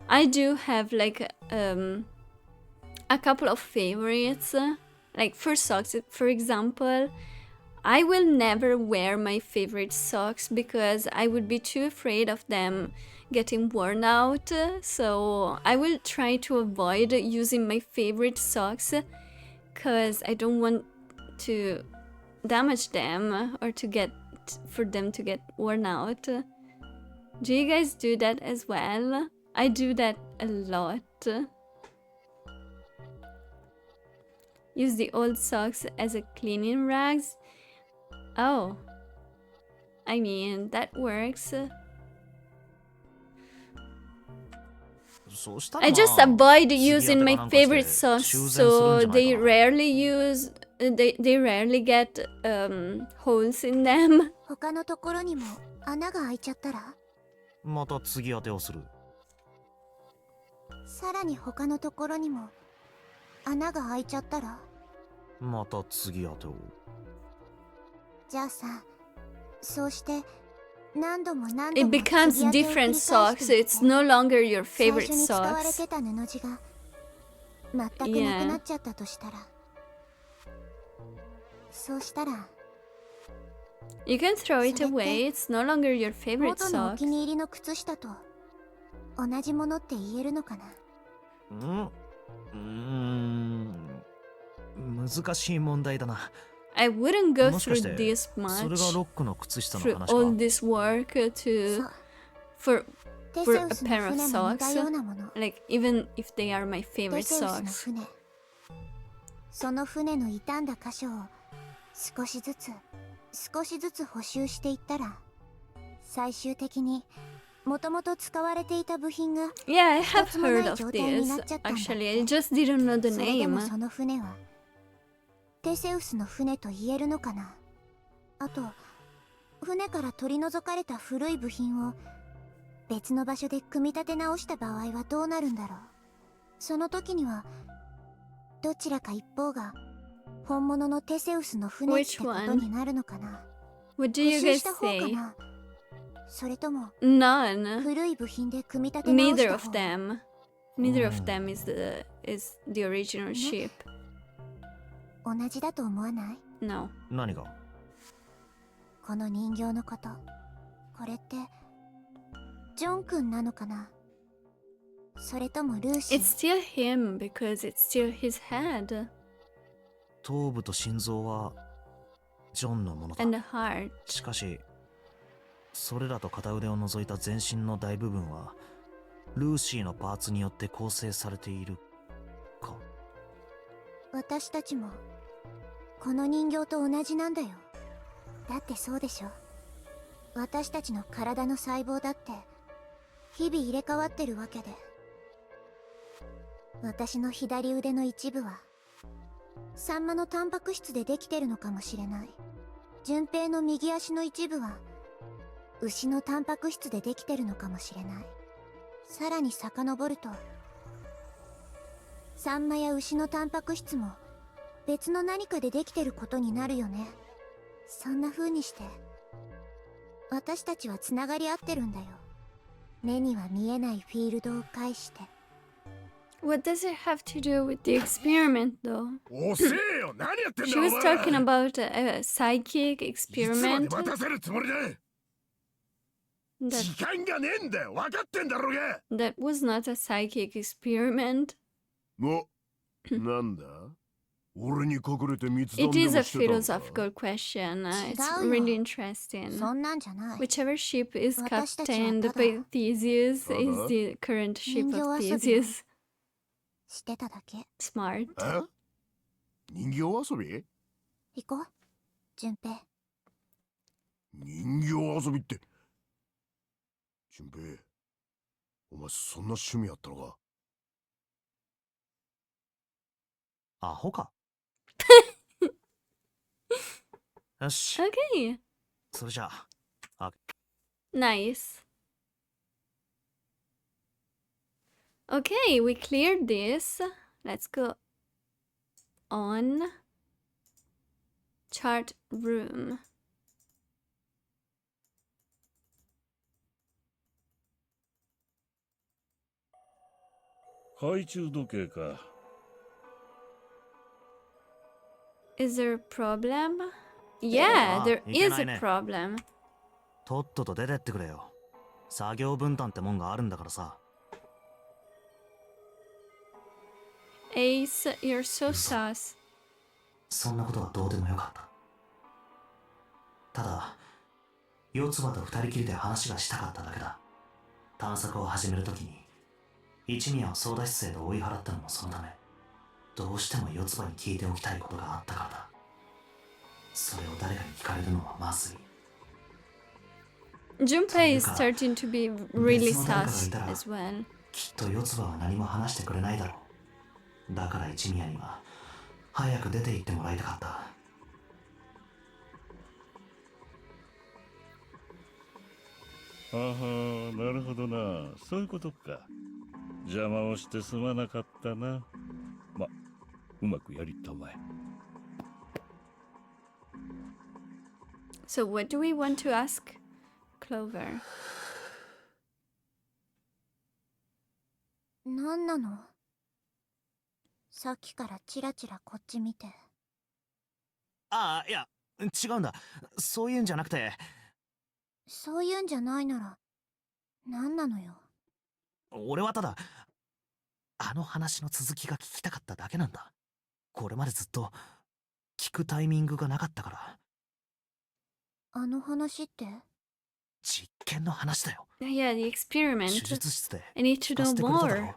I do have like a couple of favorites. Like for socks, for example, I will never wear my favorite socks because I would be too afraid of them getting worn out. So I will try to avoid using my favorite socks because I don't want to damage them or for them to get worn out. Do you guys do that as well? I do that a lot. Use the old socks as a cleaning rags. Oh, I mean, that works. そしたら I ま just あ avoid 次当 using て my かなんかして favorite socks 修繕するん so じゃない they かな rarely they rarely get holes in them. 他のところにも穴が開いちゃったら、また次当てをする。さらに他のところにも穴が開いちゃったら、また次当てを。じゃあさ、そうして何度も何 It 度も becomes 継ぎ当てを繰り different 返して socks. いって It's no longer your 最 favorite 初に使われ socks. てた布地が全くなくなっちゃったとしたら、そうしたら You can throw it それって away. It's no longer your favorite 元のお socks. 気に入りの靴下と同じものって言えるのかな。難しい問題だな。 I wouldn't go もしか through して this それが much ロックの靴下の through 話 all か。 this work そ to う、 for テ for セ a ウス pair の of 船も似た socks. ようなもの。 Like even if they are my テ favorite セウスの socks. 船、その船の傷んだ箇所を少しずつ少しずつ補修していったら、最終的にもともと使われていた部品が Yeah, I have 一つもない heard of 状態に this. なっちゃったんだって。 Actually, I just didn't know the それでも name. その船はテセウスの船と言えるのかな。あと船から取り除かれた古い部品を別の場所で組み立て直した場合はどうなるんだろう。その時にはどちらか一方が本物のテセウスの船ってことになるのかな。 What do 補 you 修 guys した方か say? な、それとも None. 古い部品で組み立て直し Neither た of 方。 them. Neither of them is the original ship. 同じだと思わない？ No. 何が？この人形のこと、これってジョン君なのかな、それともルーシー。 It's still him because it's still his head 頭部と心臓はジョンのものだ。 and the heart. しかしそれらと片腕を除いた全身の大部分はルーシーのパーツによって構成されているか。私たちもこの人形と同じなんだよ。だってそうでしょ。私たちの体の細胞だって日々入れ替わってるわけで、私の左腕の一部はサンマのタンパク質でできてるのかもしれない。順平の右足の一部は牛のタンパク質でできてるのかもしれない。さらに遡るとサンマや牛のタンパク質も別の何かでできてることになるよね。そんな風にして私たちはつながり合ってるんだよ。目には見えないフィールドを介して。 What does it have to do with the experiment though? 遅えよ、何やってんだ She お was 前。 talking about a psychic いつまで experiment 待たせるつもりだ。 that 時間がねえんだよ、分かってんだろうが。 that was not a psychic experiment. なんだ、俺に隠れて密談 It で is も a してたのか。 philosophical question. It's 違うよ。 really interesting. そんなんじゃない。 Whichever ship is 私たちは captained ただ by Theseus ただ is the current ship 人 of 形遊びを Theseus. してただけ。 Smart. え、人形遊び？行こう、順平。人形遊びって。順平、お前そんな趣味あったのか。アホか。よし、 Okay. それじゃあ。 Nice. Okay, we cleared this. Let's go on chart room. 懐中時計か。Is there a problem? Yeah, Ah, there is a いけないね。 problem. とっとと出てってくれよ。作業分担ってもんがあるんだからさ。 Ace, you're so sus. そんなことはどうでもよかった。ただ四つ葉と二人きりで話がしたかっただけだ。探索を始めるときに一宮を操舵室へと追い払ったのもそのため。どうしても四つ葉に聞いておきたいことがあったからだ。それを誰かに聞かれるのはまずい。 Junpei is starting to be really sus as well. きっと四つ葉は何も話してくれないだろう。だから一宮には早く出て行ってもらいたかった。あは、なるほどな。そういうことか。邪魔をしてすまなかったな。ま、うまくやりたまえ。So what do we want to ask Clover? 何なの？さっきからチラチラこっち見て。ああ、いや、違うんだ。そういうんじゃなくて。そういうんじゃないなら何なのよ。俺はただ、あの話の続きが聞きたかっただけなんだ。これまでずっと聞くタイミングがなかったから。あの話って？実験の話だよ。 Yeah, the 手 experiment. 術室で I need to 聞か know せてくれただろ more.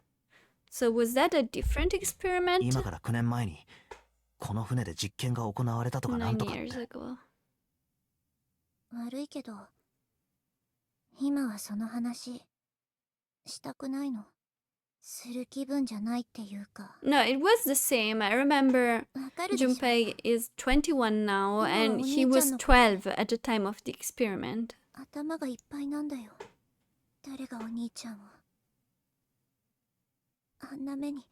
So was that a different experiment? 今から9年前にこの船で実験が行われたとかなん 9とかって。 years ago. 悪いけど今はその話したくないの。する気分じゃないっていうか。 No, it was the same. I remember わかるでしょ。 Junpei is 21 now, and Oh, he was お兄ちゃんの 12 at the time of the experiment. 頭がいっぱいなんだよ。誰がお兄ちゃんをあんな目に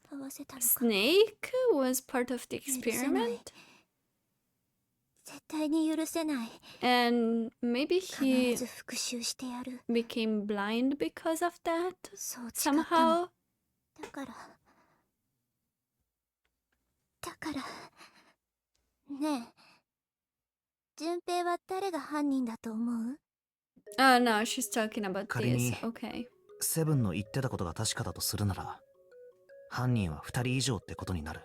合わせたのか。 Snake was part of the 許せない。 experiment, 絶対に許せない。 and maybe 必 he ず復讐してやる。 became blind because of that そう誓ったの。 somehow. だからねえ、順平は誰が犯人だと思う？ Oh no, she's talking about 仮に this. Okay. セブンの言ってたことが確かだとするなら、犯人は2人以上ってことになる。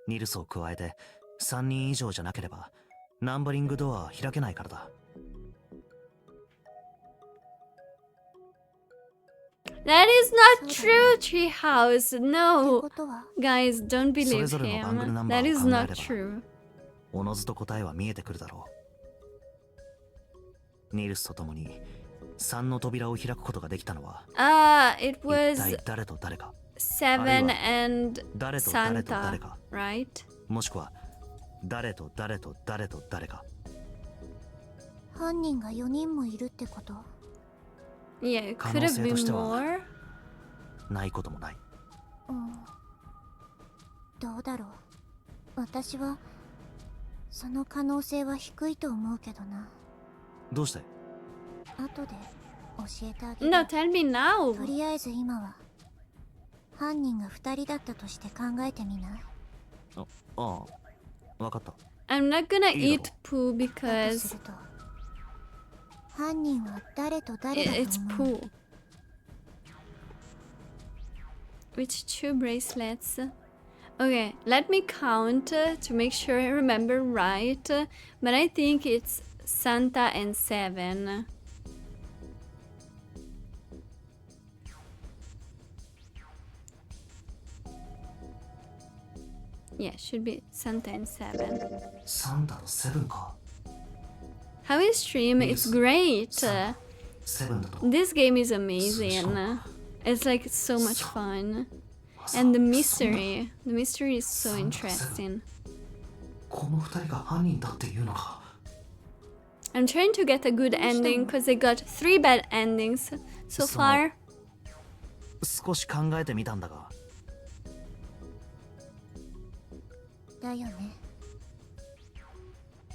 ニルスを加えて3人以上じゃなければナンバリングドアは開けないからだ。 That is not true, Treehouse. って No. ことは Guys, don't believe それぞれのバングルナ him. ンバー That を is 考え not れば true. おのずと答えは見えてくるだろう。ニルスと共に3の扉を開くことができたのは It 一 was 体誰と誰か、 Seven and 誰と誰と誰 Santa, か、 right? もしくは誰と誰と誰と誰か。犯人が4人もいるってこと？ Yeah, it 可 could 能 have 性として been は more. ないこともない。うん。どうだろう。私はその可能性は低いと思うけどな。どうして？後で教えてあげる。 No, tell me と now. りあえず今は犯人が2人だったとして考えてみない？ああ、わかった。 I'm not gonna いいだ eat poo だと because すると犯人は誰と誰だと it's 思う？ poo. Which 2 bracelets? Okay, let me count to make sure I remember right. But I think it's Santa and 7. Yeah, should be Santa and 7. サンタとセブンか。 How is stream? It's great. セブンだと。 This game is amazing. It's like so much fun. And the mystery is so interesting. この2人が犯人だっていうのか。 I'm trying to get a good ending because I got 3 bad endings so So- far. 少し考えてみたんだが、だよね。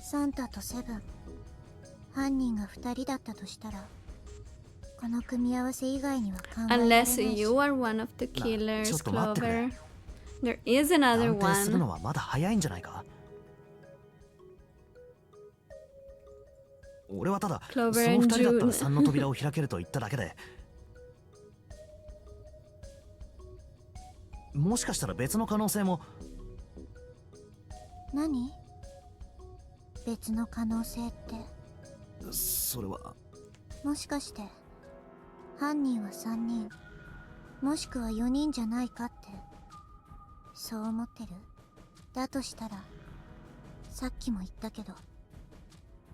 サンタとセブン、犯人が2人だったとしたらこの組み合わせ以外には考えられないし。 Unless you are one of the killers, just 待ってくれ。 Clover. There is another 断定する one. のはまだ早いんじゃないか。俺はただその Clover 二 and 人だったら June. 3の扉を開けると言っただけでもしかしたら別の可能性も。何？別の可能性って。それはもしかして犯人は3人もしくは4人じゃないかってそう思ってる？だとしたらさっきも言ったけど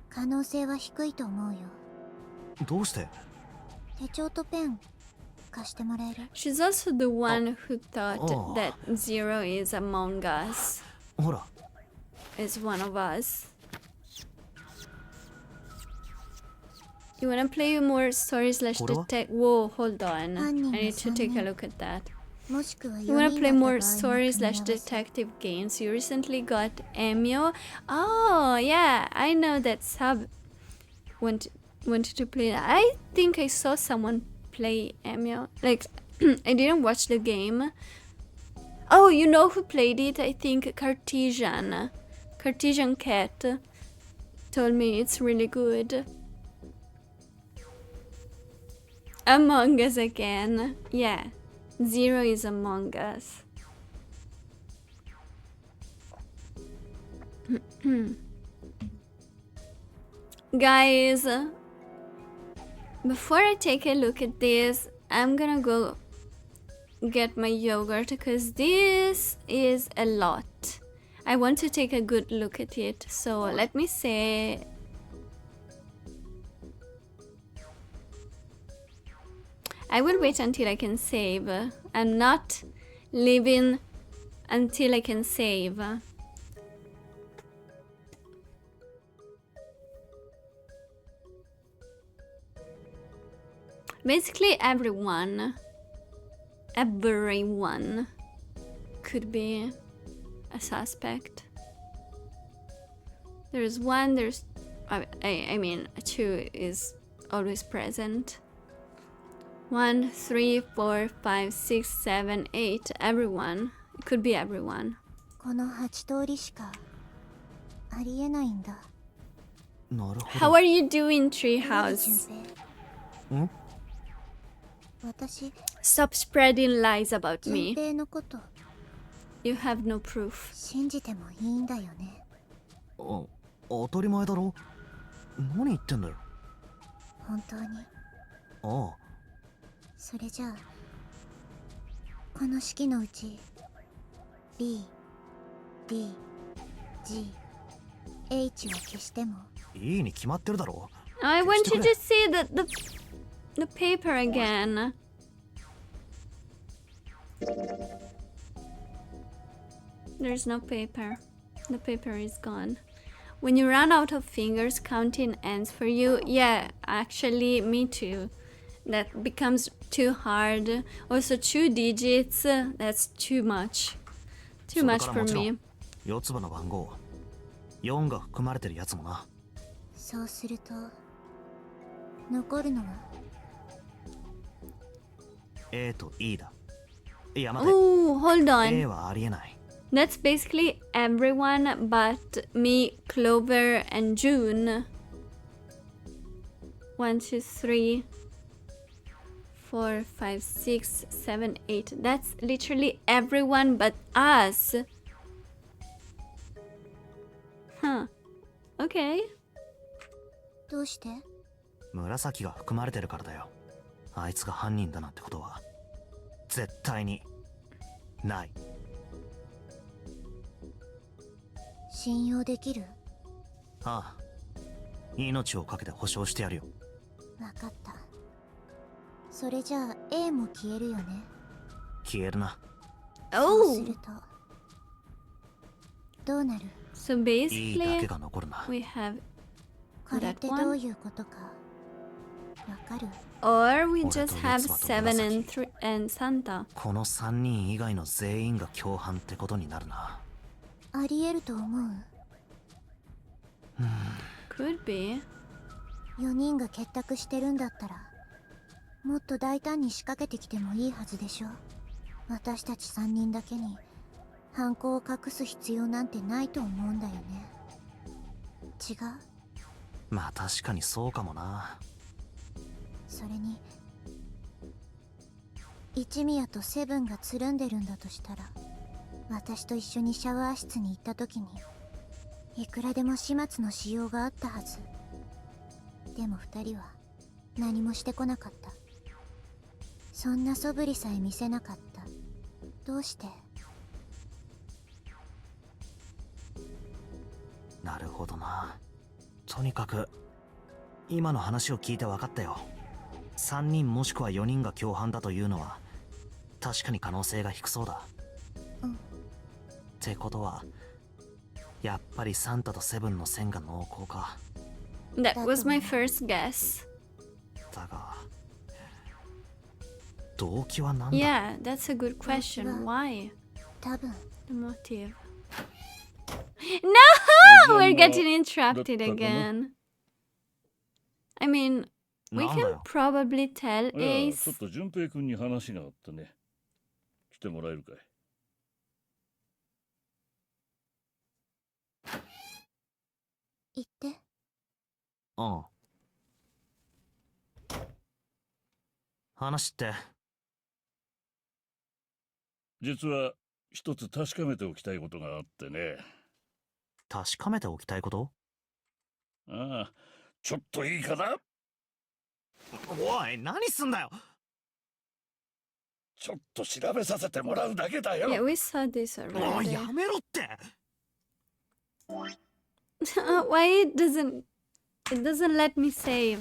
可能性は低いと思うよ。どうして？手帳とペン貸してもらえる？ She's also the one who thought that Zero is among us. ほら Is one of us. You wanna play more story slash detect? Whoa, hold on. I need to take a look at that. もしくは4 You wanna 人 play だった場合 more の story 組み合 slash わせ。 detective games? You recently got Emio. Oh yeah, I know that sub wanted to play. I think I saw someone play Emio. Like I didn't watch the game. Oh, you know who played it? I think Cartesian Cat told me it's really good. Among Us again. Yeah. Zero is Among Us. Guys, before I take a look at this, I'm gonna go get my yogurt because this is a lot. I want to take a good look at it. So let me say I will wait until I can save. I'm not leaving until I can save. Basically everyone could be a suspect. There's one, I mean, two is always present. 1, 3, 4, 5, 6, 7, 8. Everyone. It could be everyone. この8通りしかありえないんだ。なるほ How ど。 are you doing, 順 Treehouse? 平。ん？私、 Stop spreading lies about 順 me. 平のこと You have no proof. 信じてもいいんだよね。当たり前だろ。何言ってんだよ。本当に。ああ。それじゃあこの式のうち B、D、G、H は消してもいいに決まってるだろ。 I want you to see the paper again. There's no paper. The paper is gone. When you run out of fingers, counting ends for you. Yeah, actually, me too. That becomes too hard. Also, 2 digits. That's too much. Too much for me. 4つ葉の番号4が含まれてるやつもな。そうすると残るのは A と E だ。いや待て。 Oh, hold on. A はありえない。 That's basically everyone but me, Clover, and June. 1, 2, 3, 4, 5, 6, 7, 8. That's literally everyone but us. Huh. Okay. どうして？紫が含まれてるからだよ。あいつが犯人だなんてことは絶対にない。信用できる？ああ、命をかけて保証してやるよ。わかった。それじゃあ A も消えるよね。消えるな。そうす Oh. るとどうなる？ So いいだけ basically, が残るな。 we have これってどういうことかわかる？ or we just have 7 and 3 and Santa. この3人以外の全員が共犯ってことになるな。ありえると思う。Could be. 4人が結託してるんだったらもっと大胆に仕掛けてきてもいいはずでしょ。私たち3人だけに犯行を隠す必要なんてないと思うんだよね。違う？まあ確かにそうかもな。それに一宮とセブンがつるんでるんだとしたら、私と一緒にシャワー室に行った時にいくらでも始末のしようがあったはず。でも二人は何もしてこなかった。そんな素振りさえ見せなかった。どうして？なるほどな。とにかく今の話を聞いて分かったよ。3人もしくは4人が共犯だというのは確かに可能性が低そうだ。うん。ってことはやっぱりサンタとセブンの線が濃厚か。 That was my first guess. だが動機は何だ？ Yeah, that's a good question. Why? 多分 The motive. No! We're getting interrupted again. I mean, we なんだ can よ。 probably tell いや、ちょっ Ace. と順平君に話があってね。来てもらえるかい？言って。うん。話って。実は一つ確かめておきたいことがあってね。確かめておきたいこと？ああ、ちょっといいかな？おい、何すんだよ。ちょっと調べさせてもらうだけだよ。 Yeah, we saw this おい、 already. やめろって。Why it doesn't let me save?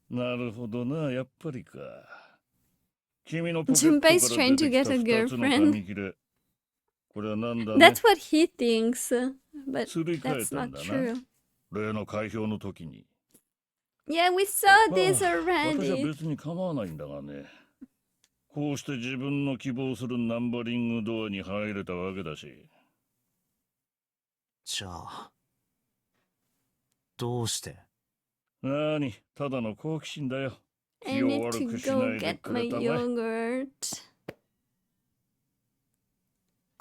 なるほどな、やっぱりか。君のポケット Junpei's から trying 出 to て get きた a 2つの girlfriend. 紙切れ。これはなんだね。 That's what he thinks, but すり替え that's た not んだな。 true. 例の開票の時に。 Yeah, we saw まあ this 私は already. 別に構わないんだがね。こうして自分の希望するナンバリングドアに入れたわけだし。じゃあどうして？なに、ただの好奇心だよ。 I 気を need 悪 to くし go ないで get く my れたまえ。 yogurt.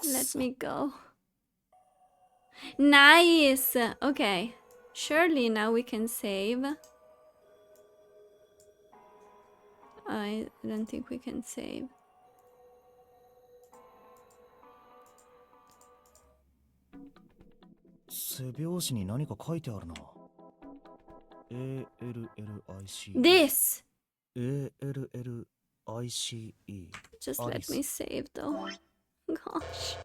Let me go. Nice. Okay. Surely now we can save. I don't think we can save. 背表紙に何か書いてあるな。ALLICE This. ALLICE Just let me save though. Gosh.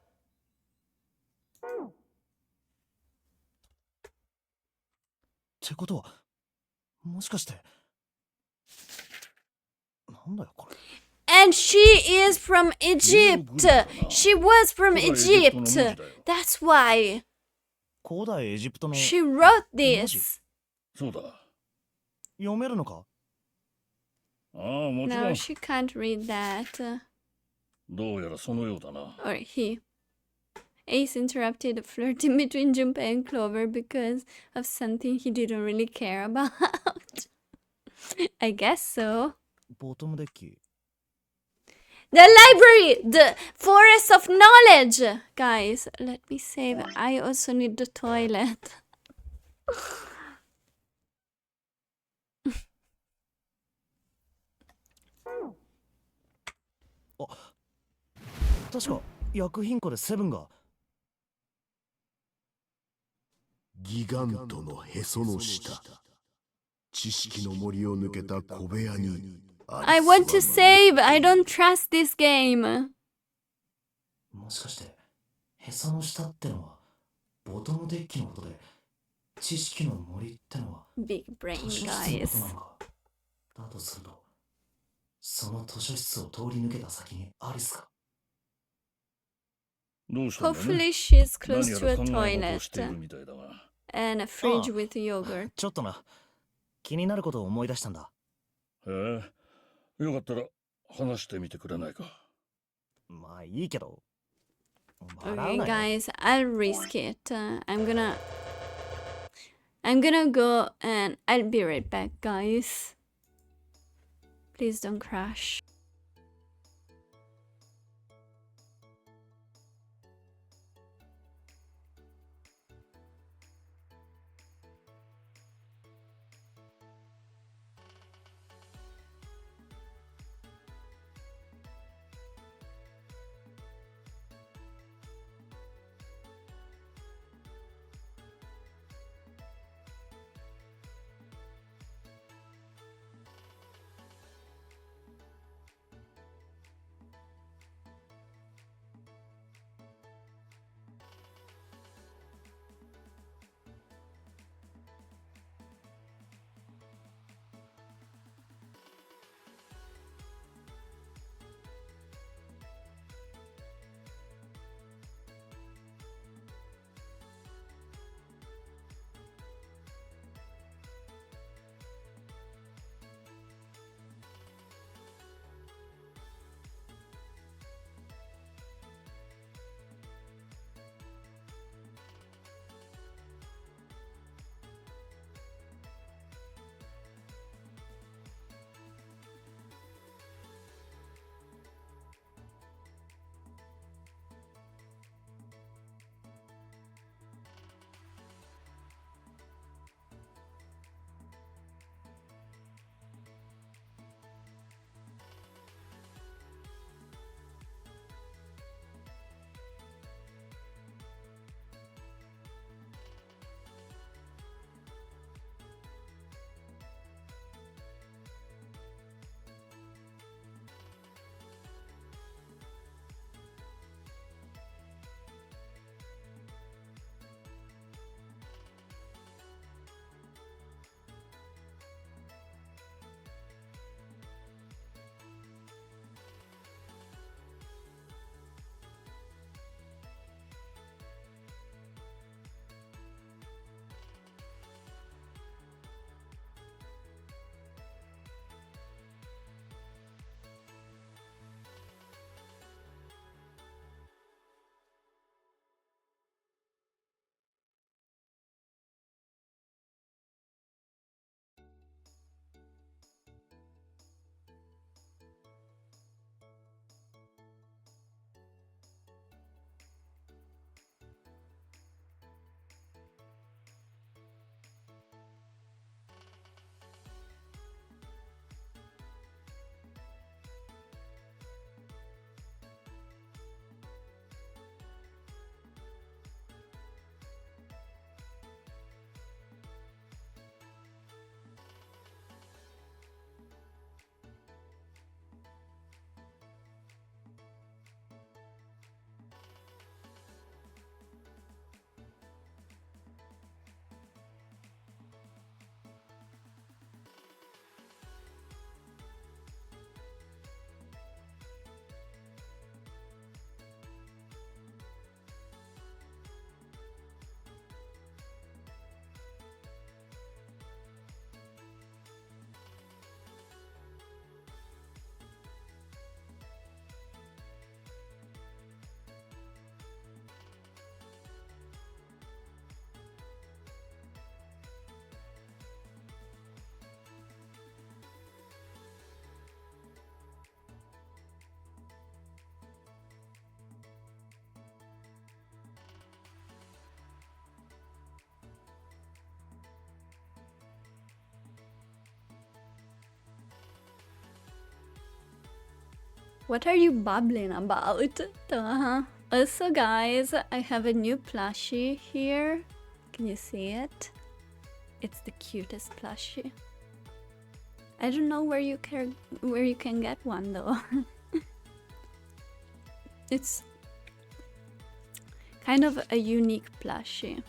ってことはもしかしてなんだよこれ。 And she is from Egypt. She was from Egypt. That's why 古代エジプトの she wrote this. そうだ。読めるのか？ああ、もちろ No, ん。 she can't read that. どうやらそのようだな。 Or he. Ace interrupted a flirting between Junpei and Clover because of something he didn't really care about. I guess so. ボトムデッキ。 The library! The forest of knowledge! Guys, let me save. I also need the toilet. 確か薬品庫でセブンが。ギガントのへその下、知識の森を抜けた小部屋に I want to save! I don't trust this game. もしかしてへその下ってのはボトムデッキのことで、知識の森ってのは Big brain, 図書室のことな guys. のか。だとするとその図書室を通り抜けた先にアリスか。どうしたんだね。 Hopefully she's 何 close や to ら a 考え事をしてい toilet るみたいだが。 and a fridge with yogurt. ちょっとな、気になることを思い出したんだ。へえ、よかったら話してみてくれないか。まあいいけど。笑う Okay, なよ。 guys, I'll risk it. I'm gonna go and I'll be right back, guys. Please don't crash. What are you babbling about? Also, guys, I have a new plushie here. Can you see it? It's the cutest plushie. I don't know where you can get one though. It's kind of a unique plushie.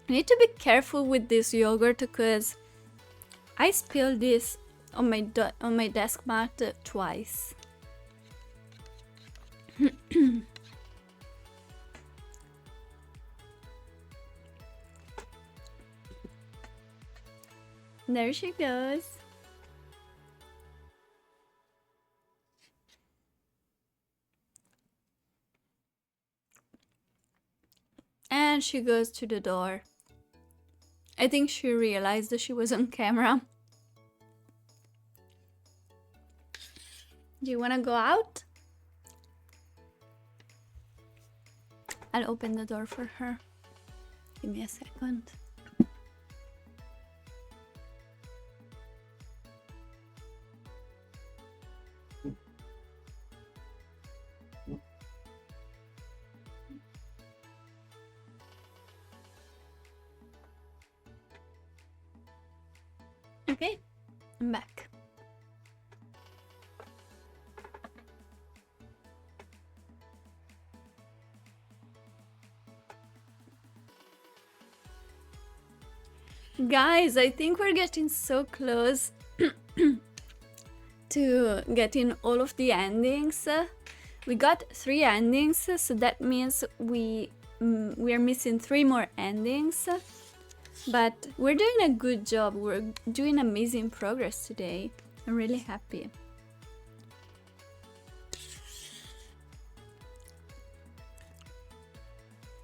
I need to be careful with this yogurt because I spilled this on my desk mat twice. There she goes. And she goes to the door. I think she realized that she was on camera. Do you want to go out? I'll open the door for her. Give me a second. Okay, I'm back. Guys, I think we're getting so close to getting all of the endings. We got 3 endings, so that means we are missing 3 more endings. But we're doing a good job. We're doing amazing progress today. I'm really happy.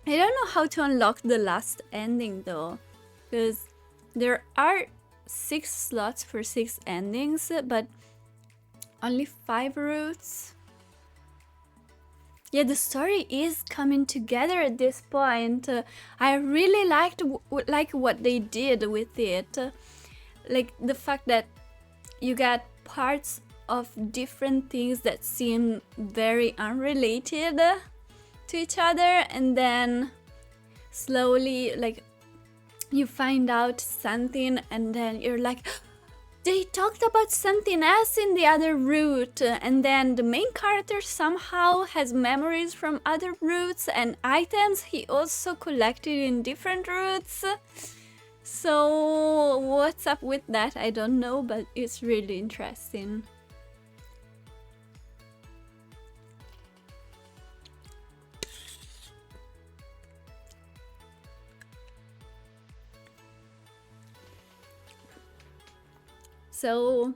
I don't know how to unlock the last ending though, because there are 6 slots for 6 endings, but only 5 routes. Yeah, the story is coming together at this point. I really liked what they did with it. Like the fact that you got parts of different things that seem very unrelated to each other, and then slowly like you find out something, and then you're like, they talked about something else in the other route, and then the main character somehow has memories from other routes and items he also collected in different routes. So what's up with that? I don't know, but it's really interesting. So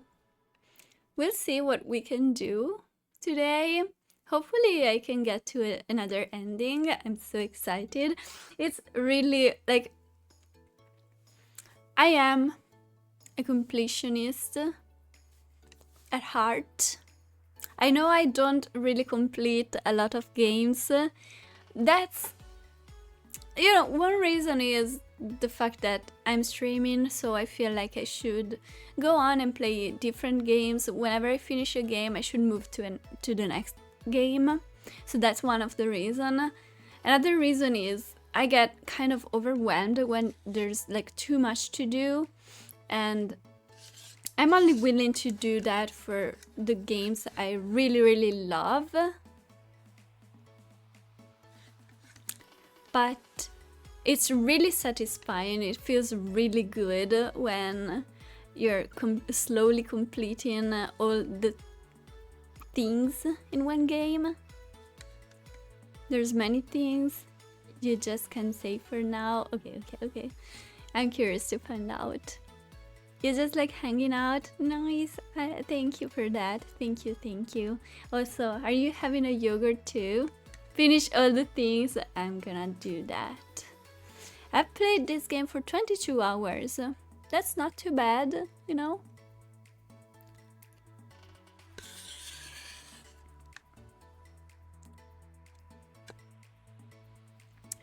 we'll see what we can do today. Hopefully I can get to another ending. I'm so excited. It's really like, I am a completionist at heart. I know I don't really complete a lot of games. That's, you know, one reason is the fact that I'm streaming, so I feel like I should go on and play different games. Whenever I finish a game, I should move to the next game. So that's one of the reasons. Another reason is I get kind of overwhelmed when there's like too much to do, and I'm only willing to do that for the games I really love. But it's really satisfying. It feels really good when you're slowly completing all the things in one game. There's many things you just can't say for now. Okay. I'm curious to find out. You're just like hanging out. Nice. Thank you for that. Thank you. Also, are you having a yogurt too? Finish all the things. I'm gonna do that. I've played this game for 22 hours. That's not too bad, you know?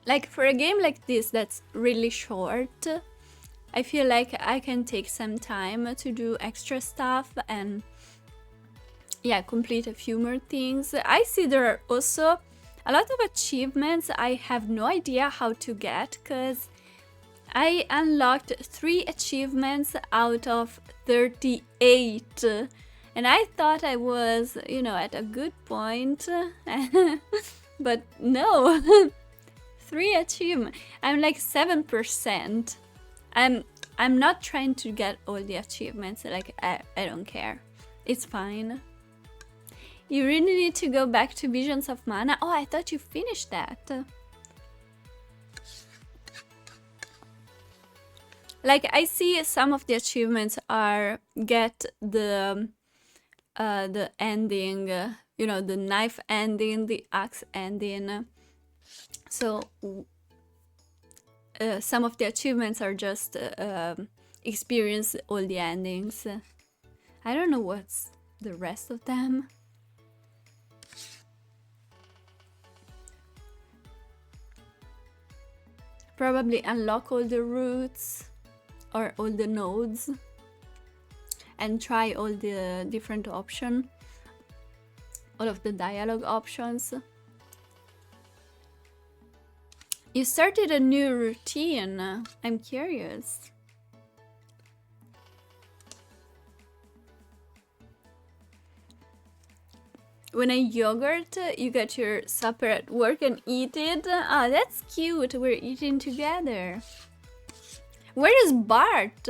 Like for a game like this that's really short, I feel like I can take some time to do extra stuff and yeah, complete a few more things. I see there are also a lot of achievements I have no idea how to get, because I unlocked 3 achievements out of 38, and I thought I was, you know, at a good point, but no. 3 achievements. I'm like 7%. I'm not trying to get all the achievements, like I don't care. It's fine. You really need to go back to Visions of Mana. Oh, I thought you finished that. Like, I see some of the achievements are get the ending, you know, the knife ending, the axe ending. So some of the achievements are just experience all the endings. I don't know what's the rest of them. Probably unlock all the routes or all the nodes and try all the different options, all of the dialogue options. You started a new routine. I'm curious. When I yogurt, you get your supper at work and eat it. Ah, that's cute. We're eating together. Where is Bart?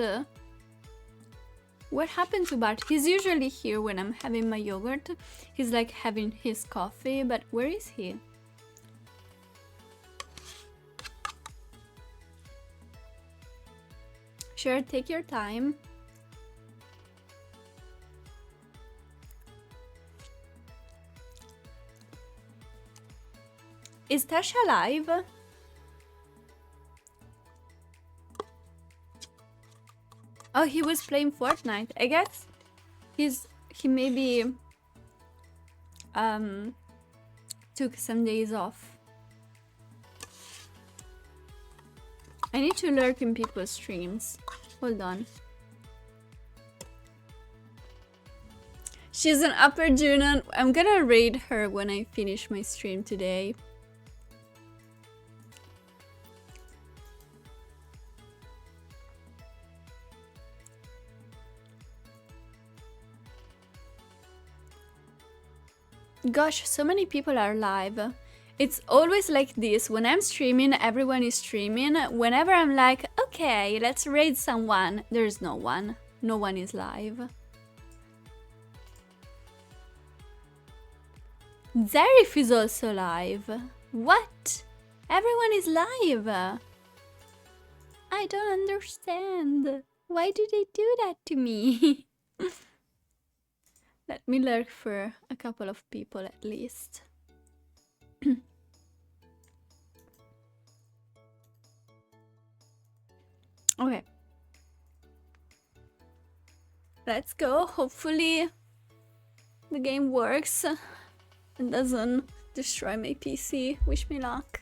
What happened to Bart? He's usually here when I'm having my yogurt. He's like having his coffee, but where is he? Sure, take your time. Is Tasha alive? Oh, he was playing Fortnite. I guess he maybe took some days off. I need to lurk in people's streams. Hold on. She's an upper Junon. I'm gonna raid her when I finish my stream today. Gosh, so many people are live. It's always like this. When I'm streaming, everyone is streaming. Whenever I'm like, okay, let's raid someone, there's no one. No one is live. Zarif is also live. What? Everyone is live. I don't understand. Why do they do that to me? Let me lurk for a couple of people at least. Okay. Let's go. Hopefully the game works and doesn't destroy my PC. Wish me luck.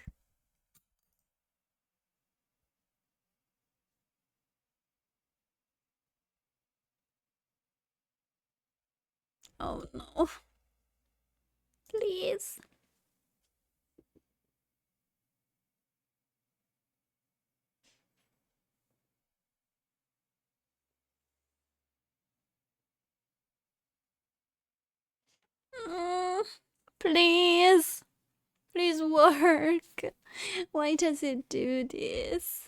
Oh no. Please. Please. Please work. Why does it do this?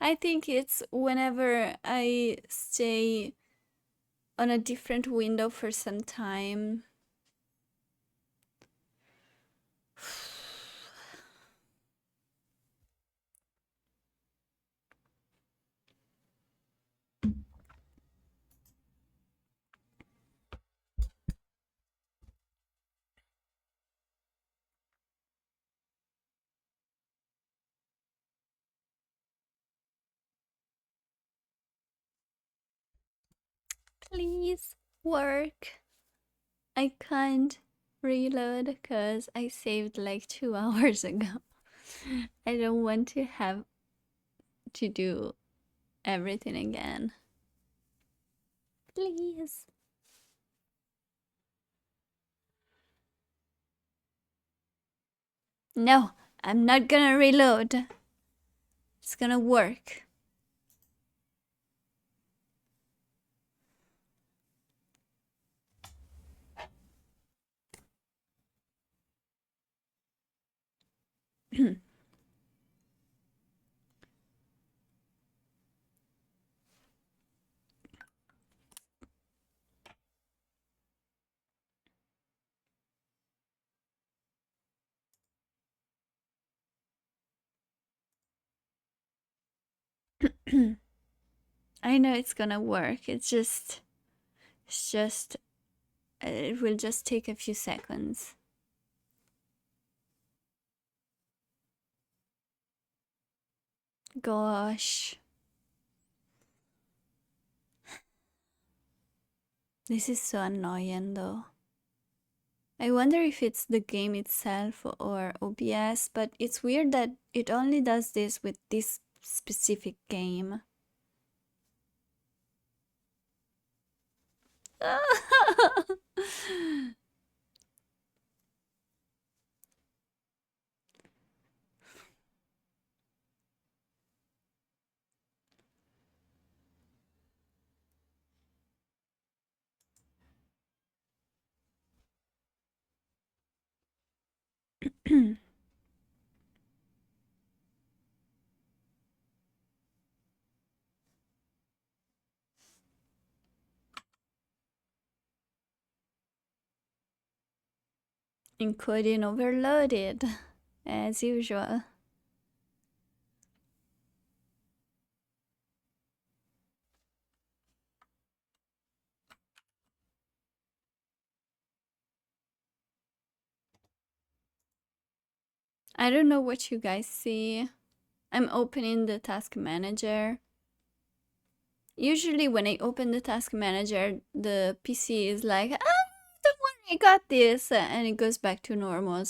I think it's whenever I stay on a different window for some time. Please work. I can't reload because I saved like 2 hours ago. I don't want to have to do everything again. Please. No, I'm not gonna reload. It's gonna work. I know it's gonna work. It will just take a few seconds. Gosh. This is so annoying though. I wonder if it's the game itself or OBS, but it's weird that it only does this with this specific game. Encoding overloaded, as usual. I don't know what you guys see. I'm opening the task manager. Usually when I open the task manager, the PC is like, ah, don't worry, I got this, and it goes back to normal.